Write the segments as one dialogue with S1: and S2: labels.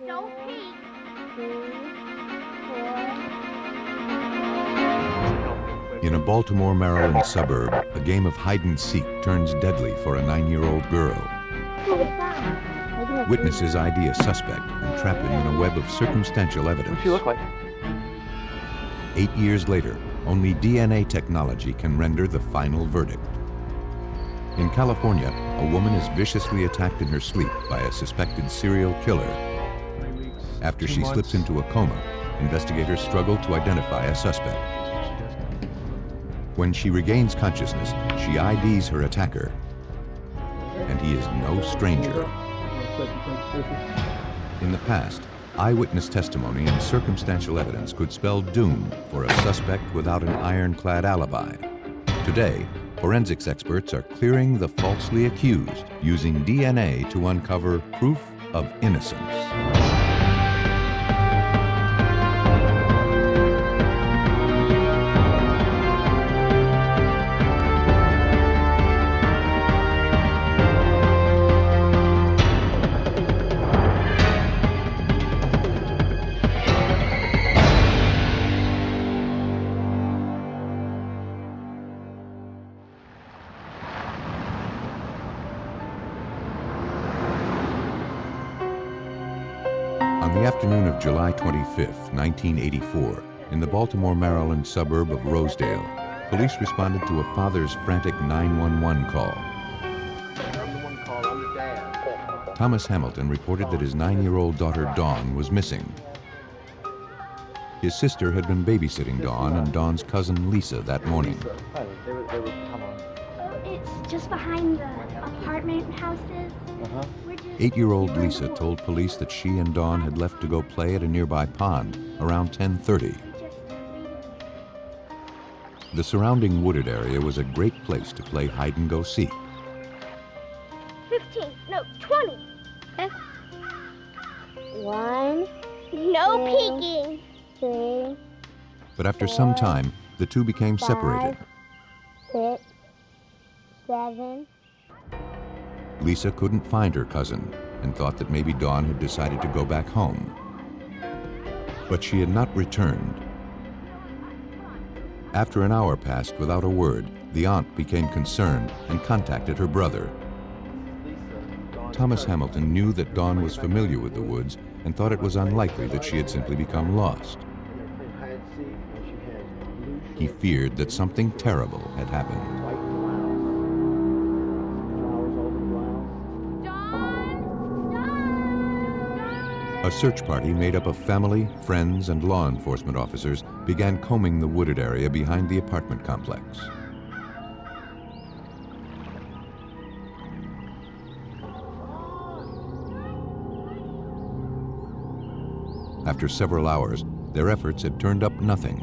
S1: Don't peek.
S2: 3, 4.
S3: In a Baltimore, Maryland suburb, a game of hide-and-seek turns deadly for a 9-year-old girl. Witnesses ID a suspect and trap him in a web of circumstantial evidence.
S4: What's she look like?
S3: 8 years later, only DNA technology can render the final verdict. In California, a woman is viciously attacked in her sleep by a suspected serial killer. After she slips into a coma, investigators struggle to identify a suspect. When she regains consciousness, she IDs her attacker, and he is no stranger. In the past, eyewitness testimony and circumstantial evidence could spell doom for a suspect without an ironclad alibi. Today, forensics experts are clearing the falsely accused using DNA to uncover proof of innocence. On the afternoon of July 25, 1984, in the Baltimore, Maryland suburb of Rosedale, police responded to a father's frantic 911 call. Thomas Hamilton reported that his 9-year-old daughter Dawn was missing. His sister had been babysitting Dawn and Dawn's cousin Lisa that morning.
S1: It's just behind the apartment houses.
S3: 8-year-old Lisa told police that she and Dawn had left to go play at a nearby pond around 10:30. The surrounding wooded area was a great place to play hide-and-go-seek.
S1: 15, no, 20.
S2: 1,
S1: No peeking.
S2: 3,
S3: But after some time, the two became separated.
S2: 6, 7.
S3: Lisa couldn't find her cousin and thought that maybe Dawn had decided to go back home. But she had not returned. After an hour passed without a word, the aunt became concerned and contacted her brother. Thomas Hamilton knew that Dawn was familiar with the woods and thought it was unlikely that she had simply become lost. He feared that something terrible had happened. A search party made up of family, friends, and law enforcement officers began combing the wooded area behind the apartment complex. After several hours, their efforts had turned up nothing.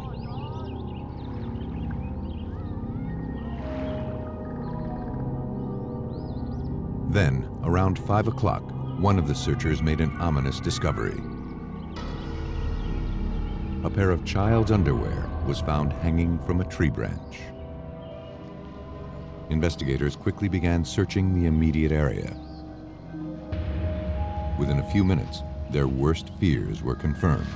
S3: Then, around 5 o'clock, one of the searchers made an ominous discovery. A pair of child's underwear was found hanging from a tree branch. Investigators quickly began searching the immediate area. Within a few minutes, their worst fears were confirmed.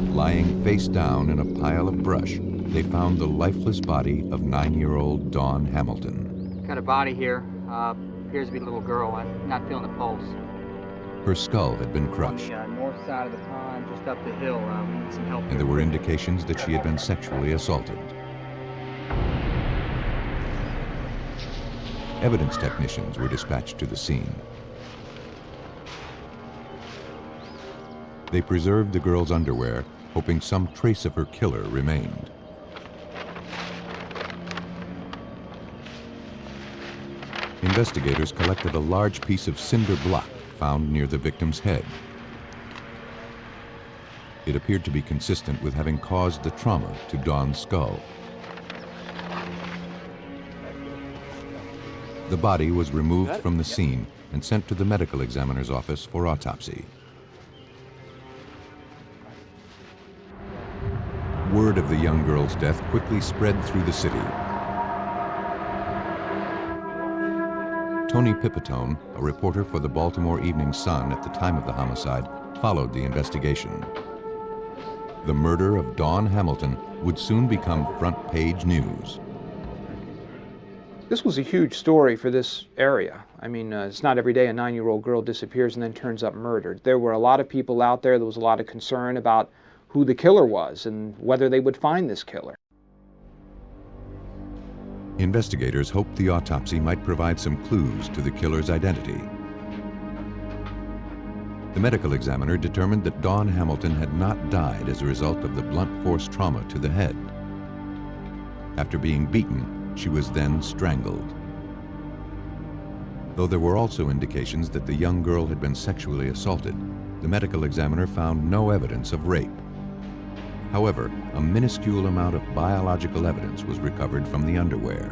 S3: Lying face down in a pile of brush, they found the lifeless body of 9-year-old Dawn Hamilton.
S4: Got a body here. Appears to be a little girl. I'm not feeling the pulse.
S3: Her skull had been crushed,
S4: On the north side of the pond, just up the hill. We need some help.
S3: and there were indications that she had been sexually assaulted. Evidence technicians were dispatched to the scene. They preserved the girl's underwear, hoping some trace of her killer remained. Investigators collected a large piece of cinder block found near the victim's head. It appeared to be consistent with having caused the trauma to Dawn's skull. The body was removed from the scene and sent to the medical examiner's office for autopsy. Word of the young girl's death quickly spread through the city. Tony Pipitone, a reporter for the Baltimore Evening Sun at the time of the homicide, followed the investigation. The murder of Dawn Hamilton would soon become front-page news.
S5: This was a huge story for this area. I mean, it's not every day a 9-year-old girl disappears and then turns up murdered. There were a lot of people out there. There was a lot of concern about who the killer was and whether they would find this killer.
S3: Investigators hoped the autopsy might provide some clues to the killer's identity. The medical examiner determined that Dawn Hamilton had not died as a result of the blunt force trauma to the head. After being beaten, she was then strangled. Though there were also indications that the young girl had been sexually assaulted, the medical examiner found no evidence of rape. However, a minuscule amount of biological evidence was recovered from the underwear.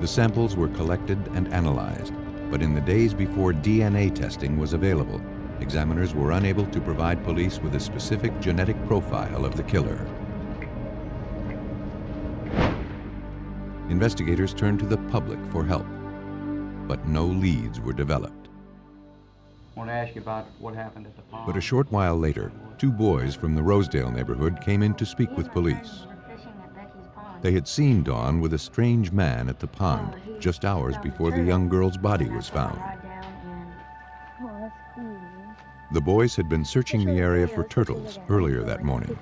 S3: The samples were collected and analyzed, but in the days before DNA testing was available, examiners were unable to provide police with a specific genetic profile of the killer. Investigators turned to the public for help, but no leads were developed.
S4: I want to ask you about what happened at the pond.
S3: But a short while later, 2 boys from the Rosedale neighborhood came in to speak with police. They had seen Dawn with a strange man at the pond just hours before the young girl's body was found. The boys had been searching the area for turtles earlier that morning.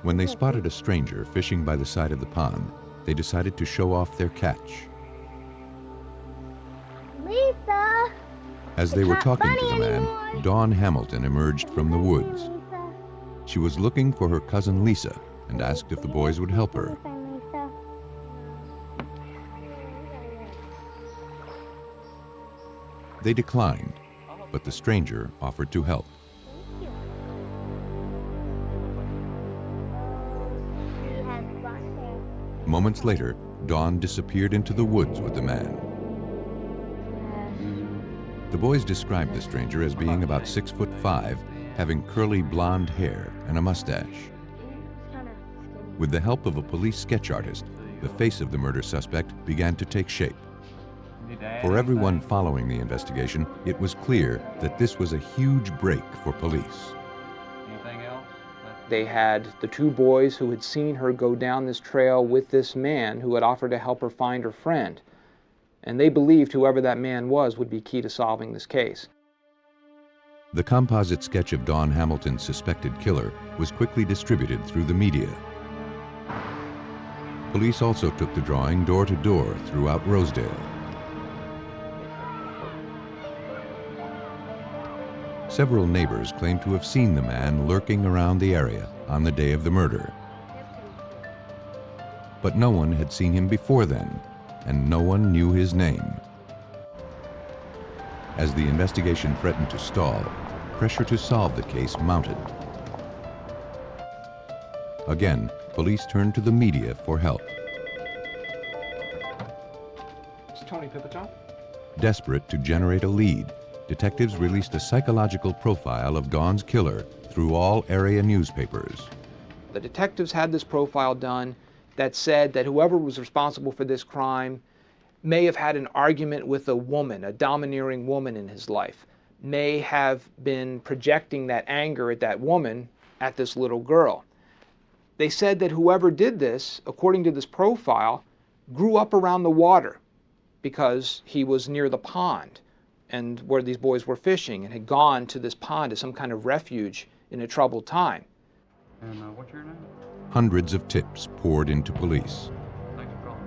S3: When they spotted a stranger fishing by the side of the pond, they decided to show off their catch.
S2: Lisa!
S3: As they were talking to the man, Dawn Hamilton emerged from the woods. She was looking for her cousin Lisa and asked if the boys would help her. They declined, but the stranger offered to help. Moments later, Dawn disappeared into the woods with the man. The boys described the stranger as being about 6'5", having curly blonde hair and a mustache. With the help of a police sketch artist, the face of the murder suspect began to take shape. For everyone following the investigation, it was clear that this was a huge break for police.
S4: Anything else?
S5: They had the 2 boys who had seen her go down this trail with this man who had offered to help her find her friend. And they believed whoever that man was would be key to solving this case.
S3: The composite sketch of Dawn Hamilton's suspected killer was quickly distributed through the media. Police also took the drawing door to door throughout Rosedale. Several neighbors claimed to have seen the man lurking around the area on the day of the murder. But no one had seen him before then, and no one knew his name. As the investigation threatened to stall, pressure to solve the case mounted. Again, police turned to the media for help.
S5: It's Tony Pipitone.
S3: Desperate to generate a lead, detectives released a psychological profile of Dawn's killer through all area newspapers.
S5: The detectives had this profile done that said that whoever was responsible for this crime may have had an argument with a woman, a domineering woman in his life, may have been projecting that anger at that woman at this little girl. They said that whoever did this, according to this profile, grew up around the water because he was near the pond and where these boys were fishing and had gone to this pond as some kind of refuge in a troubled time.
S4: And what's your name?
S3: Hundreds of tips poured into police.
S4: Thanks for calling.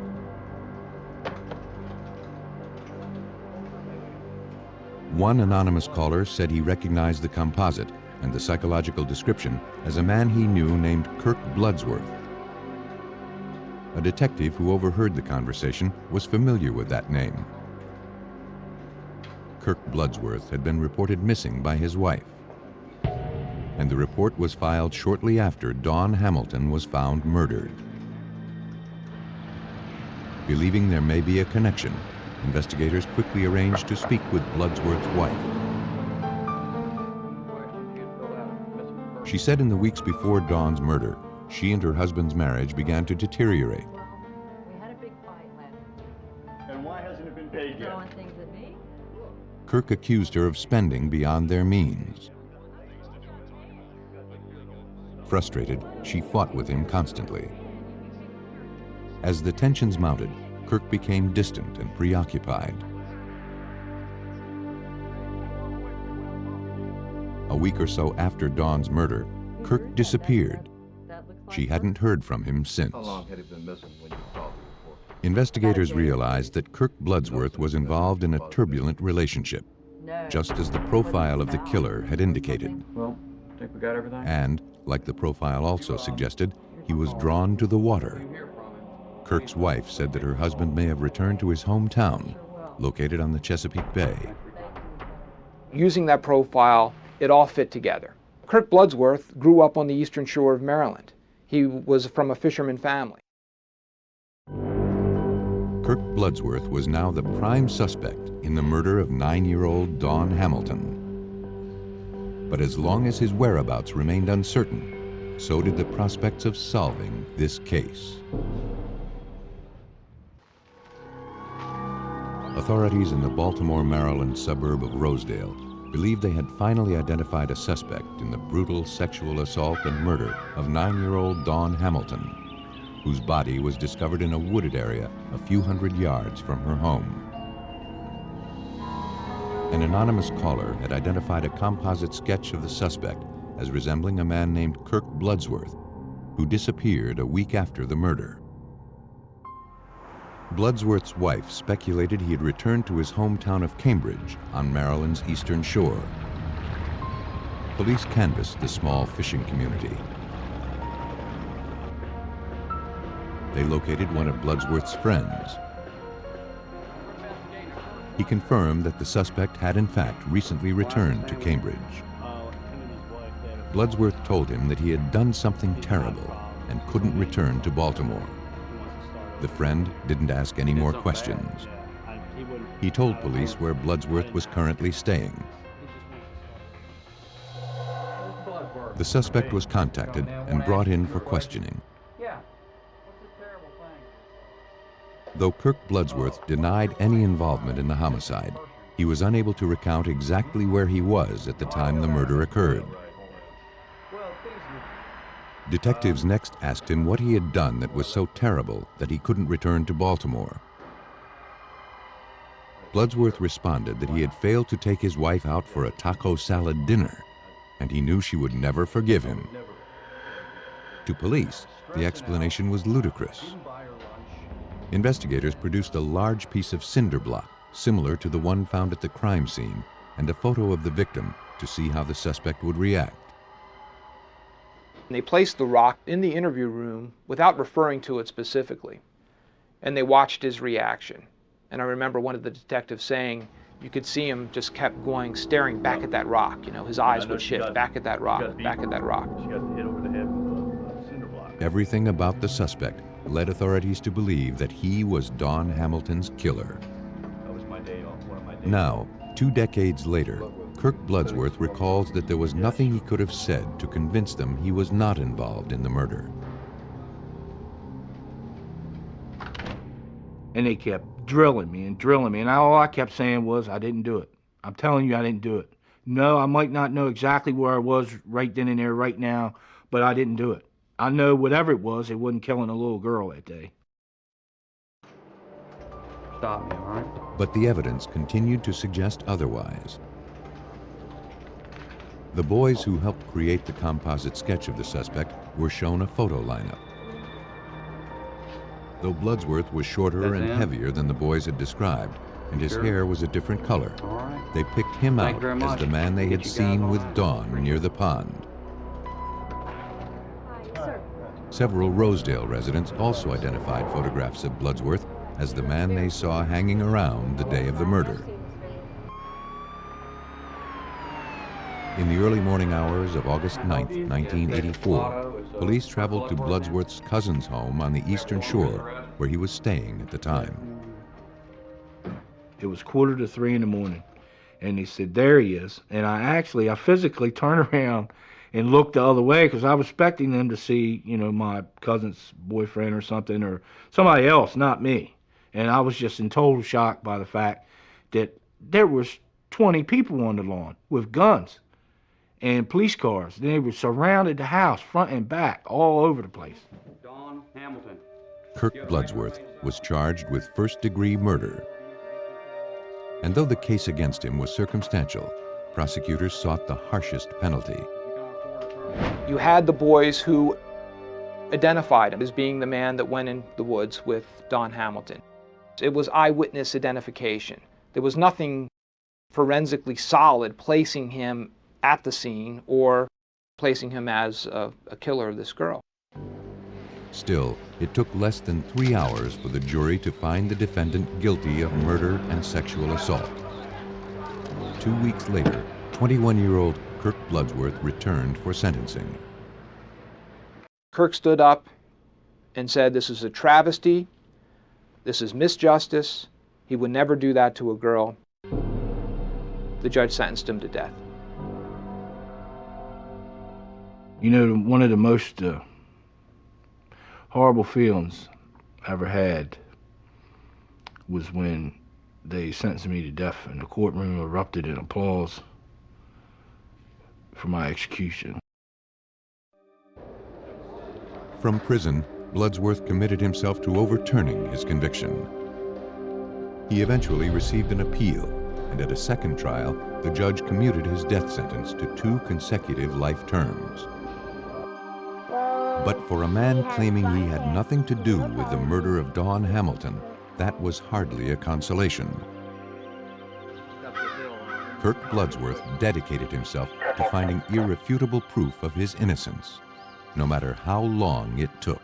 S3: One anonymous caller said he recognized the composite and the psychological description as a man he knew named Kirk Bloodsworth. A detective who overheard the conversation was familiar with that name. Kirk Bloodsworth had been reported missing by his wife, and the report was filed shortly after Dawn Hamilton was found murdered. Believing there may be a connection, investigators quickly arranged to speak with Bloodsworth's wife. She said in the weeks before Dawn's murder, she and her husband's marriage began to deteriorate.
S6: We had a big fight last.
S7: And why hasn't it been paid yet?
S6: Throwing things at me.
S3: Kirk accused her of spending beyond their means. Frustrated, she fought with him constantly. As the tensions mounted, Kirk became distant and preoccupied. A week or so after Dawn's murder, Kirk disappeared. She hadn't heard from him since.
S8: How long had he been missing when you called him before?
S3: Investigators realized that Kirk Bloodsworth was involved in a turbulent relationship, just as the profile of the killer had indicated.
S8: Well, think we got everything?
S3: And, like the profile also suggested, he was drawn to the water. Kirk's wife said that her husband may have returned to his hometown, located on the Chesapeake Bay.
S5: Using that profile, it all fit together. Kirk Bloodsworth grew up on the eastern shore of Maryland. He was from a fisherman family.
S3: Kirk Bloodsworth was now the prime suspect in the murder of 9-year-old Dawn Hamilton. But as long as his whereabouts remained uncertain, so did the prospects of solving this case. Authorities in the Baltimore, Maryland suburb of Rosedale believed they had finally identified a suspect in the brutal sexual assault and murder of 9-year-old Dawn Hamilton, whose body was discovered in a wooded area a few hundred yards from her home. An anonymous caller had identified a composite sketch of the suspect as resembling a man named Kirk Bloodsworth, who disappeared a week after the murder. Bloodsworth's wife speculated he had returned to his hometown of Cambridge on Maryland's eastern shore. Police canvassed the small fishing community. They located one of Bloodsworth's friends. He confirmed that the suspect had in fact recently returned to Cambridge. Bloodsworth told him that he had done something terrible and couldn't return to Baltimore. The friend didn't ask any more questions. He told police where Bloodsworth was currently staying. The suspect was contacted and brought in for questioning. Though Kirk Bloodsworth denied any involvement in the homicide, he was unable to recount exactly where he was at the time the murder occurred. Detectives next asked him what he had done that was so terrible that he couldn't return to Baltimore. Bloodsworth responded that he had failed to take his wife out for a taco salad dinner, and he knew she would never forgive him. To police, the explanation was ludicrous. Investigators produced a large piece of cinder block, similar to the one found at the crime scene, and a photo of the victim to see how the suspect would react.
S5: They placed the rock in the interview room without referring to it specifically, and they watched his reaction. And I remember one of the detectives saying you could see him just kept going, staring back at that rock. You know, his eyes would shift back at that rock, back at that rock.
S7: She got hit over the head with a cinder block.
S3: Everything about the suspect led authorities to believe that he was Dawn Hamilton's killer.
S7: That was my day off, one of my days.
S3: Now, 2 decades later, Kirk Bloodsworth recalls that there was nothing he could have said to convince them he was not involved in the murder.
S9: And they kept drilling me, and all I kept saying was, I didn't do it. I'm telling you, I didn't do it. No, I might not know exactly where I was right then and there, right now, but I didn't do it. I know whatever it wasn't killing a little girl that day.
S4: Stop me, all right?
S3: But the evidence continued to suggest otherwise. The boys who helped create the composite sketch of the suspect were shown a photo lineup. Though Bloodsworth was shorter and heavier than the boys had described, and his hair was a different color,
S4: All right.
S3: they picked him
S4: Thank you
S3: out
S4: very
S3: as
S4: much.
S3: the man they
S4: Get
S3: had
S4: you guys
S3: seen
S4: all
S3: with
S4: out.
S3: Dawn near the pond. Several Rosedale residents also identified photographs of Bloodsworth as the man they saw hanging around the day of the murder. In the early morning hours of August 9th, 1984, police traveled to Bloodsworth's cousin's home on the eastern shore, where he was staying at the time.
S9: It was 2:45 in the morning, and he said, there he is. And I physically turned around, and looked the other way because I was expecting them to see, you know, my cousin's boyfriend or something, or somebody else, not me. And I was just in total shock by the fact that there was 20 people on the lawn with guns and police cars. They were surrounded the house, front and back, all over the place.
S8: Don Hamilton.
S3: Kirk Bloodsworth was charged with first-degree murder. And though the case against him was circumstantial, prosecutors sought the harshest penalty.
S5: You had the boys who identified him as being the man that went in the woods with Don Hamilton. It was eyewitness identification. There was nothing forensically solid placing him at the scene or placing him as a killer of this girl.
S3: Still, it took less than 3 hours for the jury to find the defendant guilty of murder and sexual assault. 2 weeks later, 21-year-old Kirk Bloodsworth returned for sentencing.
S5: Kirk stood up and said, "This is a travesty. This is misjustice. He would never do that to a girl." The judge sentenced him to death.
S9: You know, one of the most horrible feelings I ever had was when they sentenced me to death and the courtroom erupted in applause for my execution.
S3: From prison, Bloodsworth committed himself to overturning his conviction. He eventually received an appeal, and at a second trial, the judge commuted his death sentence to 2 consecutive life terms. But for a man claiming he had nothing to do with the murder of Don Hamilton, that was hardly a consolation. Kirk Bloodsworth dedicated himself to finding irrefutable proof of his innocence, no matter how long it took.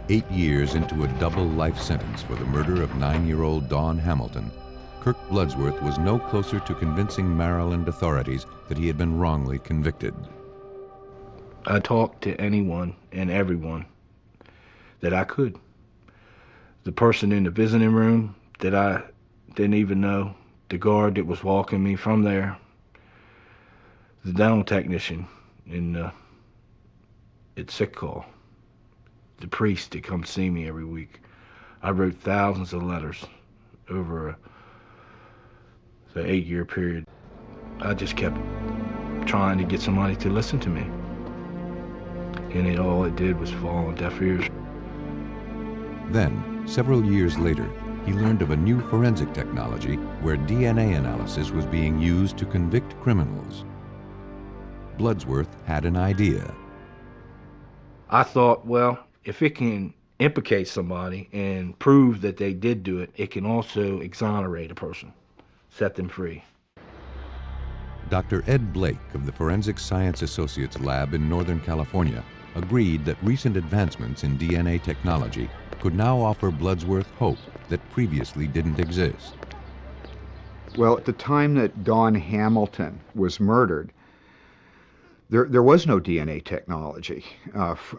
S3: 8 years into a double life sentence for the murder of 9-year-old Don Hamilton, Kirk Bloodsworth was no closer to convincing Maryland authorities that he had been wrongly convicted.
S9: I talked to anyone and everyone that I could. The person in the visiting room that I didn't even know, the guard that was walking me from there, the dental technician at sick call, the priest that comes see me every week. I wrote thousands of letters over the 8-year period. I just kept trying to get somebody to listen to me. And all it did was fall on deaf ears.
S3: Then, several years later, he learned of a new forensic technology where DNA analysis was being used to convict criminals. Bloodsworth had an idea.
S9: I thought, well, if it can implicate somebody and prove that they did do it, it can also exonerate a person, set them free.
S3: Dr. Ed Blake of the Forensic Science Associates Lab in Northern California agreed that recent advancements in DNA technology could now offer Bloodsworth hope that previously didn't exist.
S10: Well, at the time that Don Hamilton was murdered, there was no DNA technology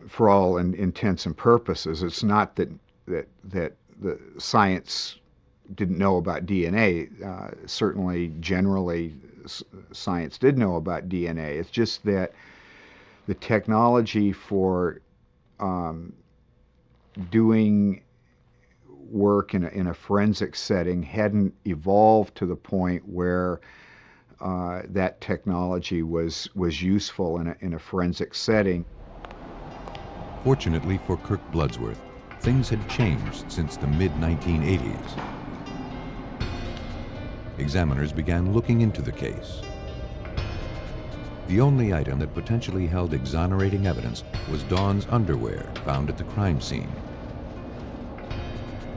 S10: for all intents and purposes. It's not that the science didn't know about DNA. Certainly, generally, science did know about DNA. It's just that the technology for doing work in a forensic setting hadn't evolved to the point where that technology was useful in a forensic setting.
S3: Fortunately for Kirk Bloodsworth, things had changed since the mid-1980s. Examiners began looking into the case. The only item that potentially held exonerating evidence was Dawn's underwear found at the crime scene.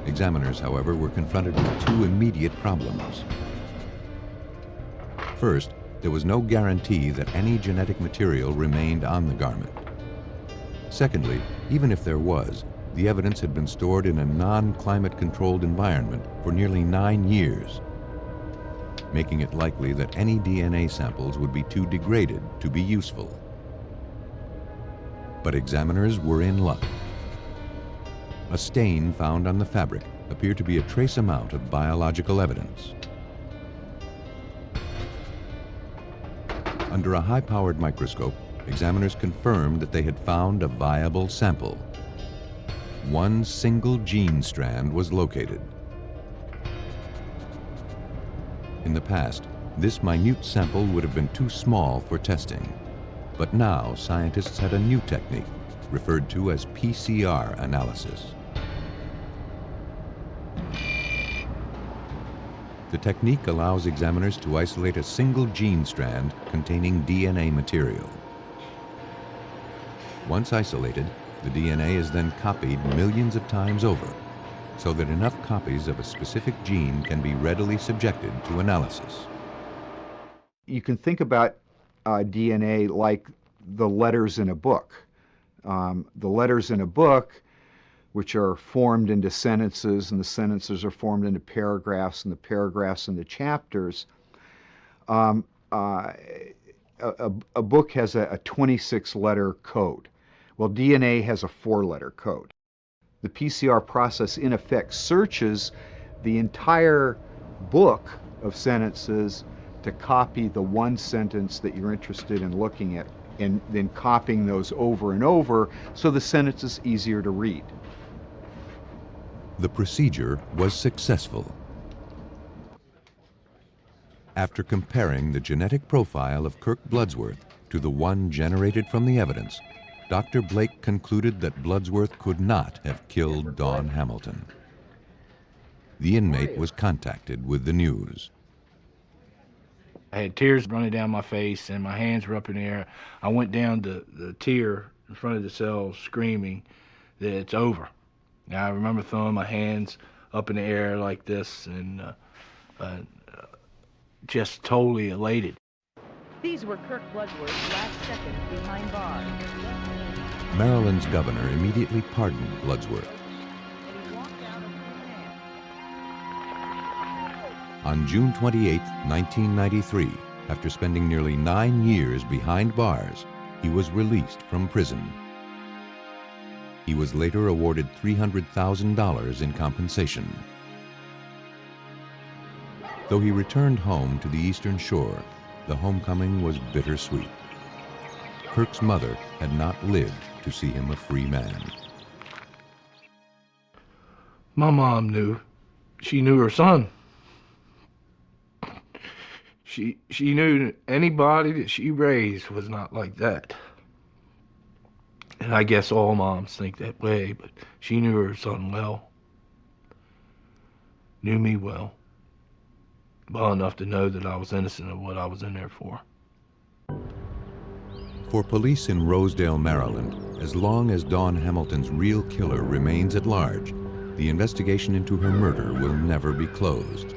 S3: Examiners, however, were confronted with 2 immediate problems. First, there was no guarantee that any genetic material remained on the garment. Secondly, even if there was, the evidence had been stored in a non-climate controlled environment for nearly 9 years, making it likely that any DNA samples would be too degraded to be useful. But examiners were in luck. A stain found on the fabric appeared to be a trace amount of biological evidence. Under a high-powered microscope, examiners confirmed that they had found a viable sample. One single gene strand was located. In the past, this minute sample would have been too small for testing. But now scientists had a new technique, referred to as PCR analysis. The technique allows examiners to isolate a single gene strand containing DNA material. Once isolated, the DNA is then copied millions of times over, so that enough copies of a specific gene can be readily subjected to analysis.
S10: You can think about DNA like the letters in a book. The letters in a book, which are formed into sentences, and the sentences are formed into paragraphs, and the paragraphs into chapters. A book has a 26-letter code. Well, DNA has a 4-letter code. The PCR process, in effect, searches the entire book of sentences to copy the one sentence that you're interested in looking at, and then copying those over and over so the sentence is easier to read.
S3: The procedure was successful. After comparing the genetic profile of Kirk Bloodsworth to the one generated from the evidence, Dr. Blake concluded that Bloodsworth could not have killed Dawn Hamilton. The inmate was contacted with the news.
S9: I had tears running down my face and my hands were up in the air. I went down the tier in front of the cell screaming that it's over. And I remember throwing my hands up in the air like this and just totally elated.
S6: These were Kirk Bloodsworth's last seconds behind bars.
S3: Maryland's governor immediately pardoned Bloodsworth.
S6: And he walked out of the command.
S3: On June 28, 1993, after spending nearly 9 years behind bars, he was released from prison. He was later awarded $300,000 in compensation. Though he returned home to the Eastern Shore, the homecoming was bittersweet. Kirk's mother had not lived to see him a free man.
S9: My mom knew. She knew her son. She knew anybody that she raised was not like that. And I guess all moms think that way, but she knew her son well. Knew me well. Well enough to know that I was innocent of what I was in there for.
S3: For police in Rosedale, Maryland, as long as Dawn Hamilton's real killer remains at large, the investigation into her murder will never be closed.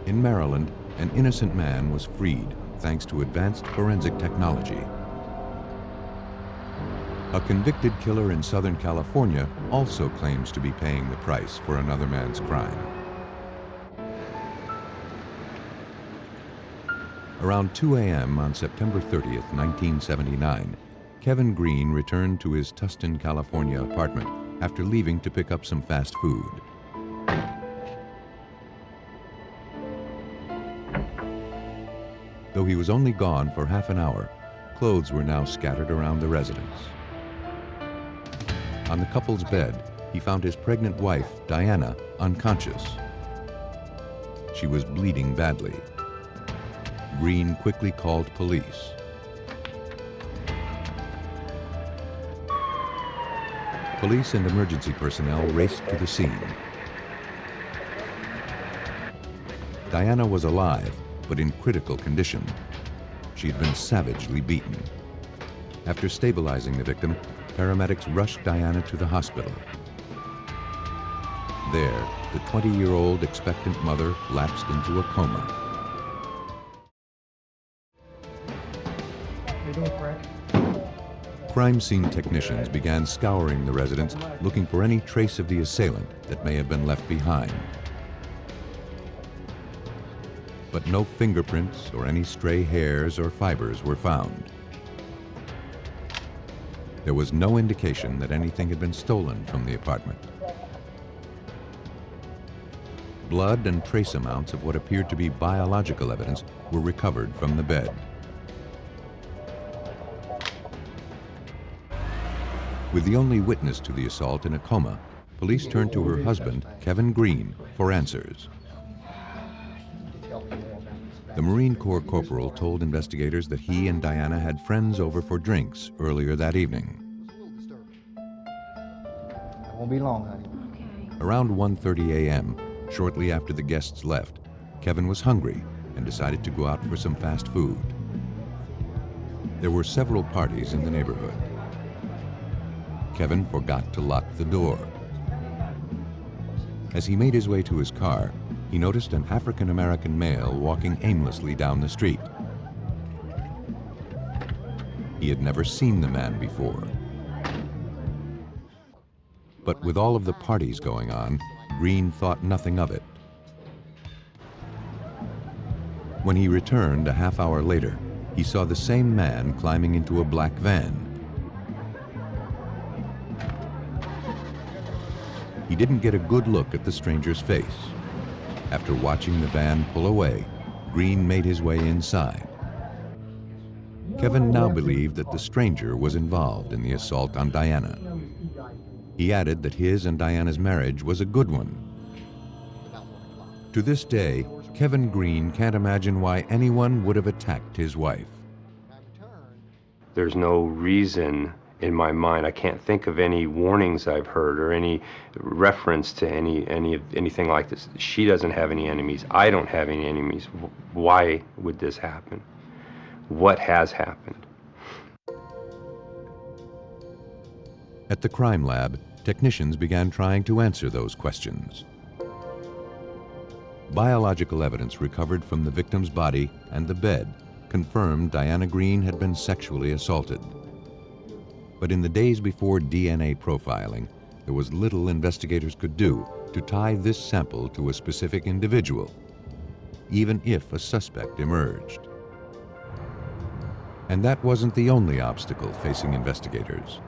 S3: In Maryland, an innocent man was freed thanks to advanced forensic technology. A convicted killer in Southern California also claims to be paying the price for another man's crime. Around 2 a.m. on September 30th, 1979, Kevin Green returned to his Tustin, California apartment after leaving to pick up some fast food. Though he was only gone for half an hour, clothes were now scattered around the residence. On the couple's bed, he found his pregnant wife, Diana, unconscious. She was bleeding badly. Green quickly called police. Police and emergency personnel raced to the scene. Diana was alive, but in critical condition. She had been savagely beaten. After stabilizing the victim, paramedics rushed Diana to the hospital. There, the 20-year-old expectant mother lapsed into a coma. Crime scene technicians began scouring the residence, looking for any trace of the assailant that may have been left behind. But no fingerprints or any stray hairs or fibers were found. There was no indication that anything had been stolen from the apartment. Blood and trace amounts of what appeared to be biological evidence were recovered from the bed. With the only witness to the assault in a coma, police turned to her husband, Kevin Green, for answers. The Marine Corps corporal told investigators that he and Diana had friends over for drinks earlier that evening.
S11: It won't be long, honey.
S3: Around 1:30 a.m., shortly after the guests left, Kevin was hungry and decided to go out for some fast food. There were several parties in the neighborhood. Kevin forgot to lock the door. As he made his way to his car, he noticed an African-American male walking aimlessly down the street. He had never seen the man before. But with all of the parties going on, Green thought nothing of it. When he returned a half hour later, he saw the same man climbing into a black van. He didn't get a good look at the stranger's face. After watching the van pull away, Green made his way inside. Kevin now believed that the stranger was involved in the assault on Diana. He added that his and Diana's marriage was a good one. To this day, Kevin Green can't imagine why anyone would have attacked his wife.
S12: There's no reason in my mind. I can't think of any warnings I've heard or any reference to anything like this. She doesn't have any enemies. I don't have any enemies. Why would this happen? What has happened?
S3: At the crime lab, technicians began trying to answer those questions. Biological evidence recovered from the victim's body and the bed confirmed Diana Green had been sexually assaulted. But in the days before DNA profiling, there was little investigators could do to tie this sample to a specific individual, even if a suspect emerged. And that wasn't the only obstacle facing investigators.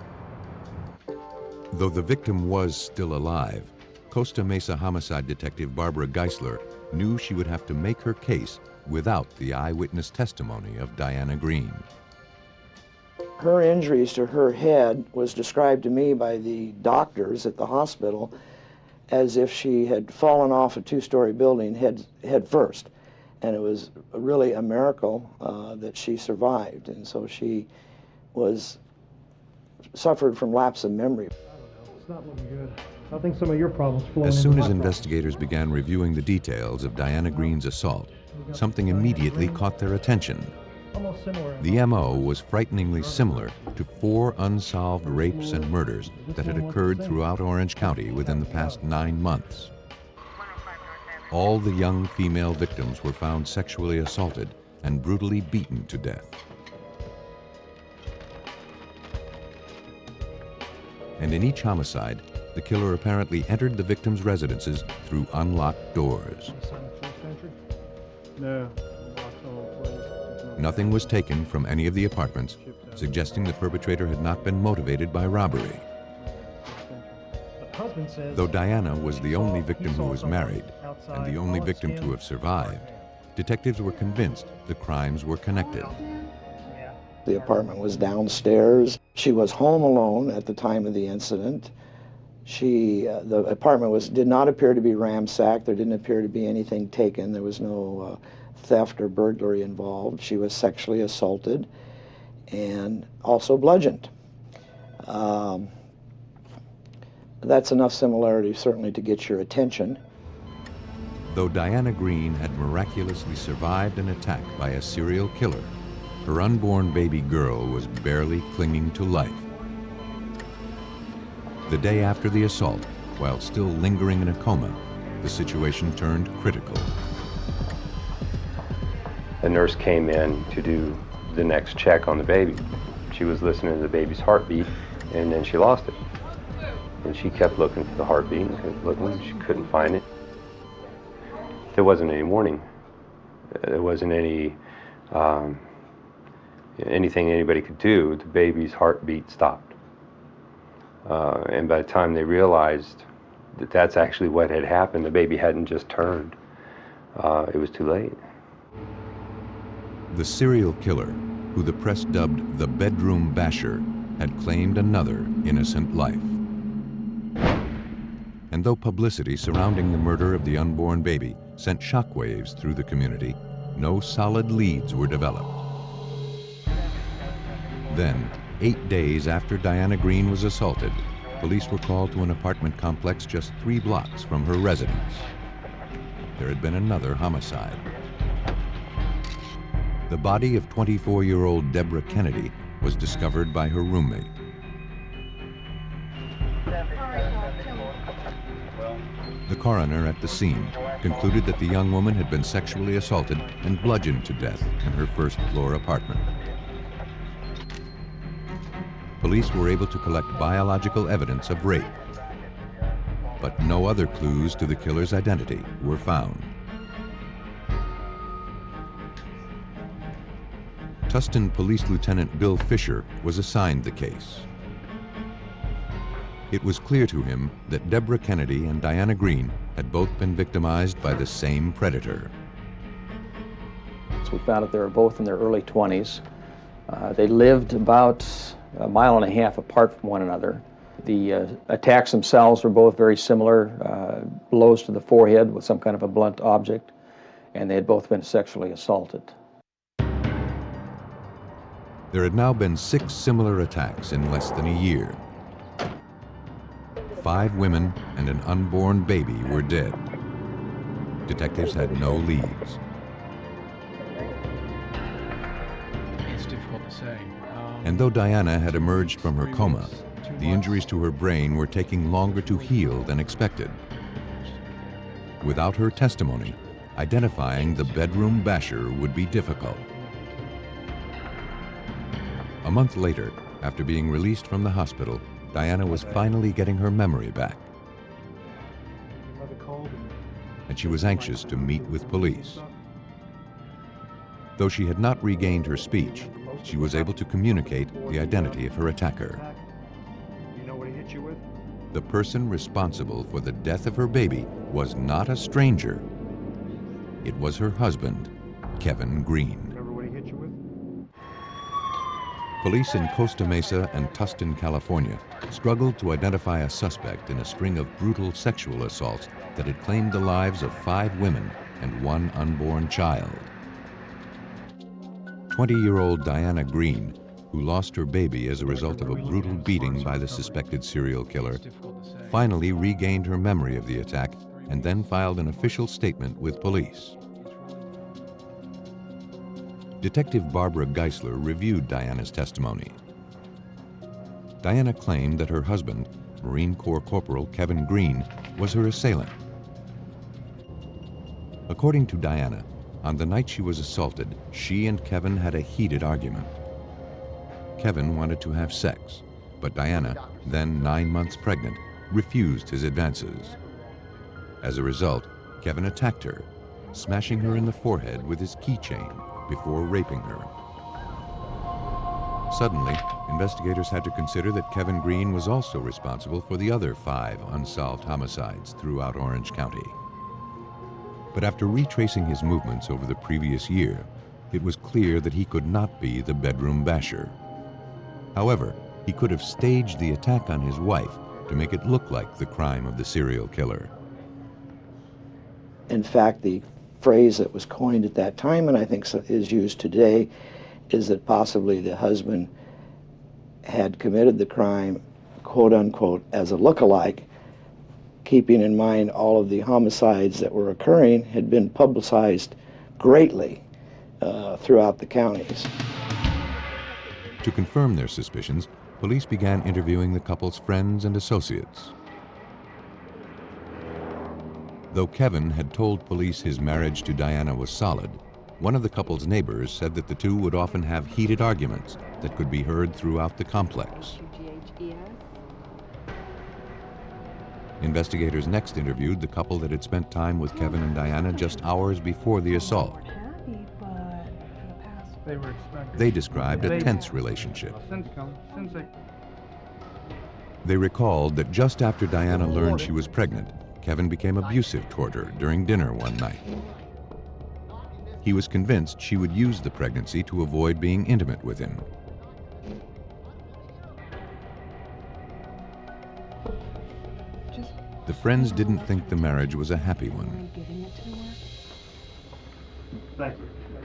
S3: Though the victim was still alive, Costa Mesa homicide detective Barbara Geisler knew she would have to make her case without the eyewitness testimony of Diana Green.
S13: Her injuries to her head was described to me by the doctors at the hospital as if she had fallen off a two-story building head first. And it was really a miracle that she survived. And so she suffered from lapse of memory.
S11: It's not looking good. I think some of your problems flow.
S3: As soon as investigators began reviewing the details of Diana Green's assault, something immediately caught their attention. The MO was frighteningly similar to 4 unsolved rapes and murders that had occurred throughout Orange County within the past 9 months. All the young female victims were found sexually assaulted and brutally beaten to death. And in each homicide, the killer apparently entered the victims' residences through unlocked doors.
S11: No.
S3: Nothing was taken from any of the apartments, suggesting the perpetrator had not been motivated by robbery. Though Diana was the only victim who was married and the only victim to have survived, detectives were convinced the crimes were connected.
S13: The apartment was downstairs. She was home alone at the time of the incident. The apartment did not appear to be ransacked. There didn't appear to be anything taken. There was no theft or burglary involved. She was sexually assaulted and also bludgeoned. That's enough similarity certainly to get your attention.
S3: Though Diana Green had miraculously survived an attack by a serial killer, her unborn baby girl was barely clinging to life. The day after the assault, while still lingering in a coma, the situation turned critical.
S12: A nurse came in to do the next check on the baby. She was listening to the baby's heartbeat, and then she lost it. And she kept looking for the heartbeat and kept looking. She couldn't find it. There wasn't any warning. There wasn't any anything anybody could do. The baby's heartbeat stopped. And by the time they realized that that's actually what had happened. The baby hadn't just turned. It was too late.
S3: The serial killer, who the press dubbed the bedroom basher, had claimed another innocent life. And though publicity surrounding the murder of the unborn baby sent shockwaves through the community, no solid leads were developed. Then, 8 days after Diana Green was assaulted, police were called to an apartment complex just 3 blocks from her residence. There had been another homicide. The body of 24-year-old Deborah Kennedy was discovered by her roommate. The coroner at the scene concluded that the young woman had been sexually assaulted and bludgeoned to death in her first-floor apartment. Police were able to collect biological evidence of rape, but no other clues to the killer's identity were found. Tustin Police Lieutenant Bill Fisher was assigned the case. It was clear to him that Deborah Kennedy and Diana Green had both been victimized by the same predator.
S14: So we found that they were both in their early 20s. They lived about 1.5 miles apart from one another. The attacks themselves were both very similar, blows to the forehead with some kind of a blunt object, and they had both been sexually assaulted.
S3: There had now been 6 similar attacks in less than a year. 5 women and an unborn baby were dead. Detectives had no leads.
S15: It's difficult to say.
S3: And though Diana had emerged from her coma, the injuries to her brain were taking longer to heal than expected. Without her testimony, identifying the bedroom basher would be difficult. A month later, after being released from the hospital, Diana was finally getting her memory back. And she was anxious to meet with police. Though she had not regained her speech, she was able to communicate the identity of her attacker.
S11: You know what he hit you with?
S3: The person responsible for the death of her baby was not a stranger. It was her husband, Kevin Green.
S11: Remember what he hit you with?
S3: Police in Costa Mesa and Tustin, California, struggled to identify a suspect in a string of brutal sexual assaults that had claimed the lives of 5 women and 1 unborn child. 20-year-old Diana Green, who lost her baby as a result of a brutal beating by the suspected serial killer, finally regained her memory of the attack and then filed an official statement with police. Detective Barbara Geisler reviewed Diana's testimony. Diana claimed that her husband, Marine Corps Corporal Kevin Green, was her assailant. According to Diana, on the night she was assaulted, she and Kevin had a heated argument. Kevin wanted to have sex, but Diana, then 9 months pregnant, refused his advances. As a result, Kevin attacked her, smashing her in the forehead with his keychain before raping her. Suddenly, investigators had to consider that Kevin Green was also responsible for the other 5 unsolved homicides throughout Orange County. But after retracing his movements over the previous year, it was clear that he could not be the bedroom basher. However, he could have staged the attack on his wife to make it look like the crime of the serial killer.
S13: In fact, the phrase that was coined at that time, and I think is used today, is that possibly the husband had committed the crime, quote unquote, as a look-alike, keeping in mind all of the homicides that were occurring had been publicized greatly throughout the counties.
S3: To confirm their suspicions, police began interviewing the couple's friends and associates. Though Kevin had told police his marriage to Diana was solid, one of the couple's neighbors said that the two would often have heated arguments that could be heard throughout the complex. Investigators next interviewed the couple that had spent time with Kevin and Diana just hours before the assault.
S11: They were expecting.
S3: They described a tense relationship. They recalled that just after Diana learned she was pregnant, Kevin became abusive toward her during dinner one night. He was convinced she would use the pregnancy to avoid being intimate with him. The friends didn't think the marriage was a happy one.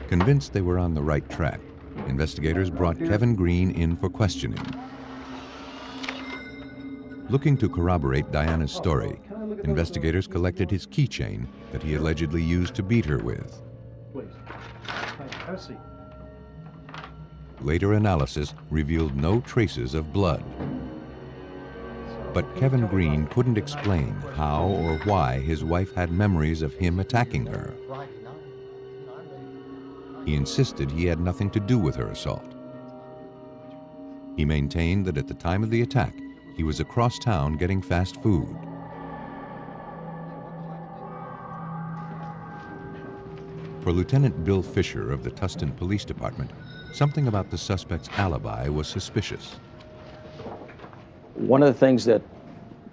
S3: Convinced they were on the right track, investigators brought Kevin Green in for questioning. Looking to corroborate Diana's story, investigators collected his keychain that he allegedly used to beat her with. Later analysis revealed no traces of blood. But Kevin Green couldn't explain how or why his wife had memories of him attacking her. He insisted he had nothing to do with her assault. He maintained that at the time of the attack, he was across town getting fast food. For Lieutenant Bill Fisher of the Tustin Police Department, something about the suspect's alibi was suspicious.
S14: One of the things that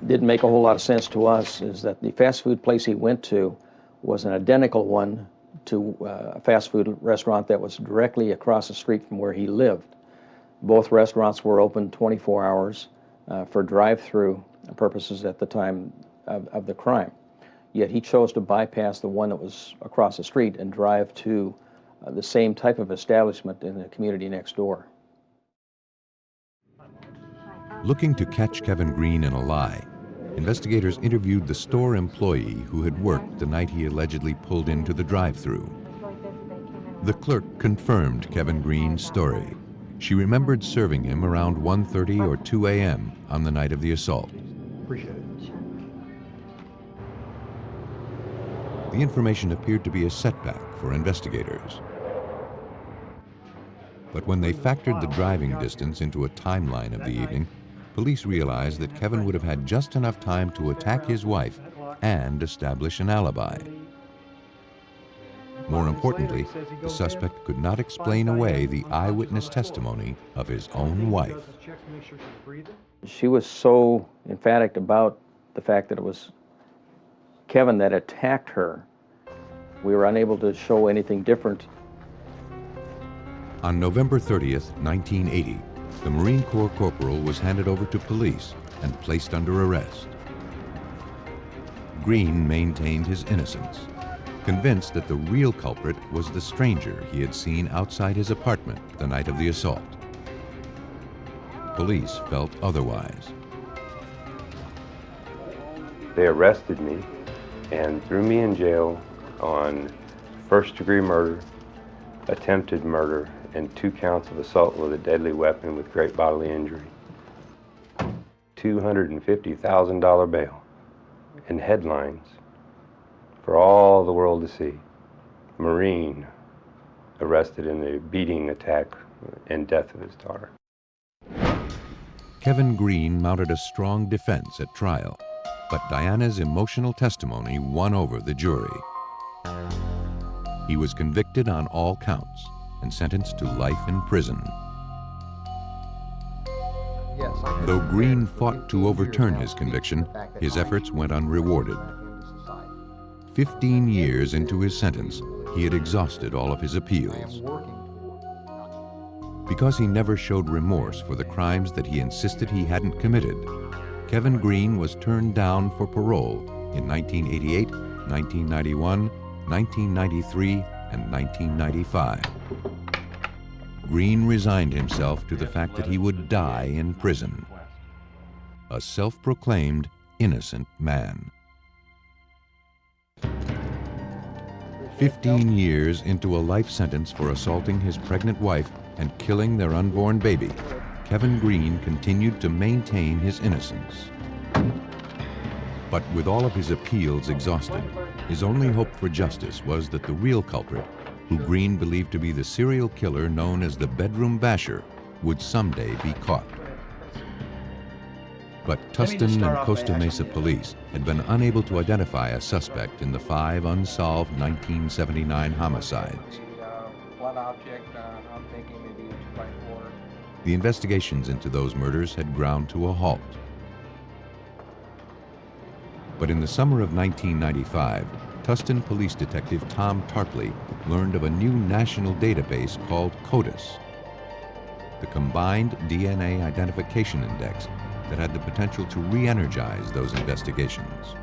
S14: didn't make a whole lot of sense to us is that the fast food place he went to was an identical one to a fast food restaurant that was directly across the street from where he lived. Both restaurants were open 24 hours for drive-through purposes at the time of the crime. Yet he chose to bypass the one that was across the street and drive to the same type of establishment in the community next door.
S3: Looking to catch Kevin Green in a lie, investigators interviewed the store employee who had worked the night he allegedly pulled into the drive-thru. The clerk confirmed Kevin Green's story. She remembered serving him around 1:30 or 2 a.m. on the night of the assault.
S11: Appreciate it.
S3: The information appeared to be a setback for investigators. But when they factored the driving distance into a timeline of the evening, police realized that Kevin would have had just enough time to attack his wife and establish an alibi. More importantly, the suspect could not explain away the eyewitness testimony of his own wife.
S14: She was so emphatic about the fact that it was Kevin that attacked her. We were unable to show anything different.
S3: On November 30th, 1980, the Marine Corps corporal was handed over to police and placed under arrest. Green maintained his innocence, convinced that the real culprit was the stranger he had seen outside his apartment the night of the assault. Police felt otherwise.
S12: They arrested me and threw me in jail on first-degree murder, attempted murder, and 2 counts of assault with a deadly weapon with great bodily injury. $250,000 bail and headlines for all the world to see. Marine arrested in the beating attack and death of his daughter.
S3: Kevin Green mounted a strong defense at trial, but Diana's emotional testimony won over the jury. He was convicted on all counts and sentenced to life in prison. Though Green fought to overturn his conviction, his efforts went unrewarded. 15 years into his sentence, he had exhausted all of his appeals. Because he never showed remorse for the crimes that he insisted he hadn't committed, Kevin Green was turned down for parole in 1988, 1991, 1993, and 1995. Green resigned himself to the fact that he would die in prison. A self-proclaimed innocent man. 15 years into a life sentence for assaulting his pregnant wife and killing their unborn baby, Kevin Green continued to maintain his innocence. But with all of his appeals exhausted, his only hope for justice was that the real culprit, who Green believed to be the serial killer known as the Bedroom Basher, would someday be caught. But Tustin and Costa Mesa police had been unable to identify a suspect in the 5 unsolved 1979 homicides.
S5: Blunt object, I'm thinking maybe 2x4.
S3: The investigations into those murders had ground to a halt. But in the summer of 1995, Tustin police detective Tom Tarpley learned of a new national database called CODIS, the Combined DNA Identification Index, that had the potential to re-energize those investigations.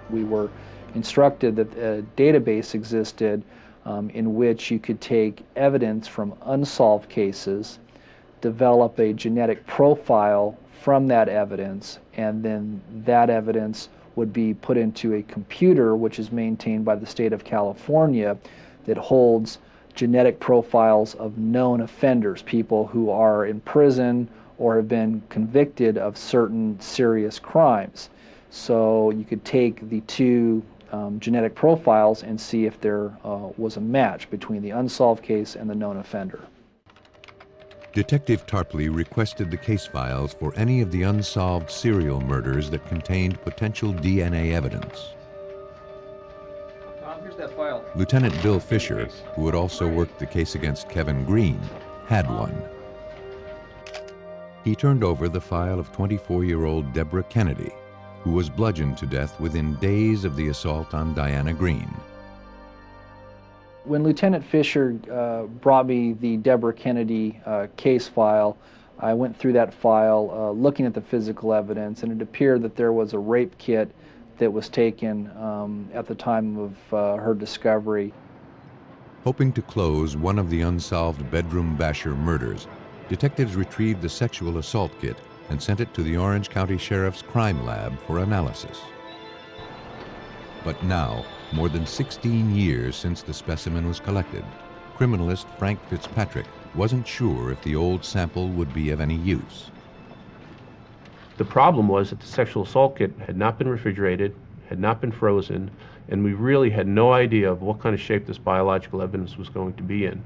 S14: We were instructed that a database existed in which you could take evidence from unsolved cases, develop a genetic profile from that evidence, and then that evidence would be put into a computer which is maintained by the state of California that holds genetic profiles of known offenders, people who are in prison or have been convicted of certain serious crimes. So you could take the two genetic profiles and see if there was a match between the unsolved case and the known offender.
S3: Detective Tarpley requested the case files for any of the unsolved serial murders that contained potential DNA evidence.
S5: Tom, here's that file.
S3: Lieutenant Bill Fisher, who had also worked the case against Kevin Green, had one. He turned over the file of 24-year-old Deborah Kennedy, who was bludgeoned to death within days of the assault on Diana Green.
S14: When Lieutenant Fisher brought me the Deborah Kennedy case file, I went through that file looking at the physical evidence, and it appeared that there was a rape kit that was taken at the time of her discovery.
S3: Hoping to close one of the unsolved bedroom basher murders, detectives retrieved the sexual assault kit and sent it to the Orange County Sheriff's Crime Lab for analysis. But now, more than 16 years since the specimen was collected, criminalist Frank Fitzpatrick wasn't sure if the old sample would be of any use.
S16: The problem was that the sexual assault kit had not been refrigerated, had not been frozen, and we really had no idea of what kind of shape this biological evidence was going to be in.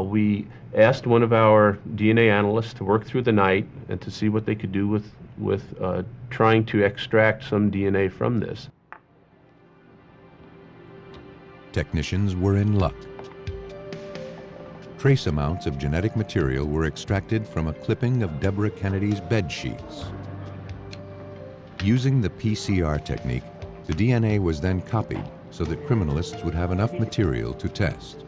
S16: We asked one of our DNA analysts to work through the night and to see what they could do with trying to extract some DNA from this.
S3: Technicians were in luck. Trace amounts of genetic material were extracted from a clipping of Deborah Kennedy's bed sheets. Using the PCR technique, the DNA was then copied so that criminalists would have enough material to test.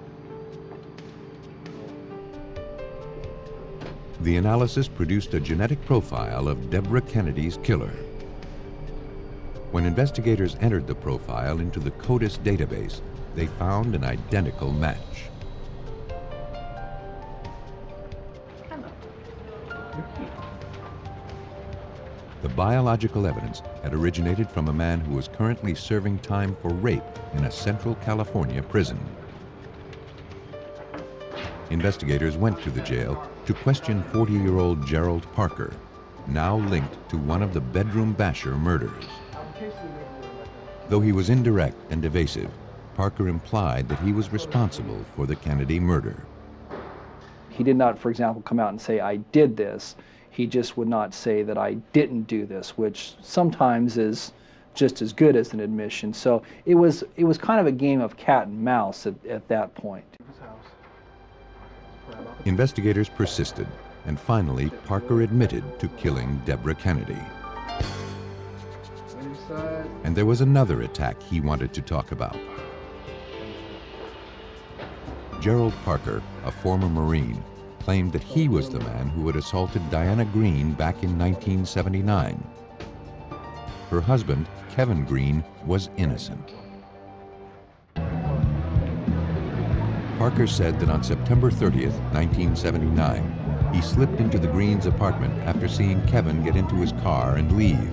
S3: The analysis produced a genetic profile of Deborah Kennedy's killer. When investigators entered the profile into the CODIS database, they found an identical match. The biological evidence had originated from a man who was currently serving time for rape in a Central California prison. Investigators went to the jail to question 40-year-old Gerald Parker, now linked to one of the bedroom basher murders. Though he was indirect and evasive, Parker implied that he was responsible for the Kennedy murder.
S14: He did not, for example, come out and say, "I did this." He just would not say that I didn't do this, which sometimes is just as good as an admission. So it was kind of a game of cat and mouse at that point.
S3: Investigators persisted, and finally Parker admitted to killing Deborah Kennedy. And there was another attack he wanted to talk about. Gerald Parker, a former Marine, claimed that he was the man who had assaulted Diana Green back in 1979. Her husband, Kevin Green, was innocent. Parker said that on September 30th, 1979, he slipped into the Greens' apartment after seeing Kevin get into his car and leave.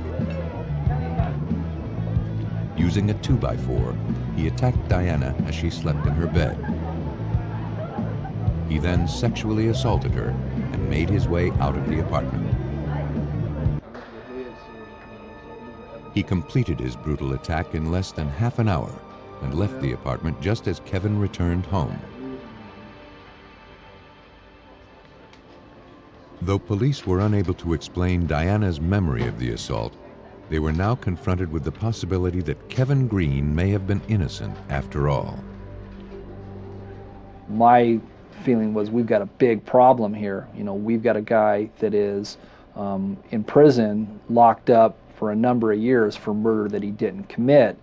S3: Using a 2x4, he attacked Diana as she slept in her bed. He then sexually assaulted her and made his way out of the apartment. He completed his brutal attack in less than half an hour and left the apartment just as Kevin returned home. Though police were unable to explain Diana's memory of the assault, they were now confronted with the possibility that Kevin Green may have been innocent after all.
S14: My feeling was, we've got a big problem here. You know, we've got a guy that is in prison, locked up for a number of years for murder that he didn't commit,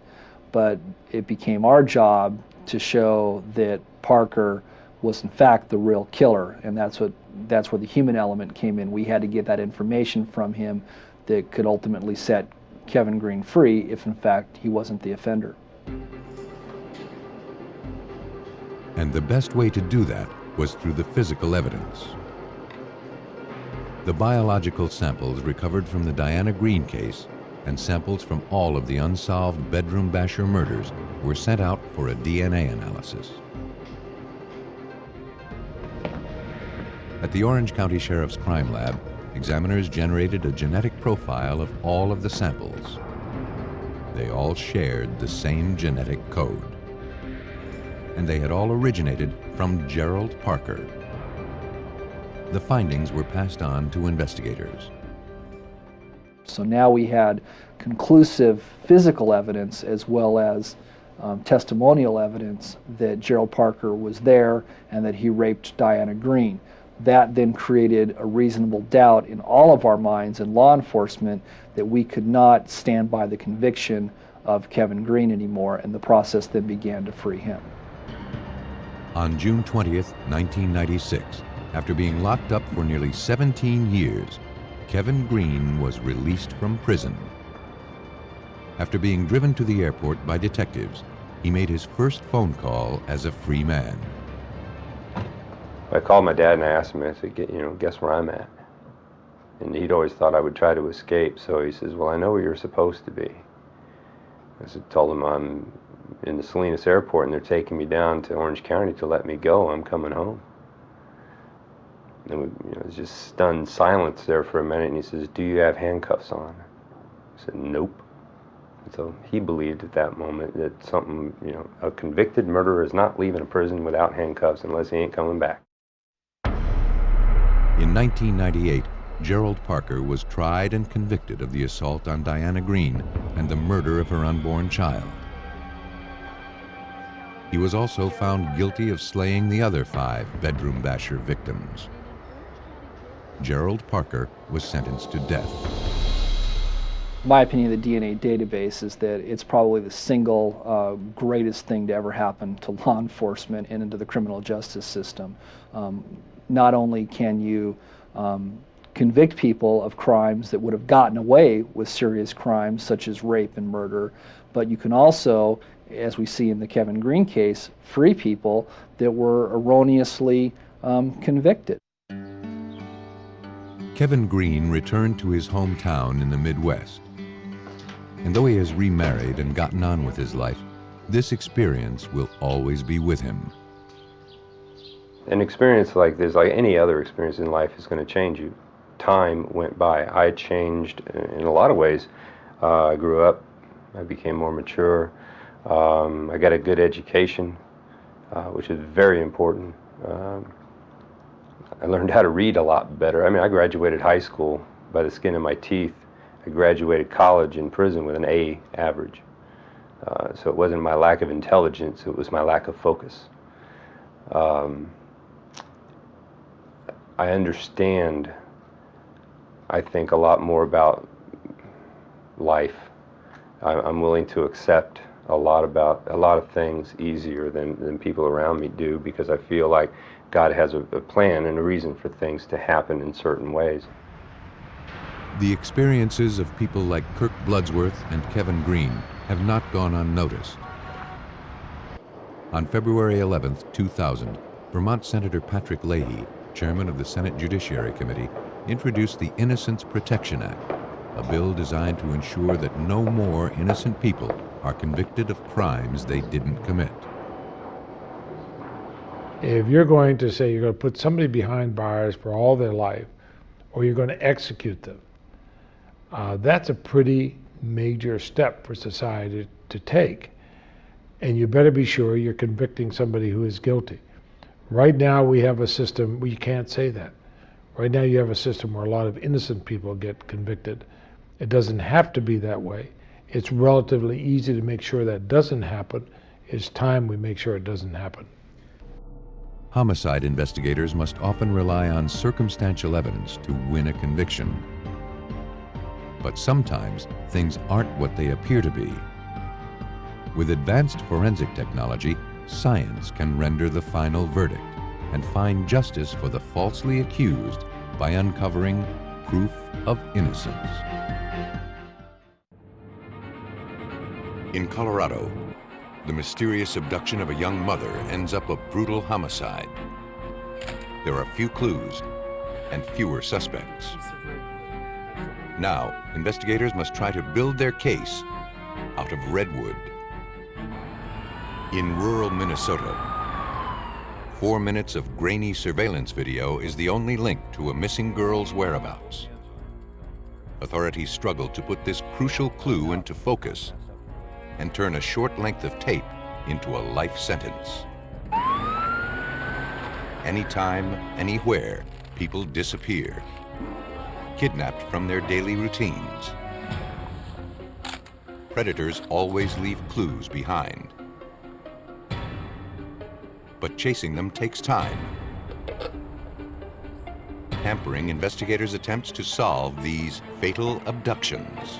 S14: but it became our job to show that Parker was in fact the real killer, and that's where the human element came in. We had to get that information from him that could ultimately set Kevin Green free if in fact he wasn't the offender.
S3: And the best way to do that was through the physical evidence. The biological samples recovered from the Diana Green case and samples from all of the unsolved bedroom basher murders were sent out for a DNA analysis. At the Orange County Sheriff's Crime Lab, examiners generated a genetic profile of all of the samples. They all shared the same genetic code. And they had all originated from Gerald Parker. The findings were passed on to investigators.
S14: So now we had conclusive physical evidence as well as testimonial evidence that Gerald Parker was there and that he raped Diana Green. That then created a reasonable doubt in all of our minds in law enforcement that we could not stand by the conviction of Kevin Green anymore, and the process then began to free him.
S3: On June 20th, 1996, after being locked up for nearly 17 years, Kevin Green was released from prison. After being driven to the airport by detectives, he made his first phone call as a free man.
S12: I called my dad and I asked him, I said, guess where I'm at? And he'd always thought I would try to escape, so he says, well, I know where you're supposed to be. I told him I'm in the Salinas airport and they're taking me down to Orange County to let me go. I'm coming home. And it was just stunned silence there for a minute, and he says, do you have handcuffs on? I said, nope. And so he believed at that moment that a convicted murderer is not leaving a prison without handcuffs unless he ain't coming back.
S3: In 1998, Gerald Parker was tried and convicted of the assault on Diana Green and the murder of her unborn child. He was also found guilty of slaying the other 5 bedroom basher victims. Gerald Parker was sentenced to death.
S14: My opinion of the DNA database is that it's probably the single greatest thing to ever happen to law enforcement and into the criminal justice system. Not only can you convict people of crimes that would have gotten away with serious crimes such as rape and murder, but you can also, as we see in the Kevin Green case, free people that were erroneously convicted.
S3: Kevin Green returned to his hometown in the Midwest. And though he has remarried and gotten on with his life, this experience will always be with him.
S12: An experience like this, like any other experience in life, is going to change you. Time went by. I changed in a lot of ways. I grew up. I became more mature. I got a good education, which is very important. I learned how to read a lot better. I mean, I graduated high school by the skin of my teeth. I graduated college in prison with an A average. So it wasn't my lack of intelligence, it was my lack of focus. I understand, I think, a lot more about life. I'm willing to accept a lot of things easier than people around me do, because I feel like God has a plan and a reason for things to happen in certain ways.
S3: The experiences of people like Kirk Bloodsworth and Kevin Green have not gone unnoticed. On February 11, 2000, Vermont Senator Patrick Leahy, chairman of the Senate Judiciary Committee, introduced the Innocence Protection Act, a bill designed to ensure that no more innocent people are convicted of crimes they didn't commit.
S17: If you're going to say you're going to put somebody behind bars for all their life, or you're going to execute them, that's a pretty major step for society to take. And you better be sure you're convicting somebody who is guilty. Right now we have a system where you can't say that. Right now you have a system where a lot of innocent people get convicted. It doesn't have to be that way. It's relatively easy to make sure that doesn't happen. It's time we make sure it doesn't happen.
S3: Homicide investigators must often rely on circumstantial evidence to win a conviction. But sometimes things aren't what they appear to be. With advanced forensic technology, science can render the final verdict and find justice for the falsely accused by uncovering proof of innocence. In Colorado, the mysterious abduction of a young mother ends up a brutal homicide. There are few clues and fewer suspects. Now, investigators must try to build their case out of redwood. In rural Minnesota, 4 minutes of grainy surveillance video is the only link to a missing girl's whereabouts. Authorities struggle to put this crucial clue into focus and turn a short length of tape into a life sentence. Anytime, anywhere, people disappear, kidnapped from their daily routines. Predators always leave clues behind. But chasing them takes time, hampering investigators' attempts to solve these fatal abductions.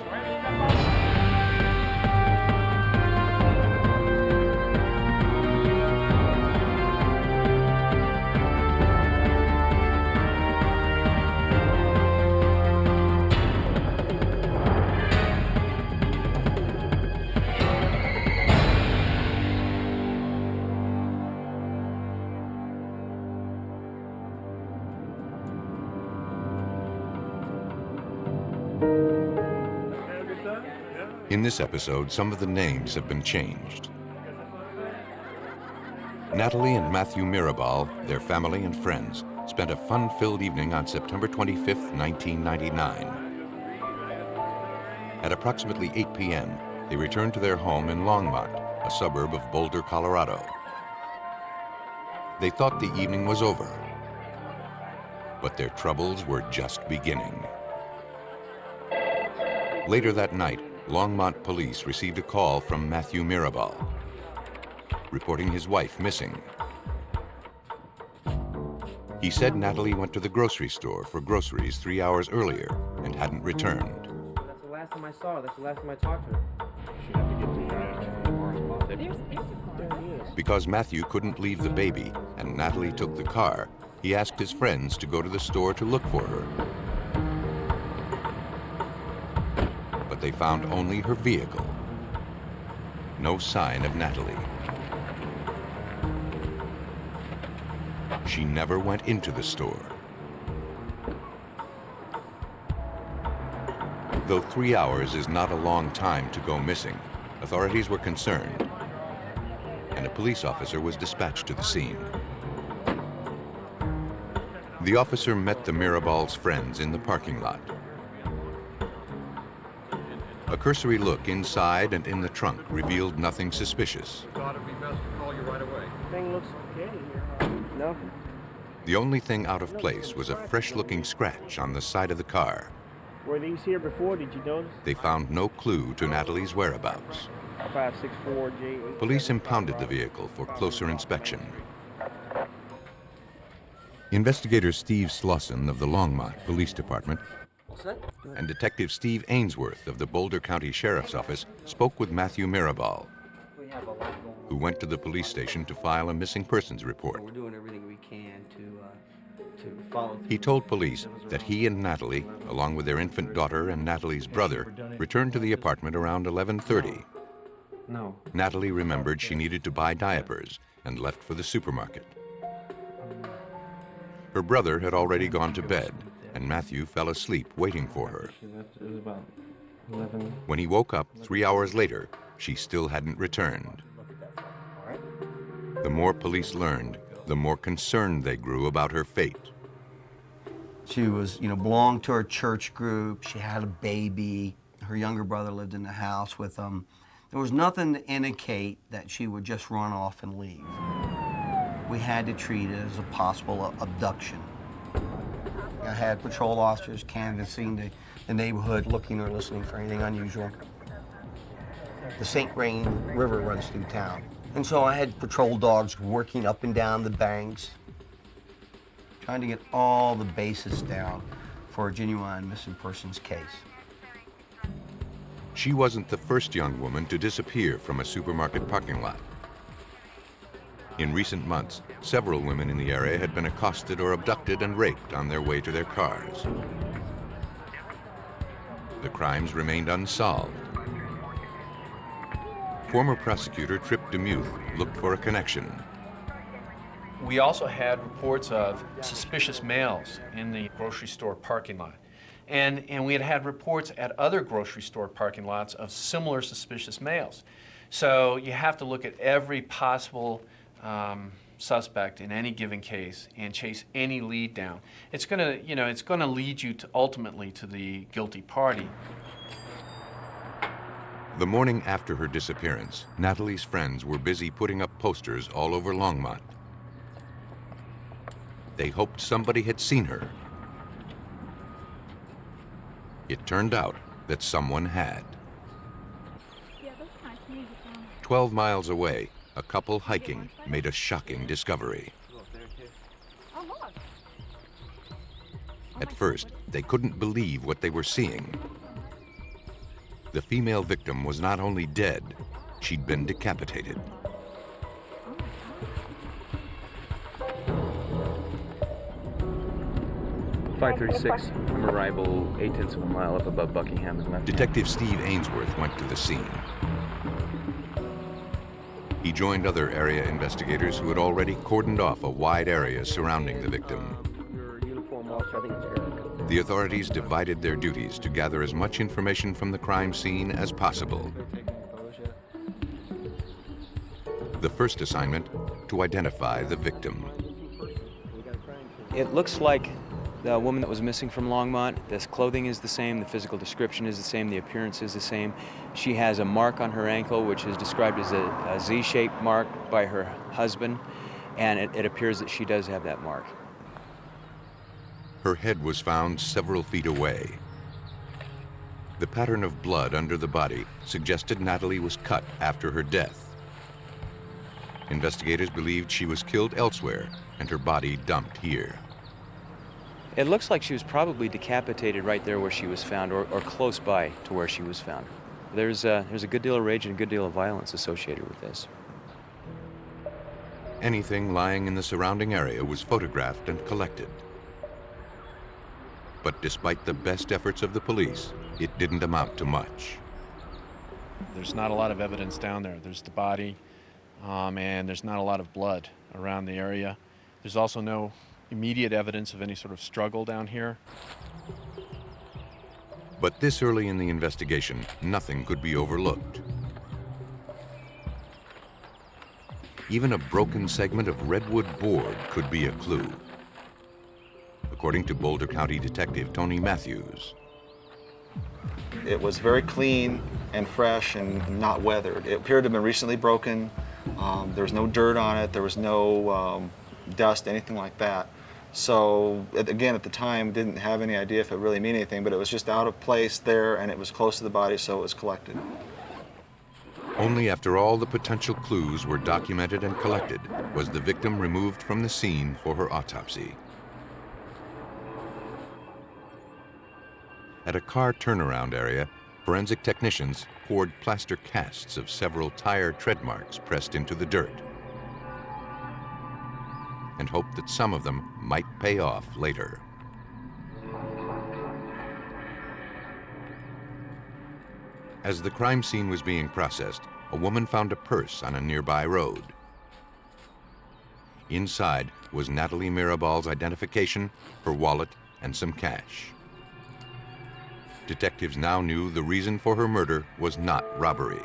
S3: In this episode, some of the names have been changed. Natalie and Matthew Mirabal, their family and friends, spent a fun-filled evening on September 25th, 1999. At approximately 8 p.m., they returned to their home in Longmont, a suburb of Boulder, Colorado. They thought the evening was over, but their troubles were just beginning. Later that night, Longmont police received a call from Matthew Mirabal, reporting his wife missing. He said Natalie went to the grocery store for groceries 3 hours earlier and hadn't returned.
S18: That's the last time I saw her. That's the last time I talked to her.
S7: She had to get to your house.
S3: Because Matthew couldn't leave the baby and Natalie took the car, he asked his friends to go to the store to look for her. But they found only her vehicle. No sign of Natalie. She never went into the store. Though 3 hours is not a long time to go missing, authorities were concerned, and a police officer was dispatched to the scene. The officer met the Mirabal's friends in the parking lot. A cursory look inside and in the trunk revealed nothing suspicious.
S8: Thought it'd be best to call you right away.
S18: Thing looks okay here. No.
S3: The only thing out of place was a fresh-looking scratch on the side of the car.
S18: Were these here before? Did you notice?
S3: They found no clue to Natalie's whereabouts.
S18: 564J.
S3: Police impounded the vehicle for closer inspection. Investigator Steve Slauson of the Longmont Police Department and Detective Steve Ainsworth of the Boulder County Sheriff's Office spoke with Matthew Mirabal, who went to the police station to file a missing persons report.
S19: We're doing everything we can to follow through.
S3: He told police that he and Natalie, along with their infant daughter and Natalie's brother, returned to the apartment around 11:30.
S19: No.
S3: Natalie remembered she needed to buy diapers and left for the supermarket. Her brother had already gone to bed, and Matthew fell asleep waiting for her.
S19: It was about 11.
S3: When he woke up 3 hours later, she still hadn't returned. The more police learned, the more concerned they grew about her fate.
S19: She was, belonged to her church group. She had a baby. Her younger brother lived in the house with them. There was nothing to indicate that she would just run off and leave. We had to treat it as a possible abduction. I had patrol officers canvassing the neighborhood, looking or listening for anything unusual. The St. Vrain River runs through town. And so I had patrol dogs working up and down the banks, trying to get all the bases down for a genuine missing persons case.
S3: She wasn't the first young woman to disappear from a supermarket parking lot. In recent months, several women in the area had been accosted or abducted and raped on their way to their cars. The crimes remained unsolved. Former prosecutor Trip DeMuth looked for a connection.
S20: We also had reports of suspicious males in the grocery store parking lot. And we had reports at other grocery store parking lots of similar suspicious males. So you have to look at every possible suspect in any given case and chase any lead down. It's gonna lead you to ultimately to the guilty party.
S3: The morning after her disappearance, Natalie's friends were busy putting up posters all over Longmont. They hoped somebody had seen her. It turned out that someone had. 12 miles away, a couple hiking made a shocking discovery. At first, they couldn't believe what they were seeing. The female victim was not only dead, she'd been decapitated.
S21: I'm arrival 0.8 of a mile up above Buckingham and left.
S3: Detective Steve Ainsworth went to the scene. He joined other area investigators who had already cordoned off a wide area surrounding the victim.
S21: Your uniform officer, I think it's Eric.
S3: The authorities divided their duties to gather as much information from the crime scene as possible. The first assignment, to identify the victim.
S22: It looks like the woman that was missing from Longmont. This clothing is the same, the physical description is the same, the appearance is the same. She has a mark on her ankle, which is described as a Z-shaped mark by her husband, and it appears that she does have that mark.
S3: Her head was found several feet away. The pattern of blood under the body suggested Natalie was cut after her death. Investigators believed she was killed elsewhere and her body dumped here.
S22: It looks like she was probably decapitated right there where she was found, or close by to where she was found. There's a good deal of rage and a good deal of violence associated with this.
S3: Anything lying in the surrounding area was photographed and collected. But despite the best efforts of the police, it didn't amount to much.
S20: There's not a lot of evidence down there. There's the body, and there's not a lot of blood around the area. There's also no immediate evidence of any sort of struggle down here.
S3: But this early in the investigation, nothing could be overlooked. Even a broken segment of redwood board could be a clue, according to Boulder County Detective Tony Matthews.
S23: It was very clean and fresh and not weathered. It appeared to have been recently broken. There was no dirt on it. There was no dust, anything like that. So, again, at the time, didn't have any idea if it really meant anything, but it was just out of place there, and it was close to the body, so it was collected.
S3: Only after all the potential clues were documented and collected was the victim removed from the scene for her autopsy. At a car turnaround area, forensic technicians poured plaster casts of several tire tread marks pressed into the dirt, and hoped that some of them might pay off later. As the crime scene was being processed, a woman found a purse on a nearby road. Inside was Natalie Mirabal's identification, her wallet, and some cash. Detectives now knew the reason for her murder was not robbery.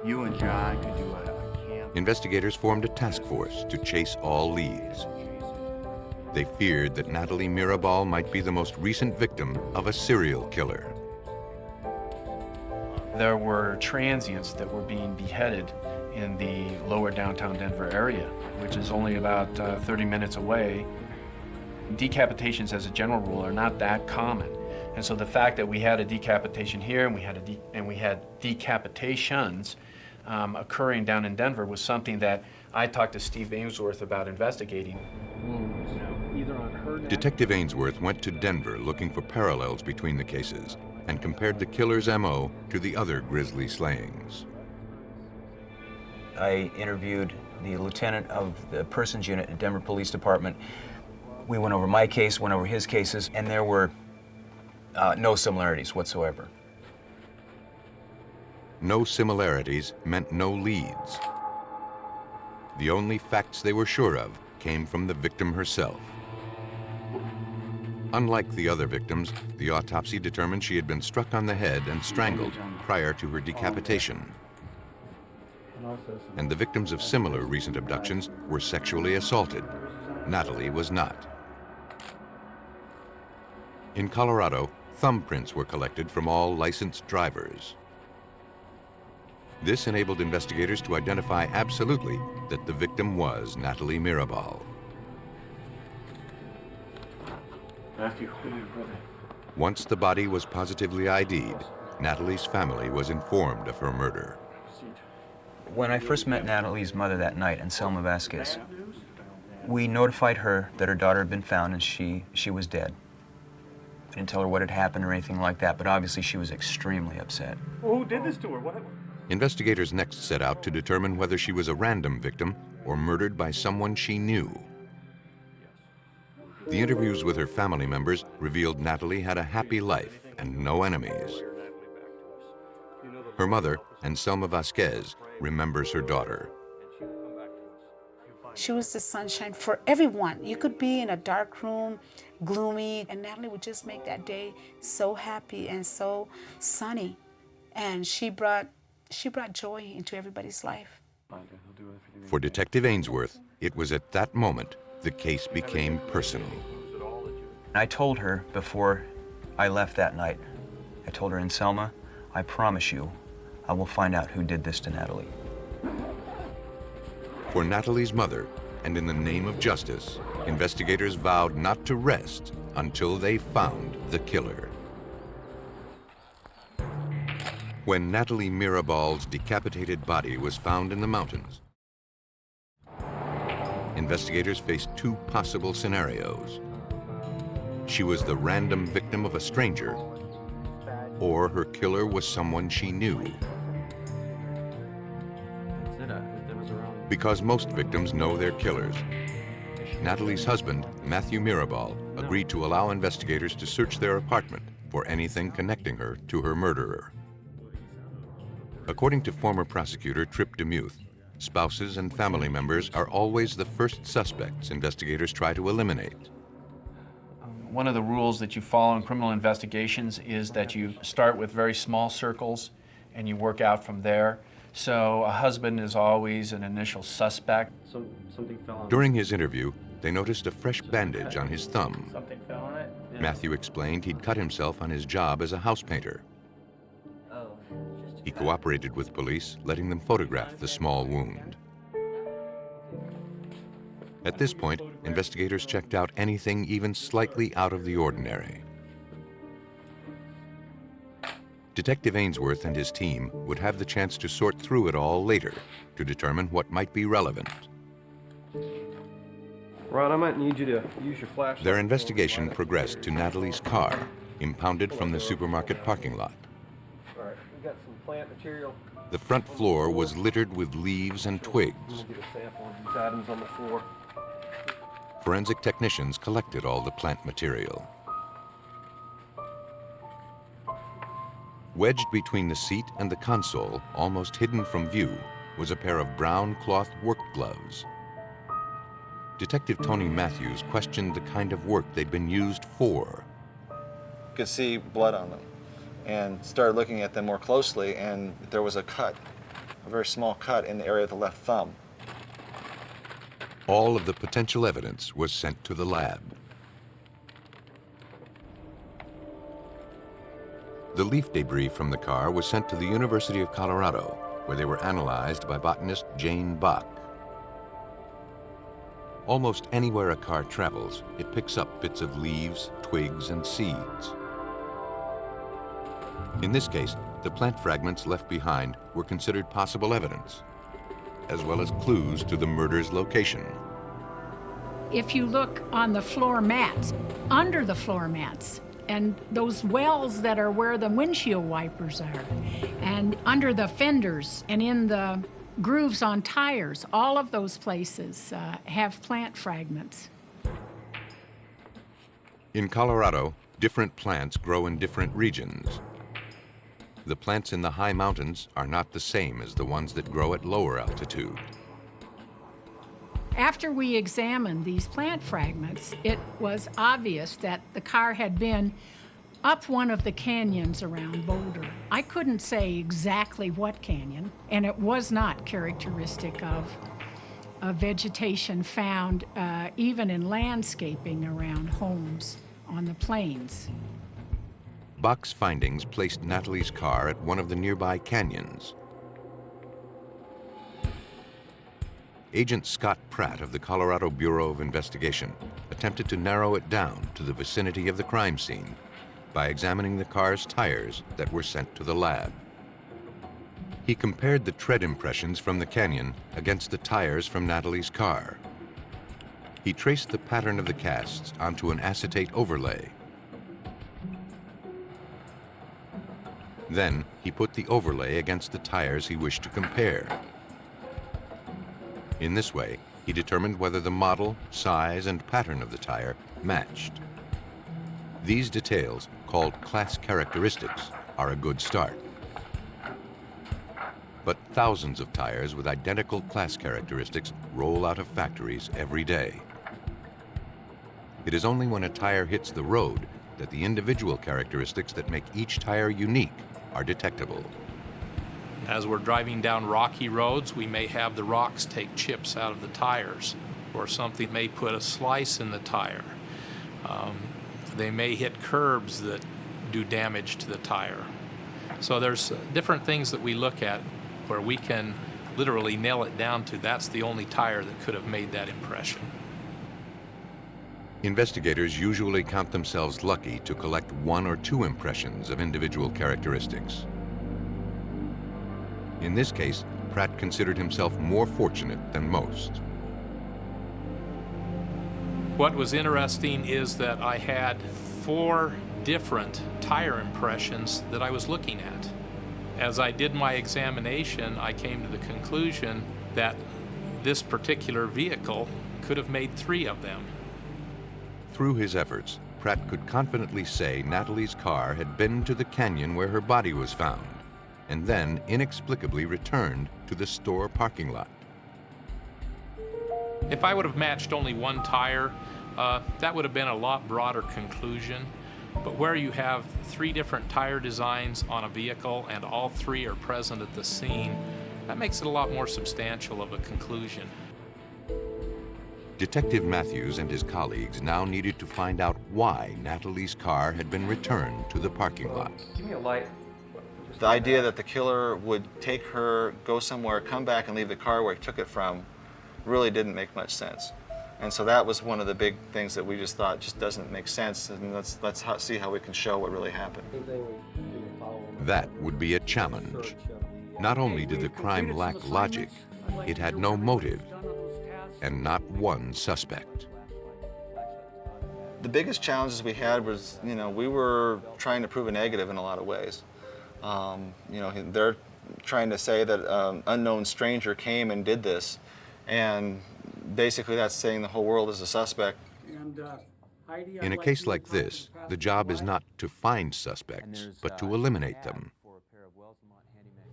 S24: You and John could do a camp.
S3: Investigators formed a task force to chase all leads. They feared that Natalie Mirabal might be the most recent victim of a serial killer.
S20: There were transients that were being beheaded in the lower downtown Denver area, which is only about 30 minutes away. Decapitations, as a general rule, are not that common. And so the fact that we had a decapitation here and we had decapitations occurring down in Denver was something that I talked to Steve Ainsworth about investigating.
S3: Detective Ainsworth went to Denver looking for parallels between the cases and compared the killer's MO to the other grisly slayings.
S22: I interviewed the lieutenant of the persons unit at Denver Police Department. We went over my case, went over his cases, and there were no similarities whatsoever.
S3: No similarities meant no leads. The only facts they were sure of came from the victim herself. Unlike the other victims, the autopsy determined she had been struck on the head and strangled prior to her decapitation. And the victims of similar recent abductions were sexually assaulted. Natalie was not. In Colorado, thumbprints were collected from all licensed drivers. This enabled investigators to identify absolutely that the victim was Natalie Mirabal.
S21: Matthew.
S3: Once the body was positively ID'd, Natalie's family was informed of her murder.
S22: When I first met Natalie's mother that night, Anselma Vasquez, we notified her that her daughter had been found and she was dead. I didn't tell her what had happened or anything like that, but obviously she was extremely upset.
S24: Well, who did this to her? What?
S3: Investigators next set out to determine whether she was a random victim or murdered by someone she knew. The interviews with her family members revealed Natalie had a happy life and no enemies. Her mother, Anselma Vasquez, remembers her daughter.
S1: She was the sunshine for everyone. You could be in a dark room, gloomy, and Natalie would just make that day so happy and so sunny. And she brought joy into everybody's life.
S3: For Detective Ainsworth, it was at that moment the case became personal.
S22: I told her before I left that night, I told her, Anselma, I promise you, I will find out who did this to Natalie.
S3: For Natalie's mother, and in the name of justice, investigators vowed not to rest until they found the killer. When Natalie Mirabal's decapitated body was found in the mountains, investigators faced two possible scenarios. She was the random victim of a stranger, or her killer was someone she knew. Because most victims know their killers, Natalie's husband, Matthew Mirabal, agreed to allow investigators to search their apartment for anything connecting her to her murderer. According to former prosecutor Trip DeMuth, spouses and family members are always the first suspects investigators try to eliminate.
S20: One of the rules that you follow in criminal investigations is that you start with very small circles and you work out from there. So a husband is always an initial suspect.
S21: Something fell on
S3: During his interview, they noticed a fresh bandage on his thumb.
S21: Something fell on it? Yeah.
S3: Matthew explained he'd cut himself on his job as a house painter. He cooperated with police, letting them photograph the small wound. At this point, investigators checked out anything even slightly out of the ordinary. Detective Ainsworth and his team would have the chance to sort through it all later to determine what might be relevant.
S8: Ron, I might need you to use your flashlight.
S3: Their investigation progressed to Natalie's car, impounded from the supermarket parking lot.
S8: All right, we got some plant material.
S3: The front floor was littered with leaves and twigs.
S8: We'll get a sample of these items on the floor.
S3: Forensic technicians collected all the plant material. Wedged between the seat and the console, almost hidden from view, was a pair of brown cloth work gloves. Detective Tony Matthews questioned the kind of work they'd been used for.
S23: You could see blood on them and started looking at them more closely, and there was a cut, a very small cut in the area of the left thumb.
S3: All of the potential evidence was sent to the lab. The leaf debris from the car was sent to the University of Colorado, where they were analyzed by botanist Jane Bach. Almost anywhere a car travels, it picks up bits of leaves, twigs, and seeds. In this case, the plant fragments left behind were considered possible evidence, as well as clues to the murder's location.
S2: If you look on the floor mats, under the floor mats, and those wells that are where the windshield wipers are, and under the fenders, and in the grooves on tires. All of those places have plant fragments.
S3: In Colorado, different plants grow in different regions. The plants in the high mountains are not the same as the ones that grow at lower altitude.
S2: After we examined these plant fragments, it was obvious that the car had been up one of the canyons around Boulder. I couldn't say exactly what canyon, and it was not characteristic of vegetation found even in landscaping around homes on the plains.
S3: Bach's findings placed Natalie's car at one of the nearby canyons. Agent Scott Pratt of the Colorado Bureau of Investigation attempted to narrow it down to the vicinity of the crime scene by examining the car's tires that were sent to the lab. He compared the tread impressions from the canyon against the tires from Natalie's car. He traced the pattern of the casts onto an acetate overlay. Then he put the overlay against the tires he wished to compare. In this way, he determined whether the model, size, and pattern of the tire matched. These details, called class characteristics, are a good start. But thousands of tires with identical class characteristics roll out of factories every day. It is only when a tire hits the road that the individual characteristics that make each tire unique are detectable.
S4: As we're driving down rocky roads, we may have the rocks take chips out of the tires, or something may put a slice in the tire. They may hit curbs that do damage to the tire. So there's different things that we look at where we can literally nail it down to that's the only tire that could have made that impression.
S3: Investigators usually count themselves lucky to collect 1 or 2 impressions of individual characteristics. In this case, Pratt considered himself more fortunate than most.
S4: What was interesting is that I had 4 different tire impressions that I was looking at. As I did my examination, I came to the conclusion that this particular vehicle could have made 3 of them.
S3: Through his efforts, Pratt could confidently say Natalie's car had been to the canyon where her body was found, and then inexplicably returned to the store parking lot.
S4: If I would have matched only 1 tire, that would have been a lot broader conclusion. But where you have 3 different tire designs on a vehicle and all 3 are present at the scene, that makes it a lot more substantial of a conclusion.
S3: Detective Matthews and his colleagues now needed to find out why Natalie's car had been returned to the parking lot.
S23: Give me a light. The idea that the killer would take her, go somewhere, come back and leave the car where he took it from really didn't make much sense. And so that was one of the big things that we just thought just doesn't make sense, and let's see how we can show what really happened.
S3: That would be a challenge. Not only did the crime lack logic, it had no motive and not one suspect.
S23: The biggest challenges we had was, we were trying to prove a negative in a lot of ways. They're trying to say that an unknown stranger came and did this, and basically that's saying the whole world is a suspect.
S3: In a case like this, the job is not to find suspects, but to eliminate them.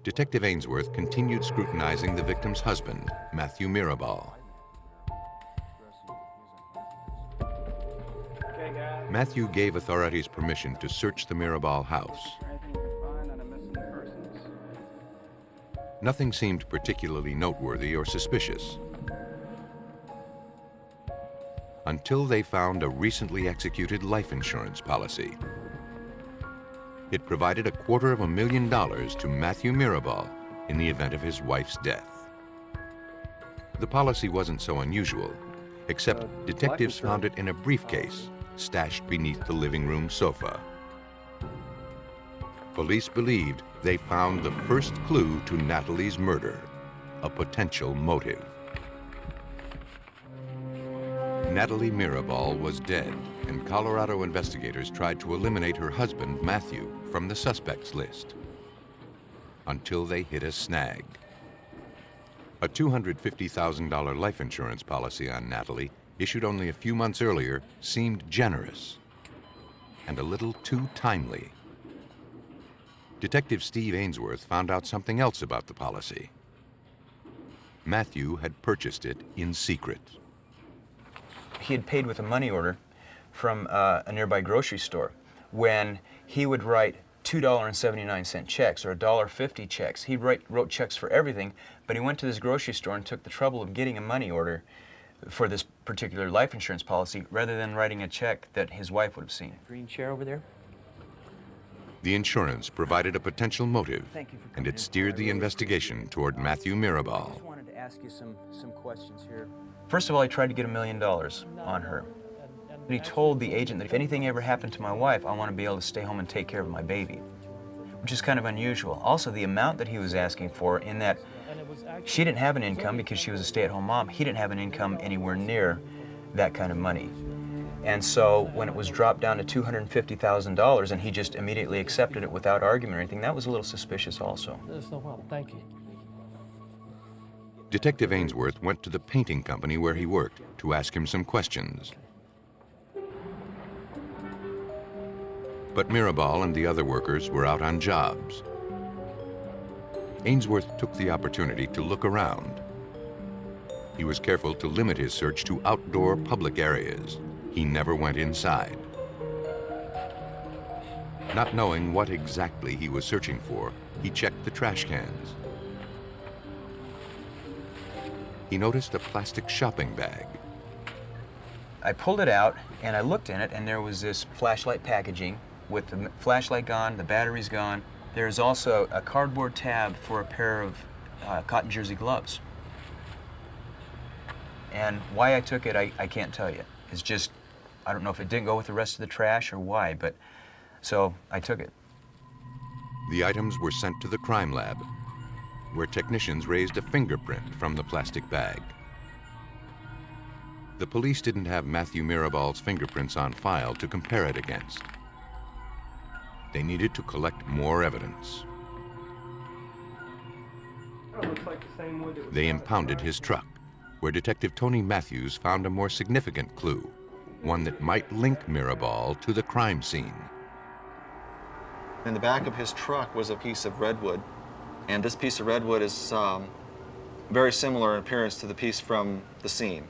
S3: Detective Ainsworth continued scrutinizing the victim's husband, Matthew Mirabal. Matthew gave authorities permission to search the Mirabal house. Nothing seemed particularly noteworthy or suspicious, until they found a recently executed life insurance policy. It provided $250,000 to Matthew Mirabal in the event of his wife's death. The policy wasn't so unusual, except detectives found it in a briefcase stashed beneath the living room sofa. Police believed they found the first clue to Natalie's murder, a potential motive. Natalie Mirabal was dead, and Colorado investigators tried to eliminate her husband, Matthew, from the suspects list. Until they hit a snag. A $250,000 life insurance policy on Natalie, issued only a few months earlier, seemed generous and a little too timely. Detective Steve Ainsworth found out something else about the policy. Matthew had purchased it in secret.
S22: He had paid with a money order from a nearby grocery store when he would write $2.79 checks or $1.50 checks. He wrote checks for everything, but he went to this grocery store and took the trouble of getting a money order for this particular life insurance policy rather than writing a check that his wife would have seen.
S18: Green chair over there.
S3: The insurance provided a potential motive,
S22: Thank you for
S3: and
S22: coming
S3: it
S22: in.
S3: steered the investigation toward Matthew Mirabal.
S22: I just wanted to ask you some questions here. First of all, he tried to get $1 million on her. And he told the agent that if anything ever happened to my wife, I want to be able to stay home and take care of my baby, which is kind of unusual. Also, the amount that he was asking for, in that she didn't have an income because she was a stay-at-home mom. He didn't have an income anywhere near that kind of money. And so when it was dropped down to $250,000 and he just immediately accepted it without argument or anything, that was a little suspicious also.
S11: There's no problem. Thank you.
S3: Detective Ainsworth went to the painting company where he worked to ask him some questions. But Mirabal and the other workers were out on jobs. Ainsworth took the opportunity to look around. He was careful to limit his search to outdoor public areas. He never went inside. Not knowing what exactly he was searching for, he checked the trash cans. He noticed a plastic shopping bag.
S22: I pulled it out and I looked in it, and there was this flashlight packaging with the flashlight gone, the batteries gone. There's also a cardboard tab for a pair of cotton jersey gloves. And why I took it, I can't tell you. It's just, I don't know if it didn't go with the rest of the trash or why, but so I took it.
S3: The items were sent to the crime lab, where technicians raised a fingerprint from the plastic bag. The police didn't have Matthew Mirabal's fingerprints on file to compare it against. They needed to collect more evidence.
S8: Oh, looks like the same wood that was
S3: They impounded his truck, where Detective Tony Matthews found a more significant clue, one that might link Mirabal to the crime scene.
S23: In the back of his truck was a piece of redwood, and this piece of redwood is very similar in appearance to the piece from the scene.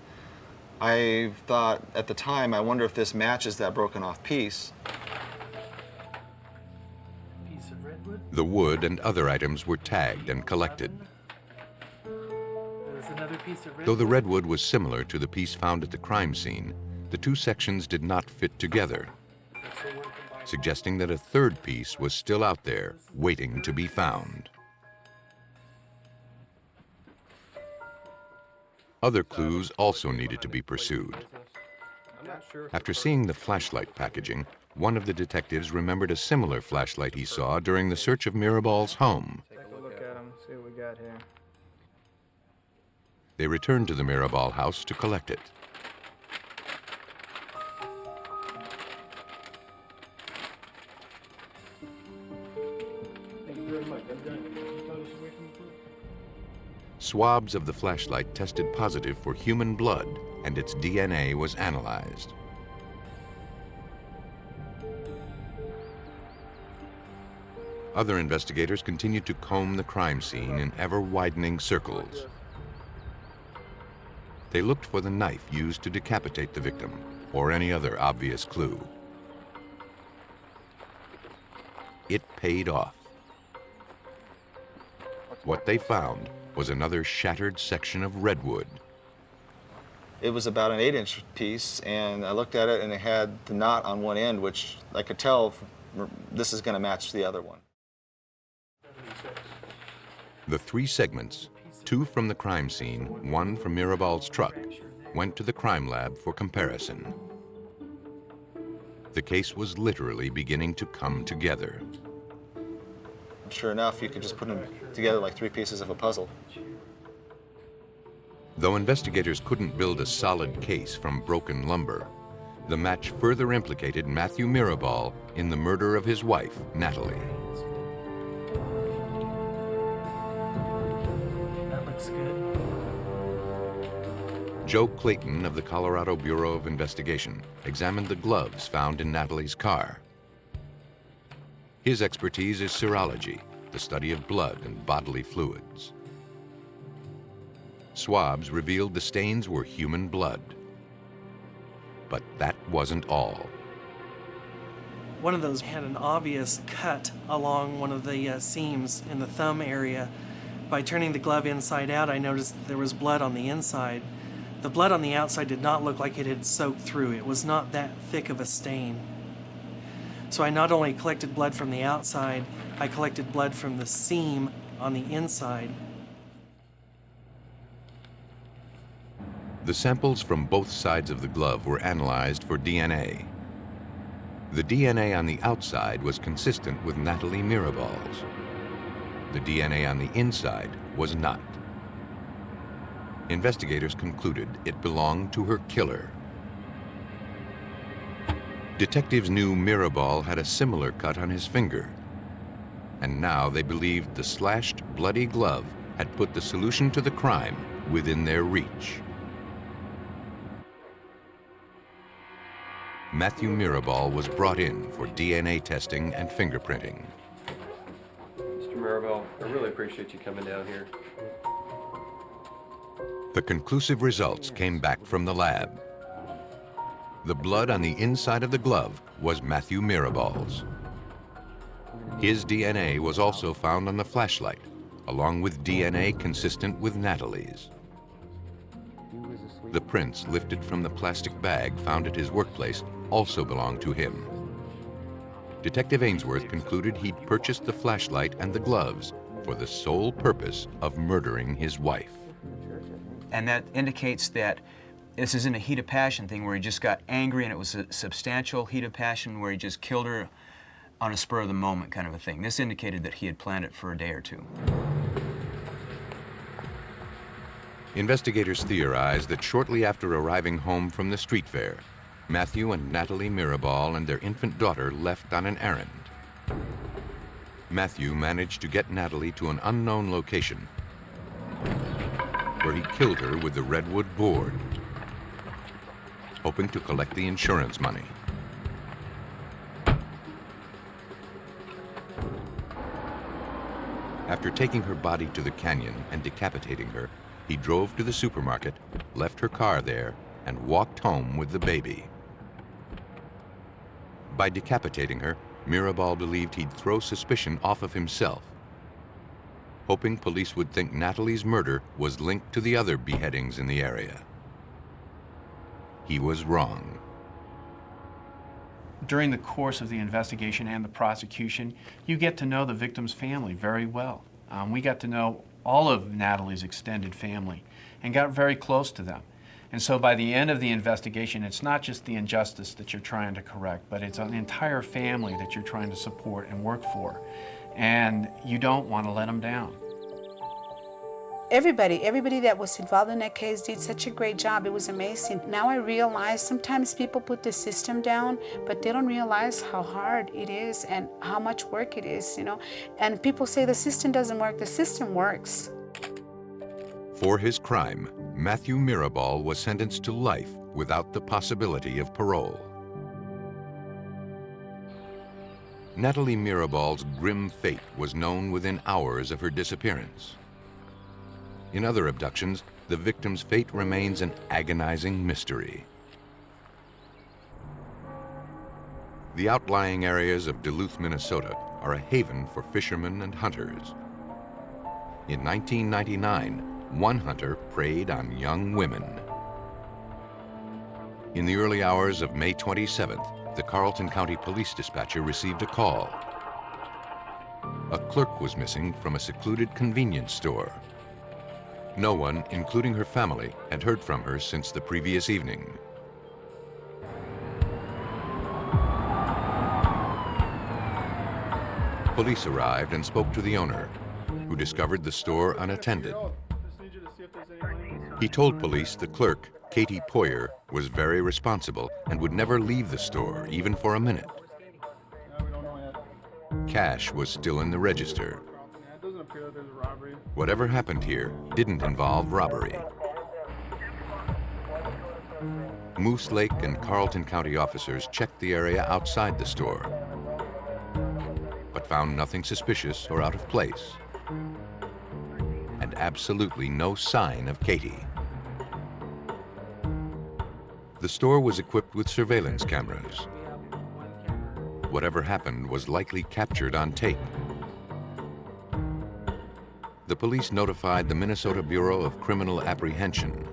S23: I thought at the time, I wonder if this matches that broken off piece.
S11: Piece of redwood.
S3: The wood and other items were tagged and collected.
S11: There's another piece of redwood.
S3: Though the redwood was similar to the piece found at the crime scene, the two sections did not fit together, suggesting that a third piece was still out there, waiting to be found. Other clues also needed to be pursued. After seeing the flashlight packaging, one of the detectives remembered a similar flashlight he saw during the search of Mirabal's home.
S18: Take a look at them, see what we got here.
S3: They returned to the Mirabal house to collect it.
S8: Thank you very much. I'm done. Can you tell us away from the group?
S3: Swabs of the flashlight tested positive for human blood, and its DNA was analyzed. Other investigators continued to comb the crime scene in ever-widening circles. They looked for the knife used to decapitate the victim, or any other obvious clue. It paid off. What they found was another shattered section of redwood.
S23: It was about an 8-inch piece, and I looked at it and it had the knot on one end, which I could tell this is going to match the other one.
S3: The three segments, two from the crime scene, one from Mirabal's truck, went to the crime lab for comparison. The case was literally beginning to come together.
S23: Sure enough, you could just put them together like three pieces of a puzzle.
S3: Though investigators couldn't build a solid case from broken lumber, the match further implicated Matthew Mirabal in the murder of his wife, Natalie.
S6: That looks good.
S3: Joe Clayton of the Colorado Bureau of Investigation examined the gloves found in Natalie's car. His expertise is serology, the study of blood and bodily fluids. Swabs revealed the stains were human blood. But that wasn't all.
S6: One of those had an obvious cut along one of the seams in the thumb area. By turning the glove inside out, I noticed that there was blood on the inside. The blood on the outside did not look like it had soaked through. It was not that thick of a stain. So I not only collected blood from the outside, I collected blood from the seam on the inside.
S3: The samples from both sides of the glove were analyzed for DNA. The DNA on the outside was consistent with Natalie Mirabal's. The DNA on the inside was not. Investigators concluded it belonged to her killer. Detectives knew Mirabal had a similar cut on his finger, and now they believed the slashed, bloody glove had put the solution to the crime within their reach. Matthew Mirabal was brought in for DNA testing and fingerprinting.
S21: Mr. Mirabal, I really appreciate you coming down here.
S3: The conclusive results came back from the lab. The blood on the inside of the glove was Matthew Mirabal's. His DNA was also found on the flashlight, along with DNA consistent with Natalie's. The prints lifted from the plastic bag found at his workplace also belonged to him. Detective Ainsworth concluded he'd purchased the flashlight and the gloves for the sole purpose of murdering his wife.
S22: And that indicates that this isn't a heat of passion thing where he just got angry and it was a substantial heat of passion where he just killed her on a spur of the moment kind of a thing. This indicated that he had planned it for a day or two.
S3: Investigators theorized that shortly after arriving home from the street fair, Matthew and Natalie Mirabal and their infant daughter left on an errand. Matthew managed to get Natalie to an unknown location where he killed her with the redwood board, hoping to collect the insurance money. After taking her body to the canyon and decapitating her, he drove to the supermarket, left her car there, and walked home with the baby. By decapitating her, Mirabal believed he'd throw suspicion off of himself, hoping police would think Natalie's murder was linked to the other beheadings in the area. He was wrong.
S20: During the course of the investigation and the prosecution, you get to know the victim's family very well. We got to know all of Natalie's extended family and got very close to them. And so by the end of the investigation, it's not just the injustice that you're trying to correct, but it's an entire family that you're trying to support and work for. And you don't want to let them down.
S1: Everybody that was involved in that case did such a great job. It was amazing. Now I realize sometimes people put the system down, but they don't realize how hard it is and how much work it is, you know. And people say the system doesn't work. The system works.
S3: For his crime, Matthew Mirabal was sentenced to life without the possibility of parole. Natalie Mirabal's grim fate was known within hours of her disappearance. In other abductions, the victim's fate remains an agonizing mystery. The outlying areas of Duluth, Minnesota are a haven for fishermen and hunters. In 1999, one hunter preyed on young women. In the early hours of May 27th, the Carlton County Police dispatcher received a call. A clerk was missing from a secluded convenience store. No one, including her family, had heard from her since the previous evening. Police arrived and spoke to the owner, who discovered the store unattended.
S8: Just need you to see if there's anything.
S3: He told police the clerk, Katy Poyer, was very responsible and would never leave the store, even for a minute. Cash was still in the register. Whatever happened here didn't involve robbery. Moose Lake and Carlton County officers checked the area outside the store, but found nothing suspicious or out of place, and absolutely no sign of Katy. The store was equipped with surveillance cameras. Whatever happened was likely captured on tape. The police notified the Minnesota Bureau of Criminal Apprehension.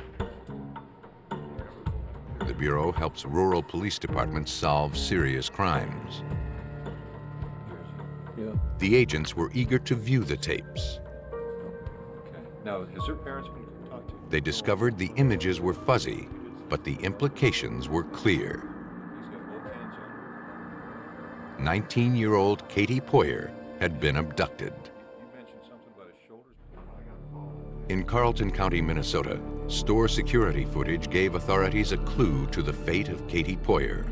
S3: The Bureau helps rural police departments solve serious crimes. The agents were eager to view the tapes.
S9: Now, has their parents been talked to?
S3: They discovered the images were fuzzy, but the implications were clear. 19-year-old Katy Poyer had been abducted. In Carlton County, Minnesota, store security footage gave authorities a clue to the fate of Katy Poyer.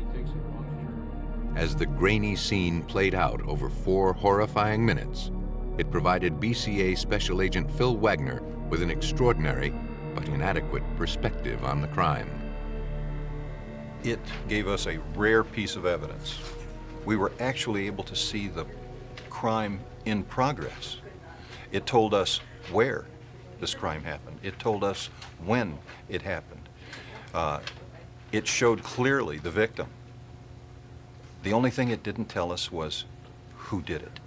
S3: As the grainy scene played out over 4 horrifying minutes, it provided BCA Special Agent Phil Wagner with an extraordinary but inadequate perspective on the crime.
S9: It gave us a rare piece of evidence. We were actually able to see the crime in progress. It told us where this crime happened. It told us when it happened. It showed clearly the victim. The only thing it didn't tell us was who did it.